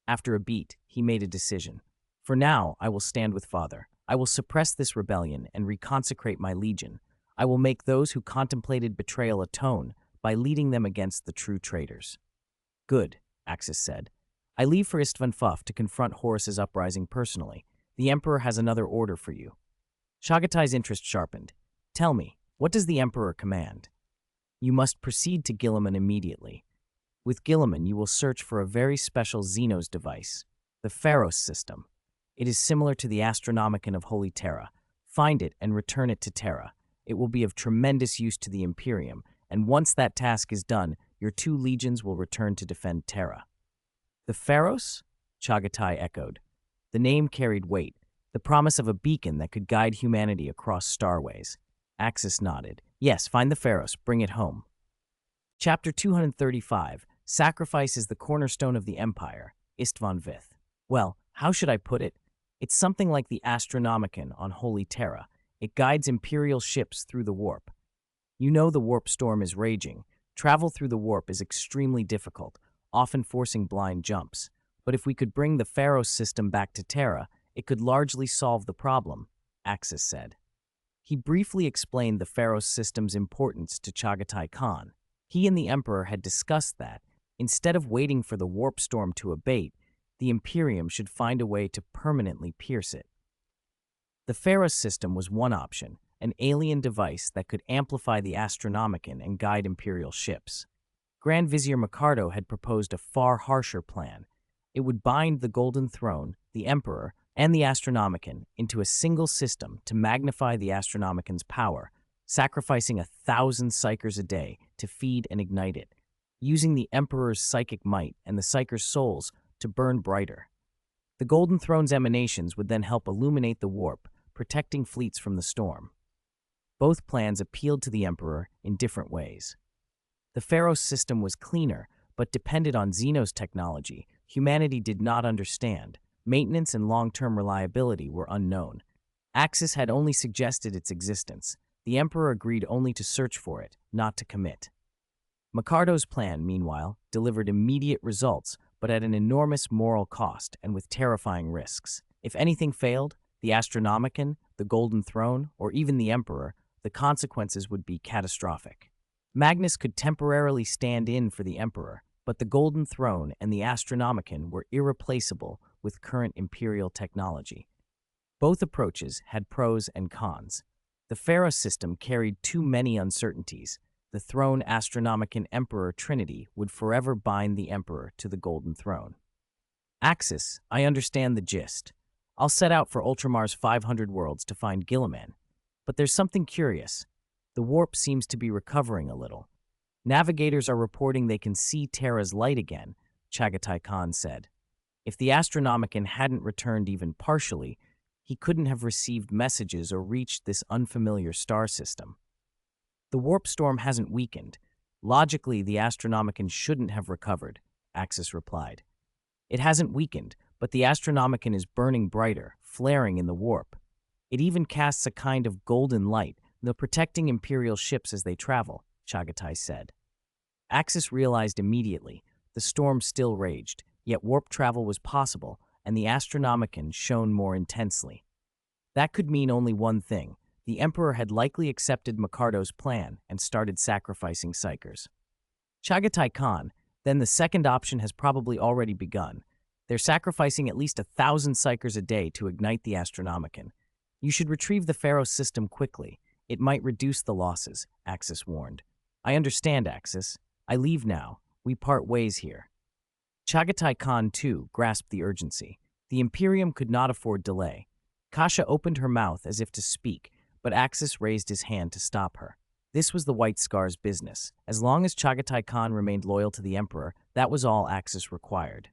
After a beat, he made a decision. "For now, I will stand with Father. I will suppress this rebellion and reconsecrate my legion. I will make those who contemplated betrayal atone by leading them against the true traitors." "Good," Axis said. "I leave for Istvan Fuf to confront Horus's uprising personally. The Emperor has another order for you." Chagatai's interest sharpened. "Tell me, what does the Emperor command?" "You must proceed to Guilliman immediately. With Guilliman, you will search for a very special Xenos device, the Pharos system. It is similar to the Astronomicon of Holy Terra. Find it and return it to Terra. It will be of tremendous use to the Imperium, and once that task is done, your 2 legions will return to defend Terra." "The Pharos?" Chagatai echoed. The name carried weight, the promise of a beacon that could guide humanity across starways. Axis nodded. "Yes, find the Pharos, bring it home." Chapter 235, Sacrifice is the Cornerstone of the Empire, Istvan Vith. Well, how should I put it? It's something like the Astronomicon on Holy Terra. It guides Imperial ships through the warp. You know the warp storm is raging. Travel through the warp is extremely difficult, often forcing blind jumps. But if we could bring the Pharos system back to Terra, it could largely solve the problem, Axis said. He briefly explained the Pharos system's importance to Chagatai Khan. He and the Emperor had discussed that, instead of waiting for the warp storm to abate, the Imperium should find a way to permanently pierce it. The Pharos system was one option, an alien device that could amplify the Astronomicon and guide Imperial ships. Grand Vizier Mikardo had proposed a far harsher plan. It would bind the Golden Throne, the Emperor, and the Astronomicon into a single system to magnify the Astronomicon's power, sacrificing 1,000 psychers a day to feed and ignite it. using the Emperor's psychic might and the Psyker's souls to burn brighter. The Golden Throne's emanations would then help illuminate the warp, protecting fleets from the storm. Both plans appealed to the Emperor in different ways. The Pharos system was cleaner, but depended on Xenos technology humanity did not understand. Maintenance and long-term reliability were unknown. Axis had only suggested its existence. The Emperor agreed only to search for it, not to commit. Micardo's plan, meanwhile, delivered immediate results, but at an enormous moral cost and with terrifying risks. If anything failed, the Astronomicon, the Golden Throne, or even the Emperor, the consequences would be catastrophic. Magnus could temporarily stand in for the Emperor, but the Golden Throne and the Astronomicon were irreplaceable with current Imperial technology. Both approaches had pros and cons. The Pharos system carried too many uncertainties. The Throne Astronomicon Emperor Trinity would forever bind the Emperor to the Golden Throne. Axis, I understand the gist. I'll set out for Ultramar's 500 worlds to find Guilliman. But there's something curious. The warp seems to be recovering a little. Navigators are reporting they can see Terra's light again, Chagatai Khan said. If the Astronomicon hadn't returned even partially, he couldn't have received messages or reached this unfamiliar star system. The warp storm hasn't weakened. Logically, the Astronomicon shouldn't have recovered, Axis replied. It hasn't weakened, but the Astronomicon is burning brighter, flaring in the warp. It even casts a kind of golden light, though protecting Imperial ships as they travel, Chagatai said. Axis realized immediately. The storm still raged, yet warp travel was possible, and the Astronomicon shone more intensely. That could mean only one thing. The Emperor had likely accepted Micardo's plan and started sacrificing Psykers. Chagatai Khan, then the second option has probably already begun. They're sacrificing at least 1,000 Psykers a day to ignite the Astronomicon. You should retrieve the Pharos system quickly. It might reduce the losses, Axis warned. I understand, Axis. I leave now. We part ways here. Chagatai Khan, too, grasped the urgency. The Imperium could not afford delay. Kasha opened her mouth as if to speak, but Axis raised his hand to stop her. This was the White Scar's business. As long as Chagatai Khan remained loyal to the Emperor, that was all Axis required.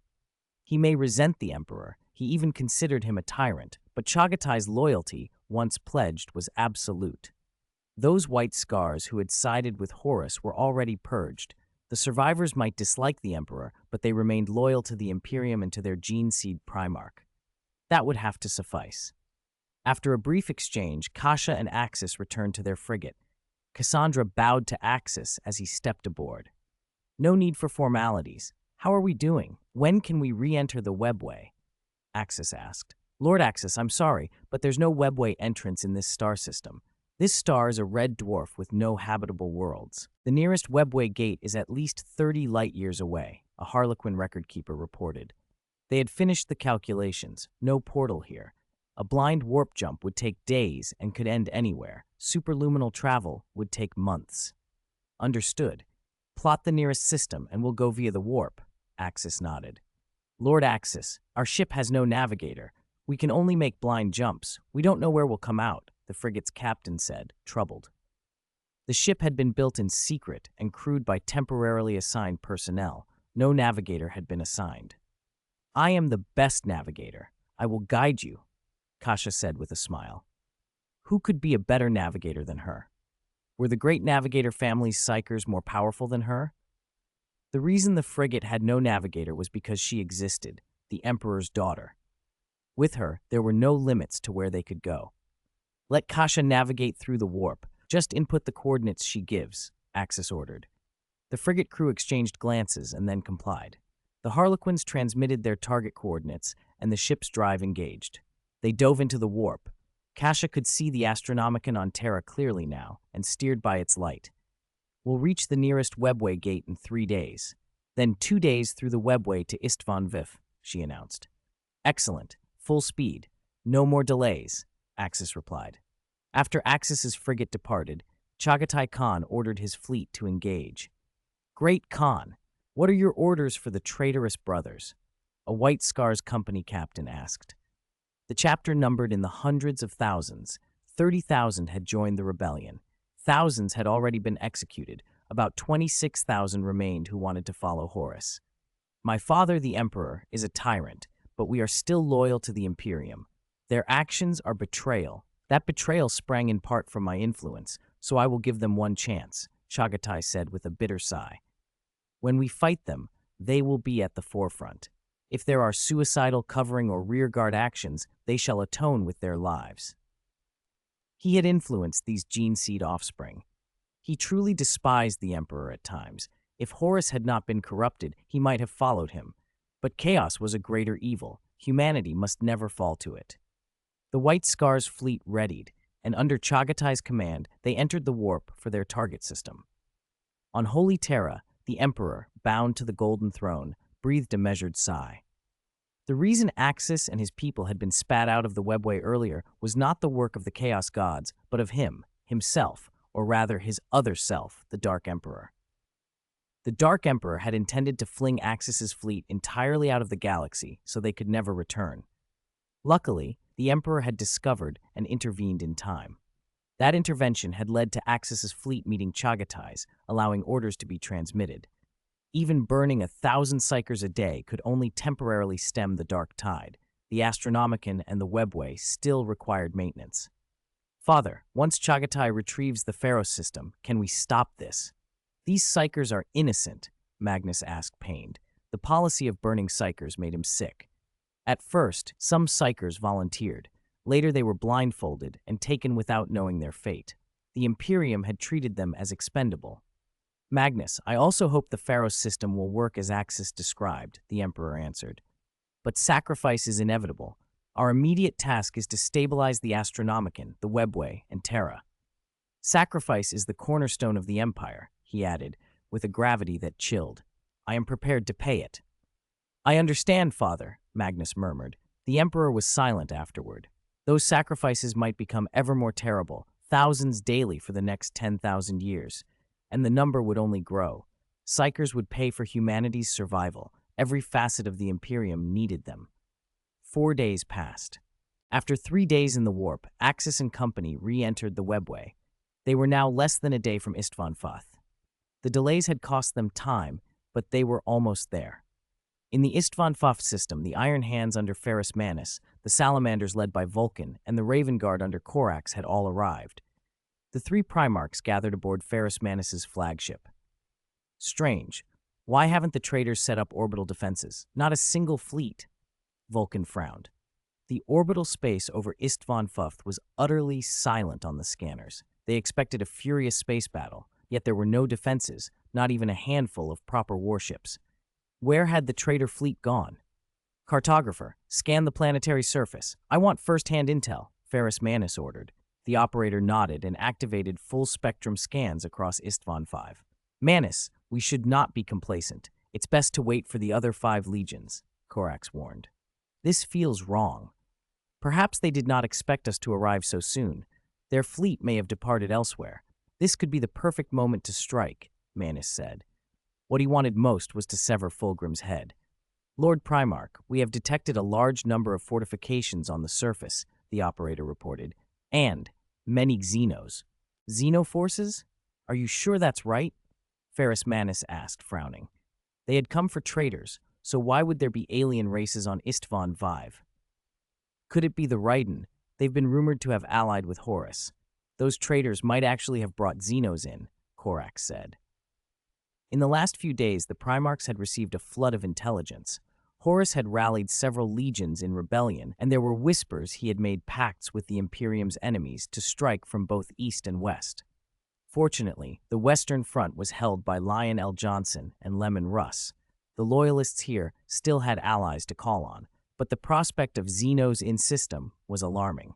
He may resent the Emperor, he even considered him a tyrant, but Chagatai's loyalty, once pledged, was absolute. Those White Scars who had sided with Horus were already purged. The survivors might dislike the Emperor, but they remained loyal to the Imperium and to their gene seed Primarch. That would have to suffice. After a brief exchange, Kasha and Axis returned to their frigate. Cassandra bowed to Axis as he stepped aboard. No need for formalities. How are we doing? When can we re-enter the webway? Axis asked. Lord Axis, I'm sorry, but there's no webway entrance in this star system. This star is a red dwarf with no habitable worlds. The nearest webway gate is at least 30 light-years away, a Harlequin record-keeper reported. They had finished the calculations. No portal here. A blind warp jump would take days and could end anywhere. Superluminal travel would take months. Understood. Plot the nearest system and we'll go via the warp, Axis nodded. Lord Axis, our ship has no navigator. We can only make blind jumps. We don't know where we'll come out, the frigate's captain said, troubled. The ship had been built in secret and crewed by temporarily assigned personnel. No navigator had been assigned. I am the best navigator. I will guide you, Kasha said with a smile. Who could be a better navigator than her? Were the great navigator family's Psykers more powerful than her? The reason the frigate had no navigator was because she existed, the Emperor's daughter. With her, there were no limits to where they could go. Let Kasha navigate through the warp. Just input the coordinates she gives, Axis ordered. The frigate crew exchanged glances and then complied. The Harlequins transmitted their target coordinates, and the ship's drive engaged. They dove into the warp. Kasha could see the Astronomicon on Terra clearly now, and steered by its light. We'll reach the nearest webway gate in 3 days. Then 2 days through the webway to Istvan Vif, she announced. Excellent. Full speed. No more delays, Axis replied. After Axis's frigate departed, Chagatai Khan ordered his fleet to engage. Great Khan, what are your orders for the traitorous brothers? A White Scars company captain asked. The chapter numbered in the hundreds of thousands. 30,000 had joined the rebellion. Thousands had already been executed. About 26,000 remained who wanted to follow Horus. My father, the Emperor, is a tyrant, but we are still loyal to the Imperium. Their actions are betrayal. That betrayal sprang in part from my influence, so I will give them one chance, Chagatai said with a bitter sigh. When we fight them, they will be at the forefront. If there are suicidal covering or rearguard actions, they shall atone with their lives. He had influenced these gene seed offspring. He truly despised the Emperor at times. If Horus had not been corrupted, he might have followed him. But chaos was a greater evil. Humanity must never fall to it. The White Scar's fleet readied, and under Chagatai's command, they entered the warp for their target system. On Holy Terra, the Emperor, bound to the Golden Throne, breathed a measured sigh. The reason Axis and his people had been spat out of the webway earlier was not the work of the Chaos Gods, but of him, himself, or rather his other self, the Dark Emperor. The Dark Emperor had intended to fling Axis's fleet entirely out of the galaxy so they could never return. Luckily, the Emperor had discovered and intervened in time. That intervention had led to Axis's fleet meeting Chagatai's, allowing orders to be transmitted. Even burning 1,000 psychers a day could only temporarily stem the dark tide. The Astronomicon and the Webway still required maintenance. Father, once Chagatai retrieves the Pharos system, can we stop this? These psychers are innocent, Magnus asked, pained. The policy of burning psychers made him sick. At first, some psychers volunteered. Later they were blindfolded and taken without knowing their fate. The Imperium had treated them as expendable. Magnus, I also hope the Pharos system will work as Axis described, the Emperor answered. But sacrifice is inevitable. Our immediate task is to stabilize the Astronomicon, the Webway, and Terra. Sacrifice is the cornerstone of the Empire, he added, with a gravity that chilled. I am prepared to pay it. I understand, Father, Magnus murmured. The Emperor was silent afterward. Those sacrifices might become ever more terrible, thousands daily for the next 10,000 years. And the number would only grow. Psychers would pay for humanity's survival. Every facet of the Imperium needed them. 4 days passed. After 3 days in the warp, Axis and company re-entered the Webway. They were now less than a day from Istvan-Futh. The delays had cost them time, but they were almost there. In the Istvan-Futh system, the Iron Hands under Ferrus Manus, the Salamanders led by Vulcan, and the Raven Guard under Korax had all arrived. The 3 Primarchs gathered aboard Ferrus Manus's flagship. Strange. Why haven't the traitors set up orbital defenses? Not a single fleet. Vulcan frowned. The orbital space over Istvan-Futh was utterly silent on the scanners. They expected a furious space battle, yet there were no defenses, not even a handful of proper warships. Where had the traitor fleet gone? Cartographer, scan the planetary surface. I want first-hand intel, Ferrus Manus ordered. The operator nodded and activated full-spectrum scans across Istvan-Futh. Manus, we should not be complacent. It's best to wait for the other 5 legions, Korax warned. This feels wrong. Perhaps they did not expect us to arrive so soon. Their fleet may have departed elsewhere. This could be the perfect moment to strike, Manus said. What he wanted most was to sever Fulgrim's head. Lord Primarch, we have detected a large number of fortifications on the surface, the operator reported, and many Xenos. Xeno forces? Are you sure that's right? Ferrus Manus asked, frowning. They had come for traitors, so why would there be alien races on Istvan-Futh? Could it be the Raiden? They've been rumored to have allied with Horus. Those traitors might actually have brought Xenos in, Korax said. In the last few days, the Primarchs had received a flood of intelligence. Horus had rallied several legions in rebellion, and there were whispers he had made pacts with the Imperium's enemies to strike from both east and west. Fortunately, the Western Front was held by Lion L. Johnson and Leman Russ. The Loyalists here still had allies to call on, but the prospect of Xenos in system was alarming.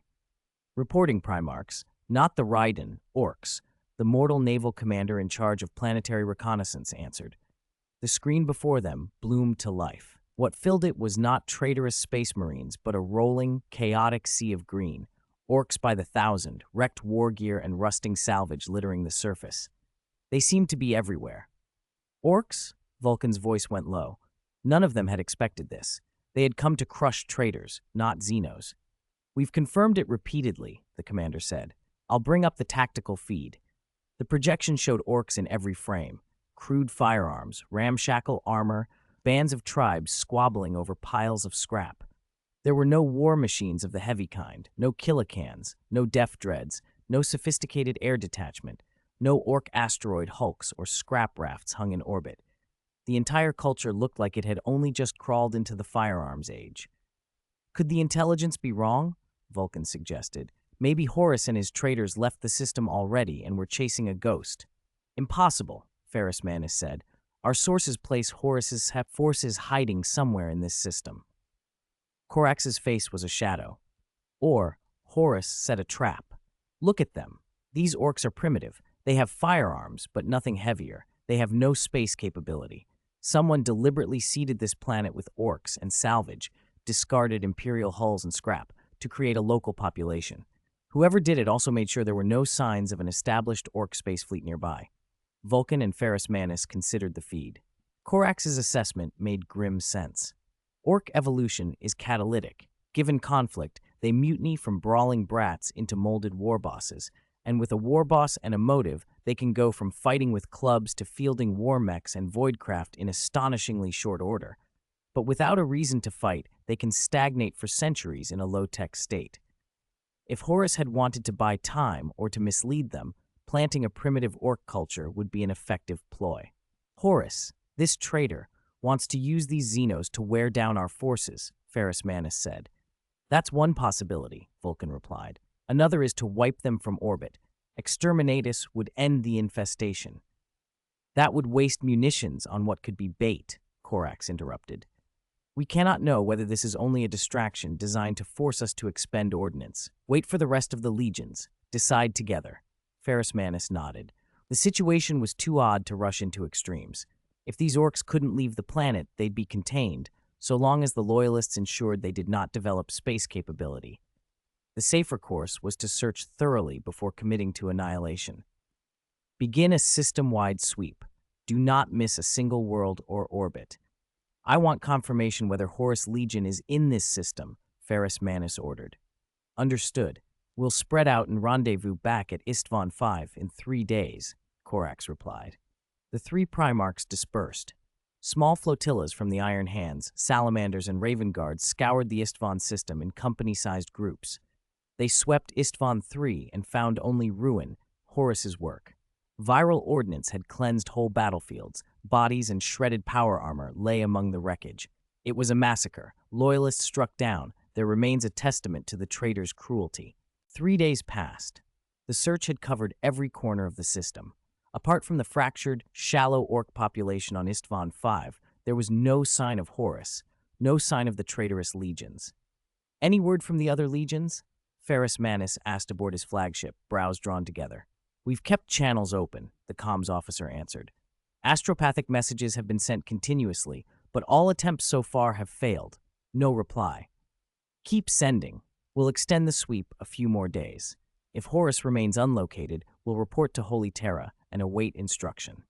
Reporting Primarchs, not the Raiden, Orcs, the mortal naval commander in charge of planetary reconnaissance answered. The screen before them bloomed to life. What filled it was not traitorous space marines, but a rolling, chaotic sea of green. Orcs by the thousand, wrecked war gear and rusting salvage littering the surface. They seemed to be everywhere. Orcs? Vulcan's voice went low. None of them had expected this. They had come to crush traitors, not Xenos. We've confirmed it repeatedly, the commander said. I'll bring up the tactical feed. The The projection showed orcs in every frame, crude firearms, ramshackle armor, bands of tribes squabbling over piles of scrap. There were no war machines of the heavy kind, no kilocans, no def dreads, no sophisticated air detachment, no orc asteroid hulks or scrap rafts hung in orbit. The entire culture looked like it had only just crawled into the firearms age. Could the intelligence be wrong? Vulcan suggested. Maybe Horus and his traitors left the system already and were chasing a ghost. Impossible, Ferris Manus said. Our sources place Horus's forces hiding somewhere in this system. Korax's face was a shadow. Or Horus set a trap. Look at them. These orcs are primitive. They have firearms, but nothing heavier. They have no space capability. Someone deliberately seeded this planet with orcs and salvage, discarded Imperial hulls and scrap, to create a local population. Whoever did it also made sure there were no signs of an established orc space fleet nearby. Vulcan and Ferris Manus considered the feed. Korax's assessment made grim sense. Orc evolution is catalytic. Given conflict, they mutiny from brawling brats into molded war bosses, and with a war boss and a motive, they can go from fighting with clubs to fielding war mechs and voidcraft in astonishingly short order. But without a reason to fight, they can stagnate for centuries in a low-tech state. If Horus had wanted to buy time or to mislead them, planting a primitive orc culture would be an effective ploy. Horus, this traitor, wants to use these Xenos to wear down our forces, Ferris Manus said. That's one possibility, Vulcan replied. Another is to wipe them from orbit. Exterminatus would end the infestation. That would waste munitions on what could be bait, Korax interrupted. We cannot know whether this is only a distraction designed to force us to expend ordnance. Wait for the rest of the legions. Decide together. Ferris Manus nodded. The situation was too odd to rush into extremes. If these orcs couldn't leave the planet, they'd be contained, so long as the Loyalists ensured they did not develop space capability. The safer course was to search thoroughly before committing to annihilation. Begin a system-wide sweep. Do not miss a single world or orbit. I want confirmation whether Horus Legion is in this system, Ferris Manus ordered. Understood. We'll spread out and rendezvous back at Istvan 5 in 3 days, Korax replied. The 3 Primarchs dispersed. Small flotillas from the Iron Hands, Salamanders, and Raven Guards scoured the Istvan system in company-sized groups. They swept Istvan 3 and found only ruin, Horus's work. Viral ordnance had cleansed whole battlefields. Bodies and shredded power armor lay among the wreckage. It was a massacre. Loyalists struck down. Their remains a testament to the traitors' cruelty. 3 days passed. The search had covered every corner of the system. Apart from the fractured, shallow orc population on Istvan 5, there was no sign of Horus, no sign of the traitorous legions. Any word from the other legions? Ferris Manus asked aboard his flagship, brows drawn together. We've kept channels open, the comms officer answered. Astropathic messages have been sent continuously, but all attempts so far have failed. No reply. Keep sending. We'll extend the sweep a few more days. If Horus remains unlocated, we'll report to Holy Terra and await instruction.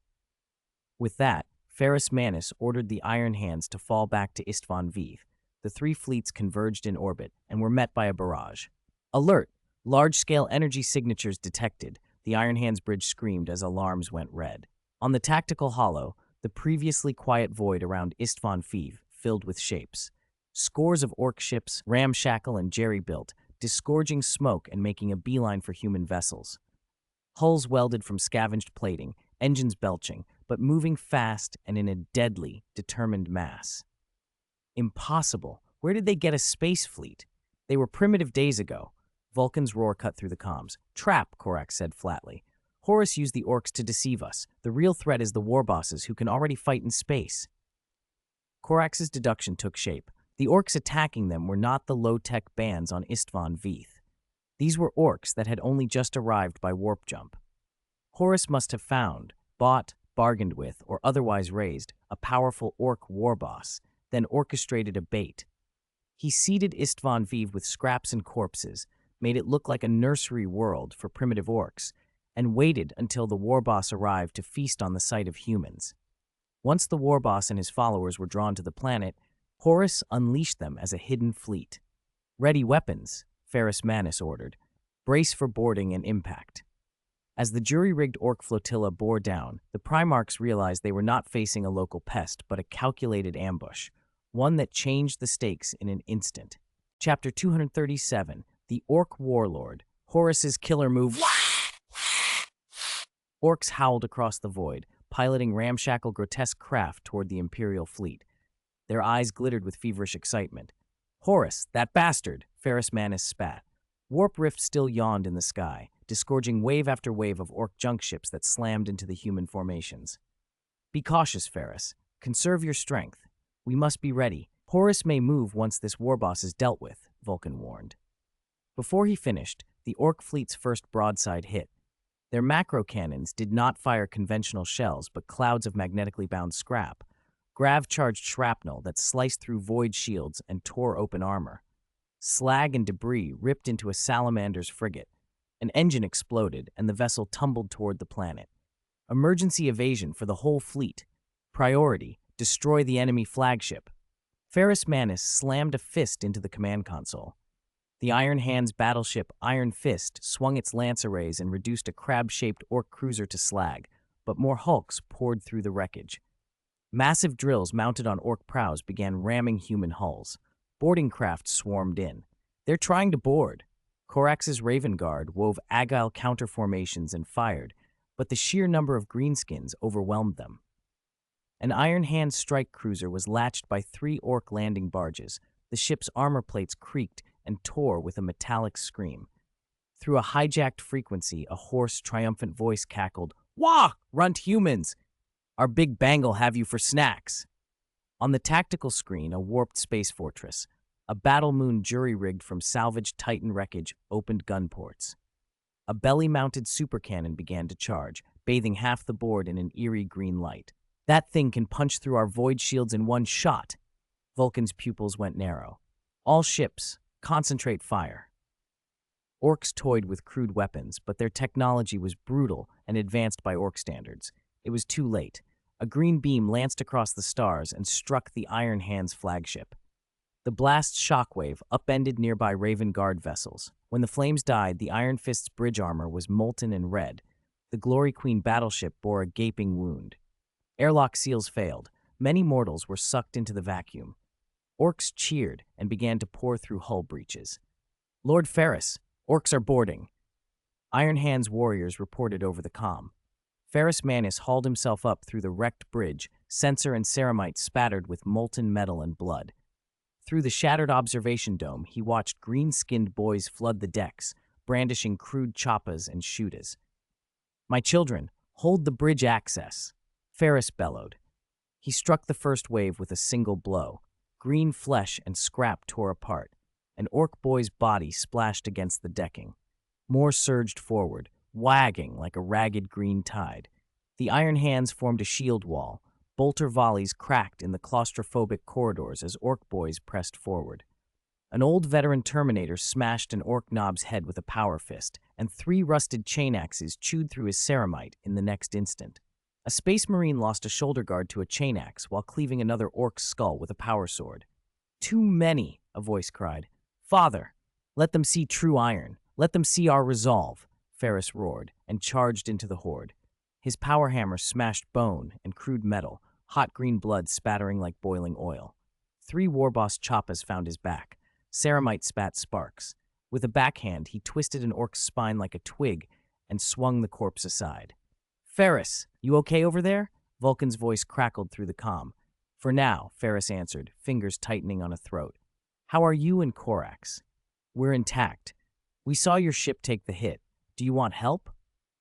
With that, Ferris Manus ordered the Iron Hands to fall back to Istvan V. The 3 fleets converged in orbit and were met by a barrage. Alert! Large-scale energy signatures detected. The Iron Hands bridge screamed as alarms went red. On the tactical hollow, the previously quiet void around Istvan V filled with shapes. Scores of orc ships, ramshackle and jerry-built, disgorging smoke and making a beeline for human vessels. Hulls welded from scavenged plating, engines belching, but moving fast and in a deadly, determined mass. Impossible. Where did they get a space fleet? They were primitive days ago. Vulcan's roar cut through the comms. Trap, Korax said flatly. Horus used the orcs to deceive us. The real threat is the war bosses who can already fight in space. Korax's deduction took shape. The orcs attacking them were not the low-tech bands on Istvan V. These were orcs that had only just arrived by warp jump. Horus must have found, bought, bargained with, or otherwise raised a powerful orc war boss, then orchestrated a bait. He seeded Istvan V with scraps and corpses, made it look like a nursery world for primitive orcs, and waited until the war boss arrived to feast on the sight of humans. Once the war boss and his followers were drawn to the planet, Horus unleashed them as a hidden fleet. Ready weapons, Ferris Manus ordered. Brace for boarding and impact. As the jury-rigged orc flotilla bore down, the Primarchs realized they were not facing a local pest, but a calculated ambush, one that changed the stakes in an instant. Chapter 237, The Orc Warlord, Horus's Killer Move. Orcs howled across the void, piloting ramshackle grotesque craft toward the Imperial fleet. Their eyes glittered with feverish excitement. Horus, that bastard, Ferris Manus spat. Warp Rift still yawned in the sky, disgorging wave after wave of orc junk ships that slammed into the human formations. Be cautious, Ferris. Conserve your strength. We must be ready. Horus may move once this warboss is dealt with, Vulcan warned. Before he finished, the orc fleet's first broadside hit. Their macro cannons did not fire conventional shells, but clouds of magnetically bound scrap, grav-charged shrapnel that sliced through void shields and tore open armor. Slag and debris ripped into a salamander's frigate. An engine exploded, and the vessel tumbled toward the planet. Emergency evasion for the whole fleet. Priority, destroy the enemy flagship. Ferris Manus slammed a fist into the command console. The Iron Hands battleship Iron Fist swung its lance arrays and reduced a crab-shaped orc cruiser to slag, but more hulks poured through the wreckage. Massive drills mounted on orc prows began ramming human hulls. Boarding craft swarmed in. They're trying to board. Corax's Raven Guard wove agile counterformations and fired, but the sheer number of greenskins overwhelmed them. An Iron Hand strike cruiser was latched by 3 orc landing barges. The ship's armor plates creaked and tore with a metallic scream. Through a hijacked frequency, a hoarse, triumphant voice cackled, "Wah! Runt humans! Our big bang'll have you for snacks!" On the tactical screen, a warped space fortress, a battle moon jury-rigged from salvaged Titan wreckage, opened gun ports. A belly-mounted supercannon began to charge, bathing half the board in an eerie green light. "That thing can punch through our void shields in one shot." Vulcan's pupils went narrow. "All ships, concentrate fire." Orcs toyed with crude weapons, but their technology was brutal and advanced by orc standards. It was too late. A green beam lanced across the stars and struck the Iron Hands flagship. The blast's shockwave upended nearby Raven Guard vessels. When the flames died, the Iron Fist's bridge armor was molten and red. The Glory Queen battleship bore a gaping wound. Airlock seals failed. Many mortals were sucked into the vacuum. Orcs cheered and began to pour through hull breaches. "Lord Ferris, orcs are boarding." Iron Hands warriors reported over the comm. Ferris Manus hauled himself up through the wrecked bridge, sensor and ceramite spattered with molten metal and blood. Through the shattered observation dome, he watched green-skinned boys flood the decks, brandishing crude choppas and shootas. "My children, hold the bridge access," Ferris bellowed. He struck the first wave with a single blow. Green flesh and scrap tore apart. An orc boy's body splashed against the decking. More surged forward, wagging like a ragged green tide. The Iron Hands formed a shield wall. Bolter volleys cracked in the claustrophobic corridors as orc boys pressed forward. An old veteran Terminator smashed an orc knob's head with a power fist, and 3 rusted chain axes chewed through his ceramite in the next instant. A space marine lost a shoulder guard to a chain axe while cleaving another orc's skull with a power sword. "Too many," a voice cried. "Father, let them see true iron. Let them see our resolve," Ferris roared, and charged into the horde. His power hammer smashed bone and crude metal, hot green blood spattering like boiling oil. 3 warboss choppas found his back. Ceramite spat sparks. With a backhand, he twisted an orc's spine like a twig and swung the corpse aside. "Ferris, you okay over there?" Vulcan's voice crackled through the comm. "For now," Ferris answered, fingers tightening on a throat. "How are you and Corax?" "We're intact. We saw your ship take the hit. Do you want help?"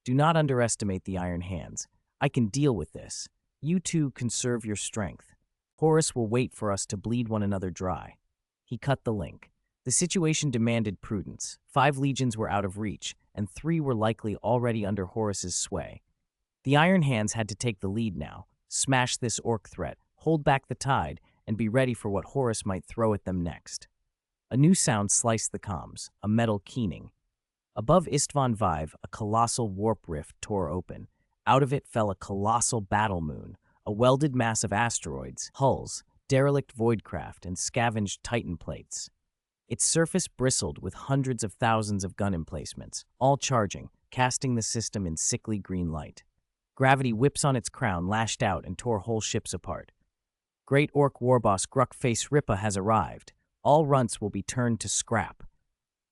"Do not underestimate the Iron Hands. I can deal with this. You two conserve your strength. Horus will wait for us to bleed one another dry." He cut the link. The situation demanded prudence. 5 legions were out of reach, and 3 were likely already under Horus's sway. The Iron Hands had to take the lead now, smash this orc threat, hold back the tide, and be ready for what Horus might throw at them next. A new sound sliced the comms, a metal keening. Above Istvan Vive, a colossal warp rift tore open. Out of it fell a colossal battle moon, a welded mass of asteroids, hulls, derelict voidcraft, and scavenged Titan plates. Its surface bristled with hundreds of thousands of gun emplacements, all charging, casting the system in sickly green light. Gravity whips on its crown, lashed out, and tore whole ships apart. Great Orc warboss Gruckface Rippa has arrived. All runts will be turned to scrap.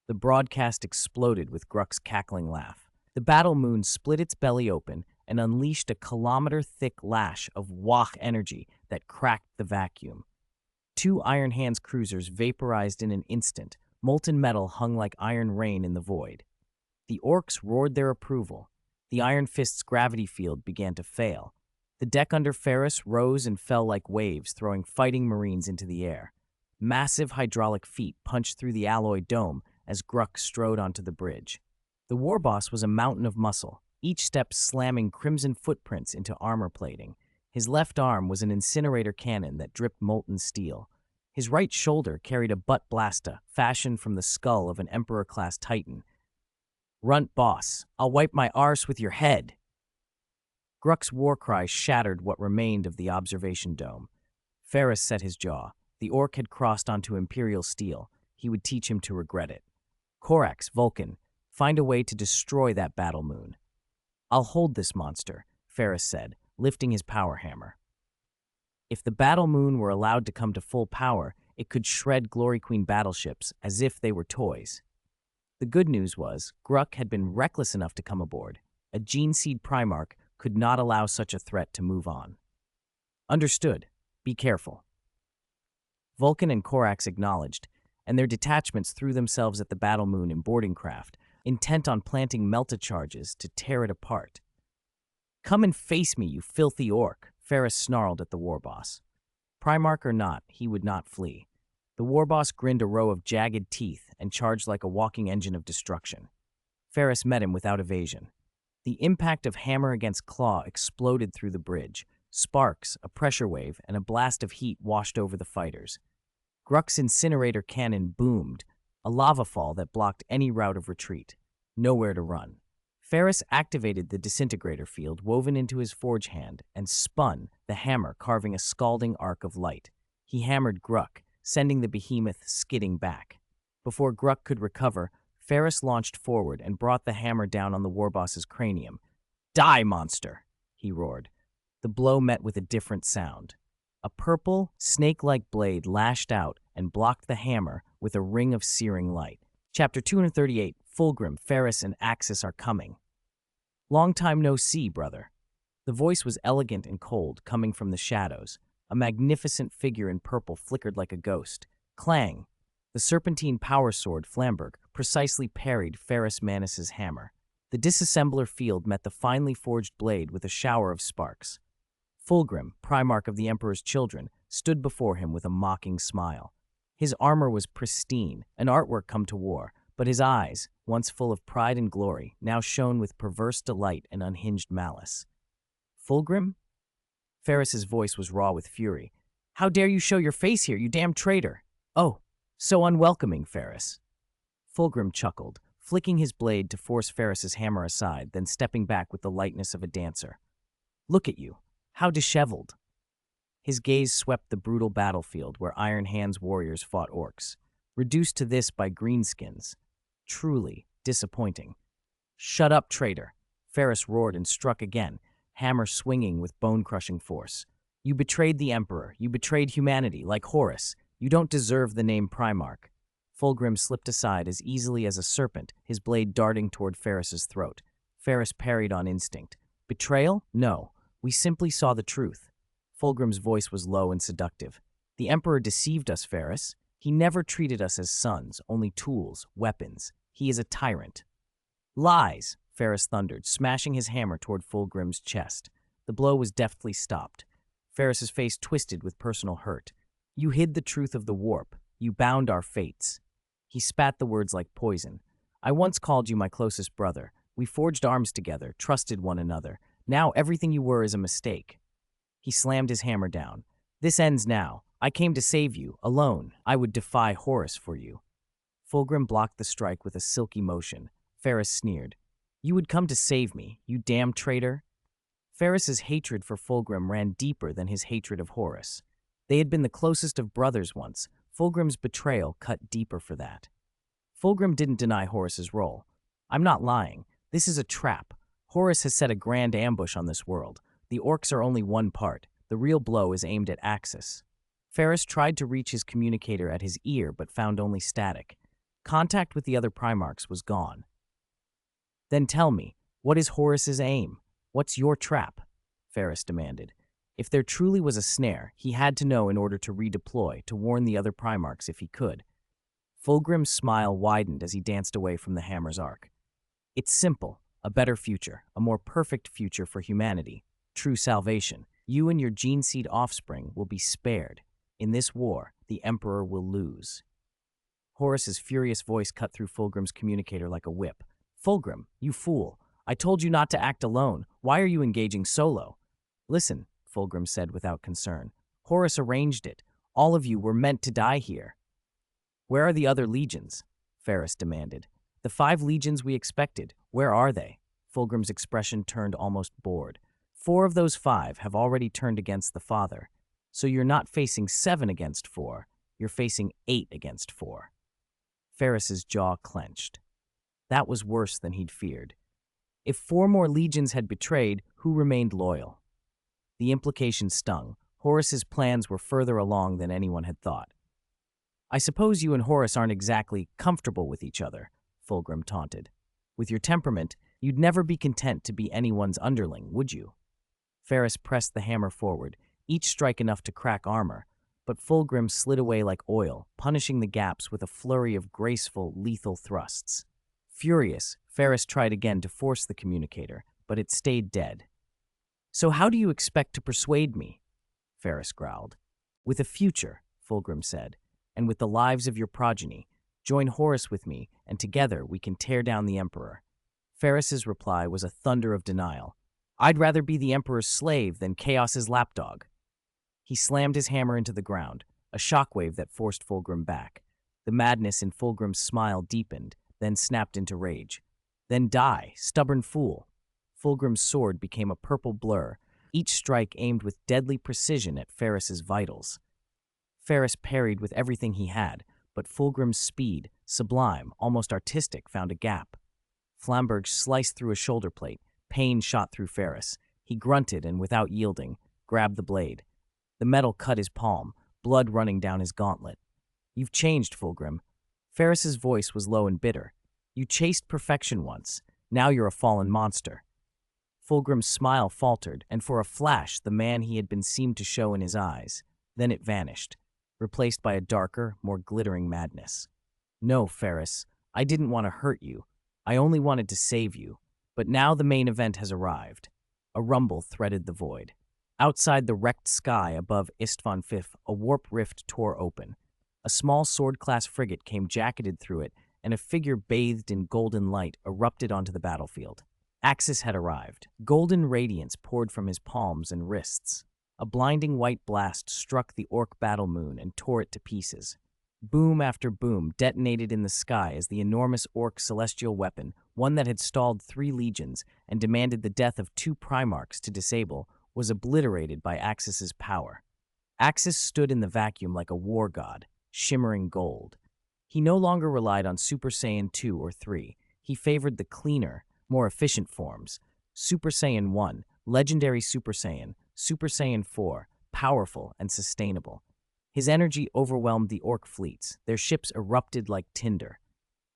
The broadcast exploded with Gruck's cackling laugh. The battle moon split its belly open and unleashed a kilometer-thick lash of Wach energy that cracked the vacuum. 2 Iron Hands cruisers vaporized in an instant. Molten metal hung like iron rain in the void. The orcs roared their approval. The Iron Fist's gravity field began to fail. The deck under Fenris rose and fell like waves, throwing fighting marines into the air. Massive hydraulic feet punched through the alloy dome as Gruck strode onto the bridge. The warboss was a mountain of muscle, each step slamming crimson footprints into armor plating. His left arm was an incinerator cannon that dripped molten steel. His right shoulder carried a butt blasta fashioned from the skull of an Emperor-class Titan. "Runt boss, I'll wipe my arse with your head." Gruck's war cry shattered what remained of the observation dome. Fenris set his jaw. The orc had crossed onto Imperial steel. He would teach him to regret it. Corax, Vulcan, find a way to destroy that battle moon. "I'll hold this monster," Fenris said, lifting his power hammer. If the battle moon were allowed to come to full power, it could shred Glory Queen battleships as if they were toys. The good news was, Gruck had been reckless enough to come aboard. A Gene Seed Primarch could not allow such a threat to move on. "Understood. Be careful." Vulcan and Corax acknowledged, and their detachments threw themselves at the battle moon in boarding craft, intent on planting melta charges to tear it apart. "Come and face me, you filthy orc," Fenris snarled at the warboss. Primarch or not, he would not flee. The warboss grinned a row of jagged teeth and charged like a walking engine of destruction. Fenris met him without evasion. The impact of hammer against claw exploded through the bridge. Sparks, a pressure wave, and a blast of heat washed over the fighters. Gruck's incinerator cannon boomed, a lava fall that blocked any route of retreat. Nowhere to run. Fenris activated the disintegrator field woven into his forge hand and spun, the hammer carving a scalding arc of light. He hammered Gruck, sending the behemoth skidding back. Before Gruck could recover, Fenris launched forward and brought the hammer down on the warboss's cranium. "Die, monster!" he roared. The blow met with a different sound. A purple, snake-like blade lashed out and blocked the hammer with a ring of searing light. Chapter 238, Fulgrim, Fenris, and Axis are coming. "Long time no see, brother." The voice was elegant and cold, coming from the shadows. A magnificent figure in purple flickered like a ghost. Clang! The serpentine power sword, Flamberg, precisely parried Fenris Manus's hammer. The disassembler field met the finely forged blade with a shower of sparks. Fulgrim, Primarch of the Emperor's children, stood before him with a mocking smile. His armor was pristine, an artwork come to war, but his eyes, once full of pride and glory, now shone with perverse delight and unhinged malice. "Fulgrim?" Ferris's voice was raw with fury. "How dare you show your face here, you damn traitor!" "Oh, so unwelcoming, Fenris." Fulgrim chuckled, flicking his blade to force Ferris's hammer aside, then stepping back with the lightness of a dancer. "Look at you. How disheveled." His gaze swept the brutal battlefield where Iron Hands warriors fought orcs, reduced to this by greenskins. Truly disappointing. "Shut up, traitor!" Fenris roared and struck again, hammer swinging with bone-crushing force. "You betrayed the Emperor. You betrayed humanity, like Horus. You don't deserve the name Primarch." Fulgrim slipped aside as easily as a serpent, his blade darting toward Ferris's throat. Fenris parried on instinct. "Betrayal? No. We simply saw the truth." Fulgrim's voice was low and seductive. "The Emperor deceived us, Fenris. He never treated us as sons, only tools, weapons. He is a tyrant." "Lies!" Fenris thundered, smashing his hammer toward Fulgrim's chest. The blow was deftly stopped. Ferris's face twisted with personal hurt. "You hid the truth of the warp. You bound our fates." He spat the words like poison. "I once called you my closest brother. We forged arms together, trusted one another. Now everything you were is a mistake." He slammed his hammer down. "This ends now. I came to save you, alone. I would defy Horus for you." Fulgrim blocked the strike with a silky motion. Fenris sneered. "You would come to save me, you damn traitor?" Ferris's hatred for Fulgrim ran deeper than his hatred of Horus. They had been the closest of brothers once. Fulgrim's betrayal cut deeper for that. Fulgrim didn't deny Horus's role. "I'm not lying. This is a trap. Horus has set a grand ambush on this world. The orcs are only one part. The real blow is aimed at Axis. Fenris tried to reach his communicator at his ear but found only static. Contact with the other Primarchs was gone. Then tell me, what is Horus's aim? What's your trap? Fenris demanded. If there truly was a snare, he had to know in order to redeploy, to warn the other Primarchs if he could. Fulgrim's smile widened as he danced away from the hammer's arc. It's simple. A better future, a more perfect future for humanity. True salvation. You and your gene seed offspring will be spared. In this war, the Emperor will lose. Horus's furious voice cut through Fulgrim's communicator like a whip. Fulgrim, you fool. I told you not to act alone. Why are you engaging solo? Listen, Fulgrim said without concern. Horus arranged it. All of you were meant to die here. Where are the other legions? Fenris demanded. The 5 legions we expected, where are they? Fulgrim's expression turned almost bored. 4 of those 5 have already turned against the Father. So you're not facing 7 against 4, you're facing 8 against 4. Ferris's jaw clenched. That was worse than he'd feared. If 4 more legions had betrayed, who remained loyal? The implication stung. Horus's plans were further along than anyone had thought. I suppose you and Horus aren't exactly comfortable with each other, Fulgrim taunted. With your temperament, you'd never be content to be anyone's underling, would you? Fenris pressed the hammer forward, each strike enough to crack armor, but Fulgrim slid away like oil, punishing the gaps with a flurry of graceful, lethal thrusts. Furious, Fenris tried again to force the communicator, but it stayed dead. So how do you expect to persuade me? Fenris growled. With a future, Fulgrim said, and with the lives of your progeny. Join Horus with me, and together we can tear down the Emperor. Ferris's reply was a thunder of denial. I'd rather be the Emperor's slave than Chaos's lapdog. He slammed his hammer into the ground, a shockwave that forced Fulgrim back. The madness in Fulgrim's smile deepened, then snapped into rage. Then die, stubborn fool. Fulgrim's sword became a purple blur, each strike aimed with deadly precision at Ferris's vitals. Fenris parried with everything he had, but Fulgrim's speed, sublime, almost artistic, found a gap. Flamberg sliced through a shoulder plate. Pain shot through Fenris. He grunted and, without yielding, grabbed the blade. The metal cut his palm, blood running down his gauntlet. You've changed, Fulgrim. Ferris's voice was low and bitter. You chased perfection once. Now you're a fallen monster. Fulgrim's smile faltered, and for a flash the man he had been seemed to show in his eyes. Then it vanished, replaced by a darker, more glittering madness. No, Fenris, I didn't want to hurt you. I only wanted to save you. But now the main event has arrived. A rumble threaded the void. Outside the wrecked sky above Istvan Fifth, a warp rift tore open. A small sword-class frigate came jacketed through it, and a figure bathed in golden light erupted onto the battlefield. Axis had arrived. Golden radiance poured from his palms and wrists. A blinding white blast struck the orc battle moon and tore it to pieces. Boom after boom detonated in the sky as the enormous orc celestial weapon, one that had stalled 3 legions and demanded the death of 2 Primarchs to disable, was obliterated by Axis's power. Axis stood in the vacuum like a war god, shimmering gold. He no longer relied on Super Saiyan 2 or 3. He favored the cleaner, more efficient forms. Super Saiyan 1, legendary Super Saiyan 4, powerful and sustainable. His energy overwhelmed the orc fleets. Their ships erupted like tinder.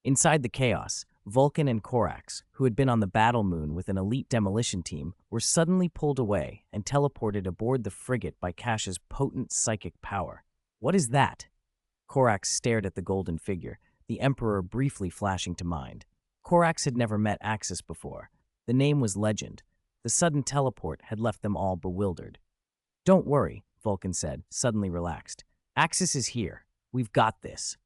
Inside the chaos, Vulcan and Korax, who had been on the battle moon with an elite demolition team, were suddenly pulled away and teleported aboard the frigate by Kash's potent psychic power. What is that? Korax stared at the golden figure, the Emperor briefly flashing to mind. Korax had never met Axis before. The name was legend. The sudden teleport had left them all bewildered. Don't worry, Vulcan said, suddenly relaxed. Axis is here. We've got this.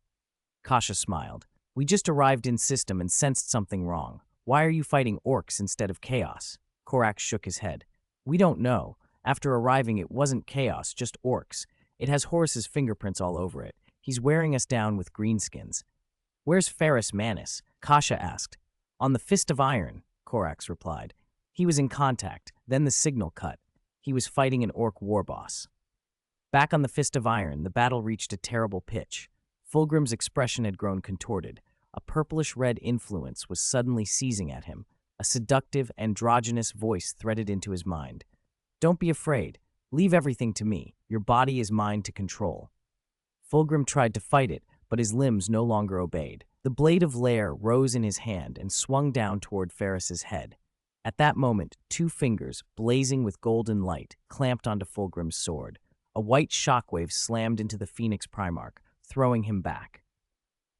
Kasha smiled. We just arrived in system and sensed something wrong. Why are you fighting orcs instead of chaos? Korax shook his head. We don't know. After arriving, it wasn't chaos, just orcs. It has Horus's fingerprints all over it. He's wearing us down with greenskins. Where's Ferris Manus? Kasha asked. On the Fist of Iron, Korax replied. He was in contact, then the signal cut. He was fighting an orc war boss. Back on the Fist of Iron, the battle reached a terrible pitch. Fulgrim's expression had grown contorted. A purplish-red influence was suddenly seizing at him. A seductive, androgynous voice threaded into his mind. "Don't be afraid. Leave everything to me. Your body is mine to control." Fulgrim tried to fight it, but his limbs no longer obeyed. The blade of Lair rose in his hand and swung down toward Ferris's head. At that moment, two fingers, blazing with golden light, clamped onto Fulgrim's sword. A white shockwave slammed into the Phoenix Primarch, throwing him back.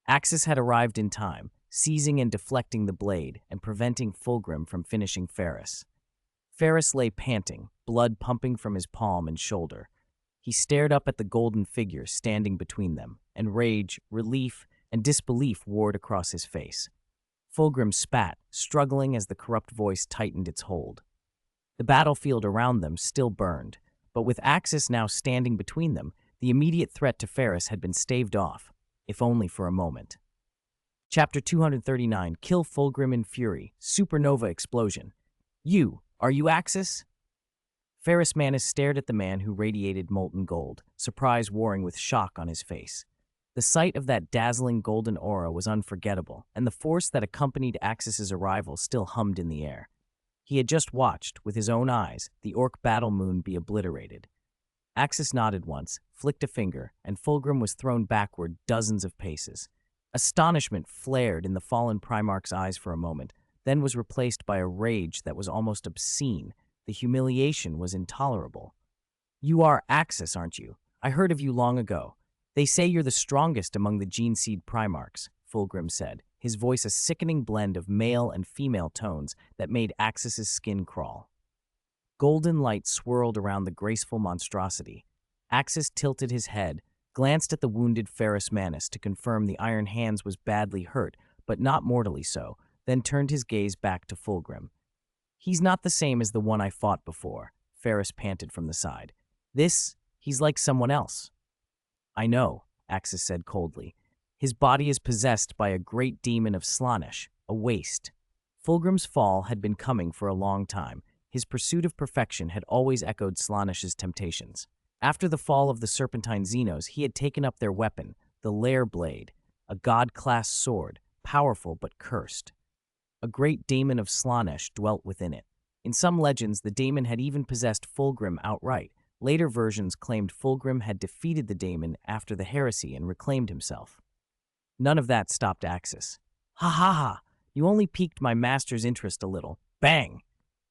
Axis had arrived in time, seizing and deflecting the blade and preventing Fulgrim from finishing Ferris. Ferris lay panting, blood pumping from his palm and shoulder. He stared up at the golden figure standing between them, and rage, relief, and disbelief warred across his face. Fulgrim spat, struggling as the corrupt voice tightened its hold. The battlefield around them still burned, but with Axis now standing between them, the immediate threat to Ferris had been staved off, if only for a moment. Chapter 239, Kill Fulgrim in Fury, Supernova Explosion. Are you Axis? Ferris Manus stared at the man who radiated molten gold, surprise warring with shock on his face. The sight of that dazzling golden aura was unforgettable, and the force that accompanied Axis's arrival still hummed in the air. He had just watched, with his own eyes, the Orc battle moon be obliterated. Axis nodded once, flicked a finger, and Fulgrim was thrown backward dozens of paces. Astonishment flared in the fallen Primarch's eyes for a moment, then was replaced by a rage that was almost obscene. The humiliation was intolerable. "You are Axis, aren't you? I heard of you long ago. They say you're the strongest among the Gene Seed Primarchs," Fulgrim said, his voice a sickening blend of male and female tones that made Axis's skin crawl. Golden light swirled around the graceful monstrosity. Axis tilted his head, glanced at the wounded Ferris Manus to confirm the Iron Hands was badly hurt, but not mortally so, then turned his gaze back to Fulgrim. "He's not the same as the one I fought before," Ferris panted from the side. He's like someone else." "I know," Axis said coldly. "His body is possessed by a great demon of Slaanesh, a waste." Fulgrim's fall had been coming for a long time. His pursuit of perfection had always echoed Slaanesh's temptations. After the fall of the Serpentine Xenos, he had taken up their weapon, the Lair Blade, a god-class sword, powerful but cursed. A great daemon of Slaanesh dwelt within it. In some legends, the daemon had even possessed Fulgrim outright. Later versions claimed Fulgrim had defeated the daemon after the heresy and reclaimed himself. None of that stopped Axis. "Ha ha ha! You only piqued my master's interest a little." Bang!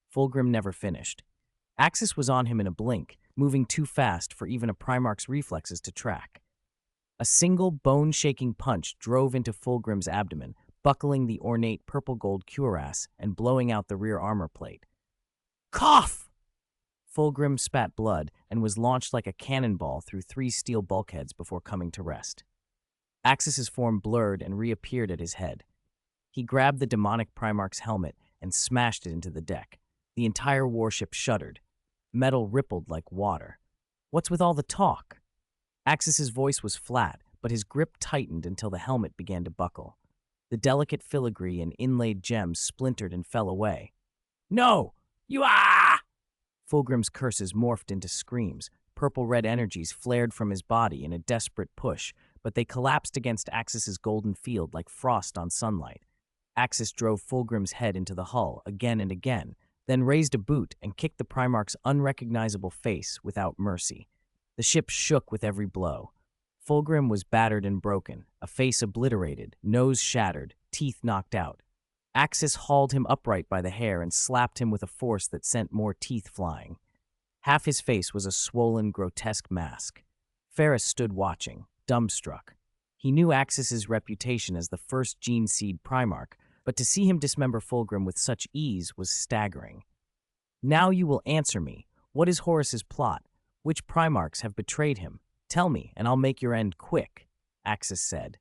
Fulgrim never finished. Axis was on him in a blink, moving too fast for even a Primarch's reflexes to track. A single bone-shaking punch drove into Fulgrim's abdomen, buckling the ornate purple-gold cuirass and blowing out the rear armor plate. "Cough!" Fulgrim spat blood and was launched like a cannonball through 3 steel bulkheads before coming to rest. Axis's form blurred and reappeared at his head. He grabbed the demonic Primarch's helmet and smashed it into the deck. The entire warship shuddered. Metal rippled like water. "What's with all the talk?" Axis's voice was flat, but his grip tightened until the helmet began to buckle. The delicate filigree and inlaid gems splintered and fell away. "No! You ah!" Fulgrim's curses morphed into screams. Purple-red energies flared from his body in a desperate push, but they collapsed against Axis's golden field like frost on sunlight. Axis drove Fulgrim's head into the hull again and again, then raised a boot and kicked the Primarch's unrecognizable face without mercy. The ship shook with every blow. Fulgrim was battered and broken, a face obliterated, nose shattered, teeth knocked out. Axis hauled him upright by the hair and slapped him with a force that sent more teeth flying. Half his face was a swollen, grotesque mask. Ferris stood watching, dumbstruck. He knew Axis's reputation as the first Gene Seed Primarch, but to see him dismember Fulgrim with such ease was staggering. "Now you will answer me. What is Horus's plot? Which Primarchs have betrayed him? Tell me, and I'll make your end quick," Axis said,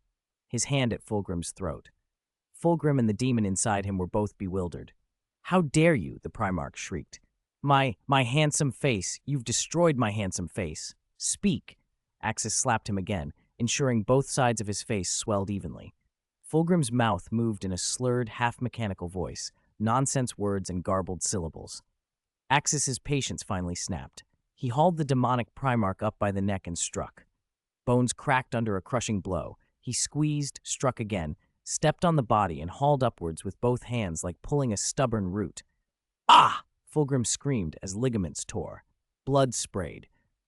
his hand at Fulgrim's throat. Fulgrim and the demon inside him were both bewildered. "How dare you?" the Primarch shrieked. My handsome face. You've destroyed my handsome face. Speak." Axis slapped him again, ensuring both sides of his face swelled evenly. Fulgrim's mouth moved in a slurred, half-mechanical voice, nonsense words and garbled syllables. Axis's patience finally snapped. He hauled the demonic Primarch up by the neck and struck. Bones cracked under a crushing blow. He squeezed, struck again, stepped on the body and hauled upwards with both hands like pulling a stubborn root. Ah! Fulgrim screamed as ligaments tore. Blood sprayed.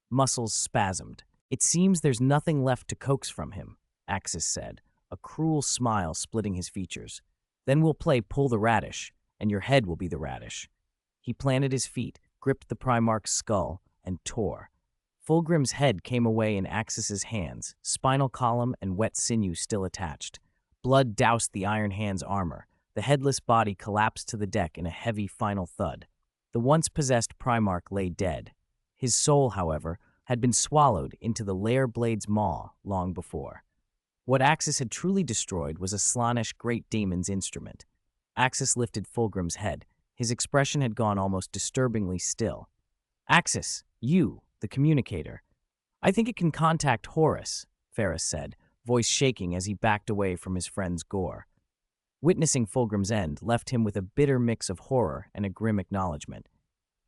Muscles spasmed. It seems there's nothing left to coax from him, Axis said, a cruel smile splitting his features. Then we'll play Pull the Radish, and your head will be the radish. He planted his feet, gripped the Primarch's skull, and tore. Fulgrim's head came away in Axis's hands, spinal column and wet sinew still attached. Blood doused the Iron Hand's armor. The headless body collapsed to the deck in a heavy final thud. The once possessed Primarch lay dead. His soul, however, had been swallowed into the Lair Blade's maw long before. What Axis had truly destroyed was a Slaanesh great daemon's instrument. Axis lifted Fulgrim's head. His expression had gone almost disturbingly still. Axis, you, the communicator. I think it can contact Horus, Ferris said, voice shaking as he backed away from his friend's gore. Witnessing Fulgrim's end left him with a bitter mix of horror and a grim acknowledgement.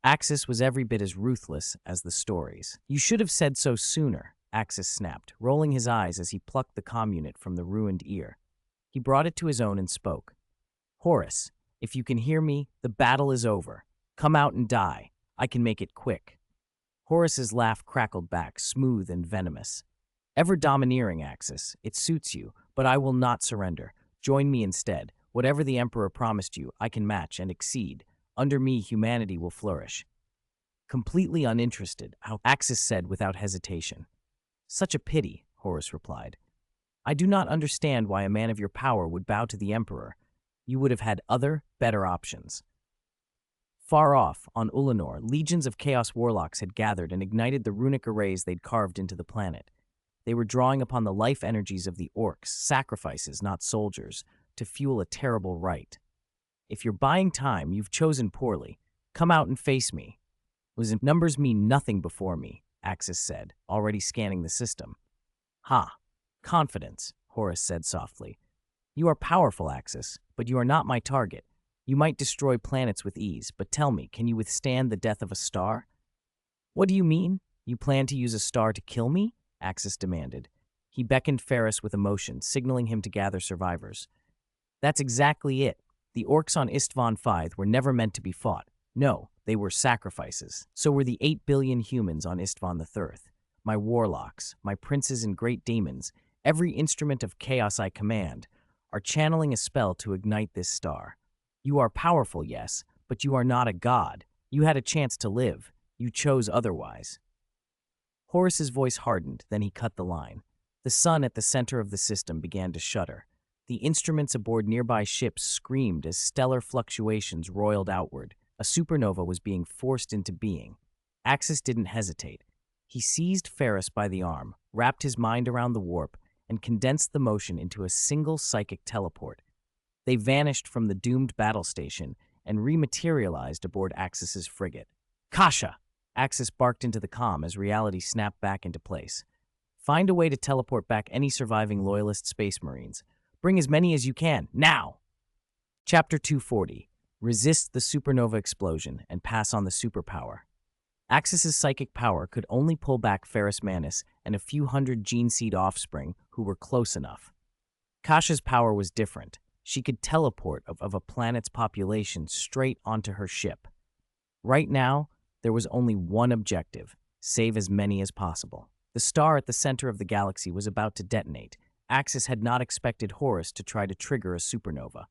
Axis was every bit as ruthless as the stories. You should have said so sooner, Axis snapped, rolling his eyes as he plucked the comm unit from the ruined ear. He brought it to his own and spoke. Horus, if you can hear me, the battle is over. Come out and die. I can make it quick. Horus's laugh crackled back, smooth and venomous. Ever domineering, Axis, it suits you, but I will not surrender. Join me instead. Whatever the Emperor promised you, I can match and exceed. Under me, humanity will flourish. Completely uninterested, Axis said without hesitation. Such a pity, Horus replied. I do not understand why a man of your power would bow to the Emperor. You would have had other, better options. Far off, on Ulanor, legions of Chaos Warlocks had gathered and ignited the runic arrays they'd carved into the planet. They were drawing upon the life energies of the orcs, sacrifices, not soldiers, to fuel a terrible rite. If you're buying time, you've chosen poorly. Come out and face me. Numbers mean nothing before me, Axis said, already scanning the system. Ha! Confidence, Horus said softly. You are powerful, Axis, but you are not my target. You might destroy planets with ease, but tell me, can you withstand the death of a star? What do you mean? You plan to use a star to kill me? Axis demanded. He beckoned Ferris with emotion, signaling him to gather survivors. That's exactly it. The orcs on Istvan Fithe were never meant to be fought. No, they were sacrifices. So were the 8 billion humans on Istvan the Thirth. My warlocks, my princes and great daemons, every instrument of chaos I command, are channeling a spell to ignite this star. You are powerful, yes, but you are not a god. You had a chance to live. You chose otherwise. Horus's voice hardened, then he cut the line. The sun at the center of the system began to shudder. The instruments aboard nearby ships screamed as stellar fluctuations roiled outward. A supernova was being forced into being. Axis didn't hesitate. He seized Ferris by the arm, wrapped his mind around the warp, and condensed the motion into a single psychic teleport. They vanished from the doomed battle station and rematerialized aboard Axis's frigate. Kasha! Axis barked into the comm as reality snapped back into place. Find a way to teleport back any surviving Loyalist Space Marines. Bring as many as you can, now! Chapter 240. Resist the supernova explosion and pass on the superpower. Axis's psychic power could only pull back Ferris Manus and a few hundred gene seed offspring who were close enough. Kasha's power was different. She could teleport of a planet's population straight onto her ship. Right now, there was only one objective: save as many as possible. The star at the center of the galaxy was about to detonate. Axis had not expected Horus to try to trigger a supernova.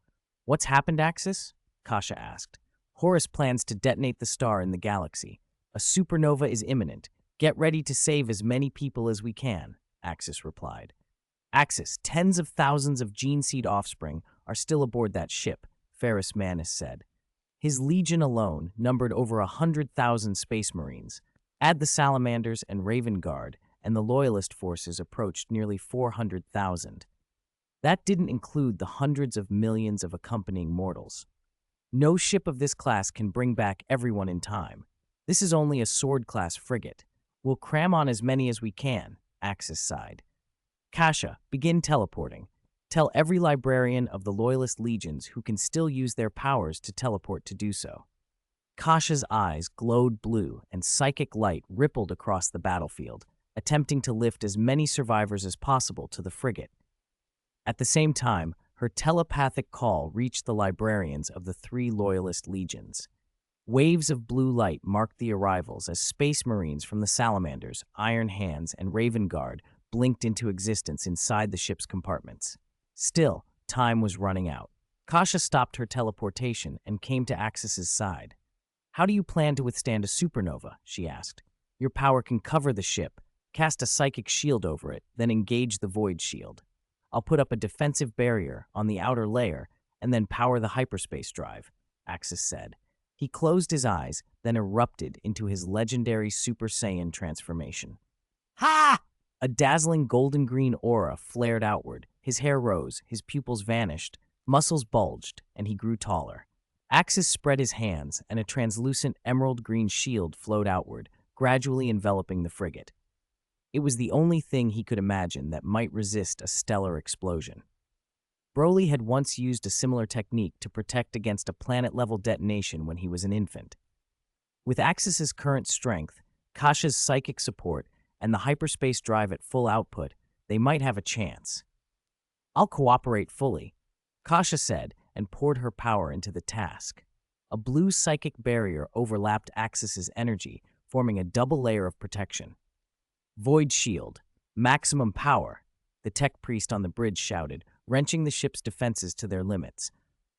What's happened, Axis? Kasha asked. Horus plans to detonate the star in the galaxy. A supernova is imminent. Get ready to save as many people as we can, Axis replied. Axis, tens of thousands of gene seed offspring are still aboard that ship, Ferris Manus said. His legion alone numbered over 100,000 space marines. Add the Salamanders and Raven Guard, and the Loyalist forces approached nearly 400,000. That didn't include the hundreds of millions of accompanying mortals. No ship of this class can bring back everyone in time. This is only a sword-class frigate. We'll cram on as many as we can, Axis sighed. Kasha, begin teleporting. Tell every librarian of the Loyalist legions who can still use their powers to teleport to do so. Kasha's eyes glowed blue and psychic light rippled across the battlefield, attempting to lift as many survivors as possible to the frigate. At the same time, her telepathic call reached the librarians of the three loyalist legions. Waves of blue light marked the arrivals as space marines from the Salamanders, Iron Hands, and Raven Guard blinked into existence inside the ship's compartments. Still, time was running out. Kasha stopped her teleportation and came to Axis's side. "How do you plan to withstand a supernova?" she asked. "Your power can cover the ship. Cast a psychic shield over it, then engage the void shield. I'll put up a defensive barrier on the outer layer and then power the hyperspace drive," Axis said. He closed his eyes, then erupted into his legendary Super Saiyan transformation. Ha! A dazzling golden-green aura flared outward. His hair rose, his pupils vanished, muscles bulged, and he grew taller. Axis spread his hands, and a translucent emerald-green shield flowed outward, gradually enveloping the frigate. It was the only thing he could imagine that might resist a stellar explosion. Broly had once used a similar technique to protect against a planet-level detonation when he was an infant. With Axis's current strength, Kasha's psychic support, and the hyperspace drive at full output, they might have a chance. "I'll cooperate fully," Kasha said, and poured her power into the task. A blue psychic barrier overlapped Axis's energy, forming a double layer of protection. "Void shield, maximum power," the tech priest on the bridge shouted, wrenching the ship's defenses to their limits.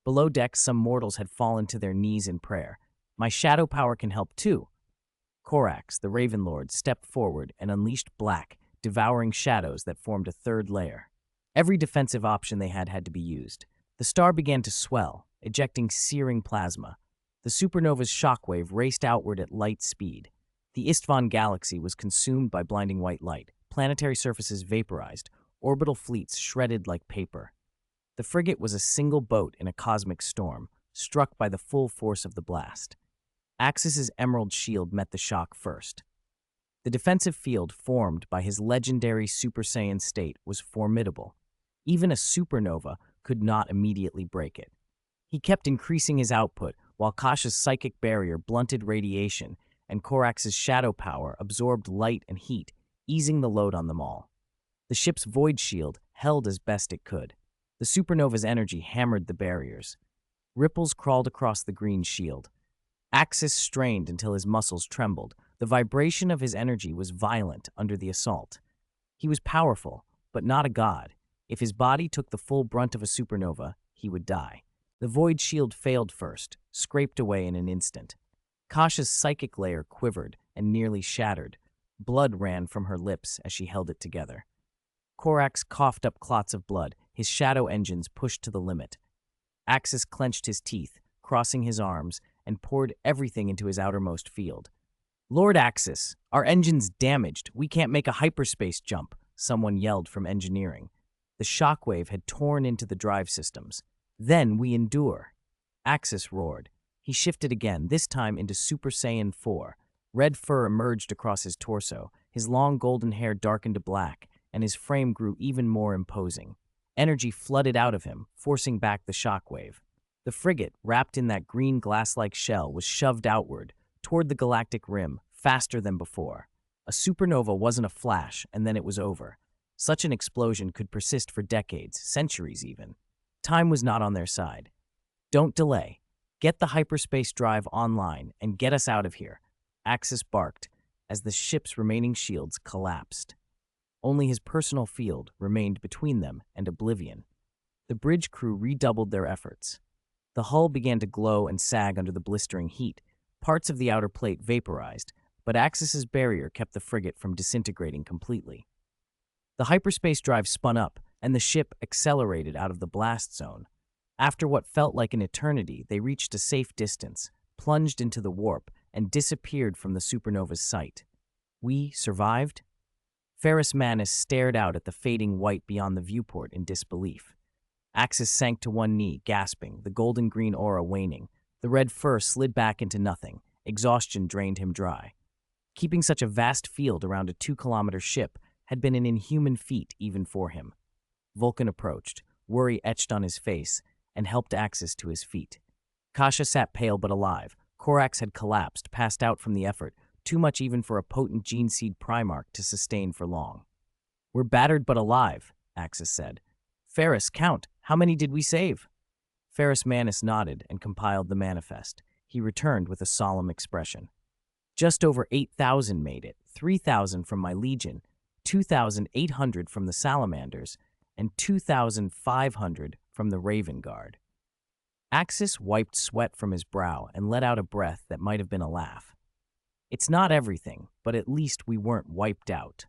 Below deck, some mortals had fallen to their knees in prayer. "My shadow power can help too." Korax, the Raven Lord, stepped forward and unleashed black, devouring shadows that formed a third layer. Every defensive option they had to be used. The star began to swell, ejecting searing plasma. The supernova's shockwave raced outward at light speed. The Istvan galaxy was consumed by blinding white light, planetary surfaces vaporized, orbital fleets shredded like paper. The frigate was a single boat in a cosmic storm, struck by the full force of the blast. Axis's emerald shield met the shock first. The defensive field formed by his legendary Super Saiyan state was formidable. Even a supernova could not immediately break it. He kept increasing his output, while Kasha's psychic barrier blunted radiation, and Korax's shadow power absorbed light and heat, easing the load on them all. The ship's void shield held as best it could. The supernova's energy hammered the barriers. Ripples crawled across the green shield. Axis strained until his muscles trembled. The vibration of his energy was violent under the assault. He was powerful, but not a god. If his body took the full brunt of a supernova, he would die. The void shield failed first, scraped away in an instant. Kasha's psychic layer quivered and nearly shattered. Blood ran from her lips as she held it together. Korax coughed up clots of blood, his shadow engines pushed to the limit. Axis clenched his teeth, crossing his arms, and poured everything into his outermost field. "Lord Axis, our engine's damaged. We can't make a hyperspace jump," someone yelled from engineering. The shockwave had torn into the drive systems. "Then we endure." Axis roared. He shifted again, this time into Super Saiyan 4. Red fur emerged across his torso, his long golden hair darkened to black, and his frame grew even more imposing. Energy flooded out of him, forcing back the shockwave. The frigate, wrapped in that green glass-like shell, was shoved outward, toward the galactic rim, faster than before. A supernova wasn't a flash, and then it was over. Such an explosion could persist for decades, centuries even. Time was not on their side. "Don't delay. Get the hyperspace drive online and get us out of here," Axis barked, as the ship's remaining shields collapsed. Only his personal field remained between them and oblivion. The bridge crew redoubled their efforts. The hull began to glow and sag under the blistering heat. Parts of the outer plate vaporized, but Axis's barrier kept the frigate from disintegrating completely. The hyperspace drive spun up, and the ship accelerated out of the blast zone. After what felt like an eternity, they reached a safe distance, plunged into the warp, and disappeared from the supernova's sight. We survived? Ferris Manus stared out at the fading white beyond the viewport in disbelief. Axis sank to one knee, gasping, the golden-green aura waning. The red fur slid back into nothing. Exhaustion drained him dry. Keeping such a vast field around a 2-kilometer ship had been an inhuman feat even for him. Vulcan approached, worry etched on his face, and helped Axis to his feet. Kasha sat pale but alive. Korax had collapsed, passed out from the effort, too much even for a potent gene seed Primarch to sustain for long. "We're battered but alive," Axis said. "Ferris, count. How many did we save? Ferrus Manus nodded and compiled the manifest. He returned with a solemn expression. Just over 8,000 made it, 3,000 from my legion, 2,800 from the salamanders, and 2,500 from the Raven Guard. Axis wiped sweat from his brow and let out a breath that might have been a laugh. It's not everything, but at least we weren't wiped out.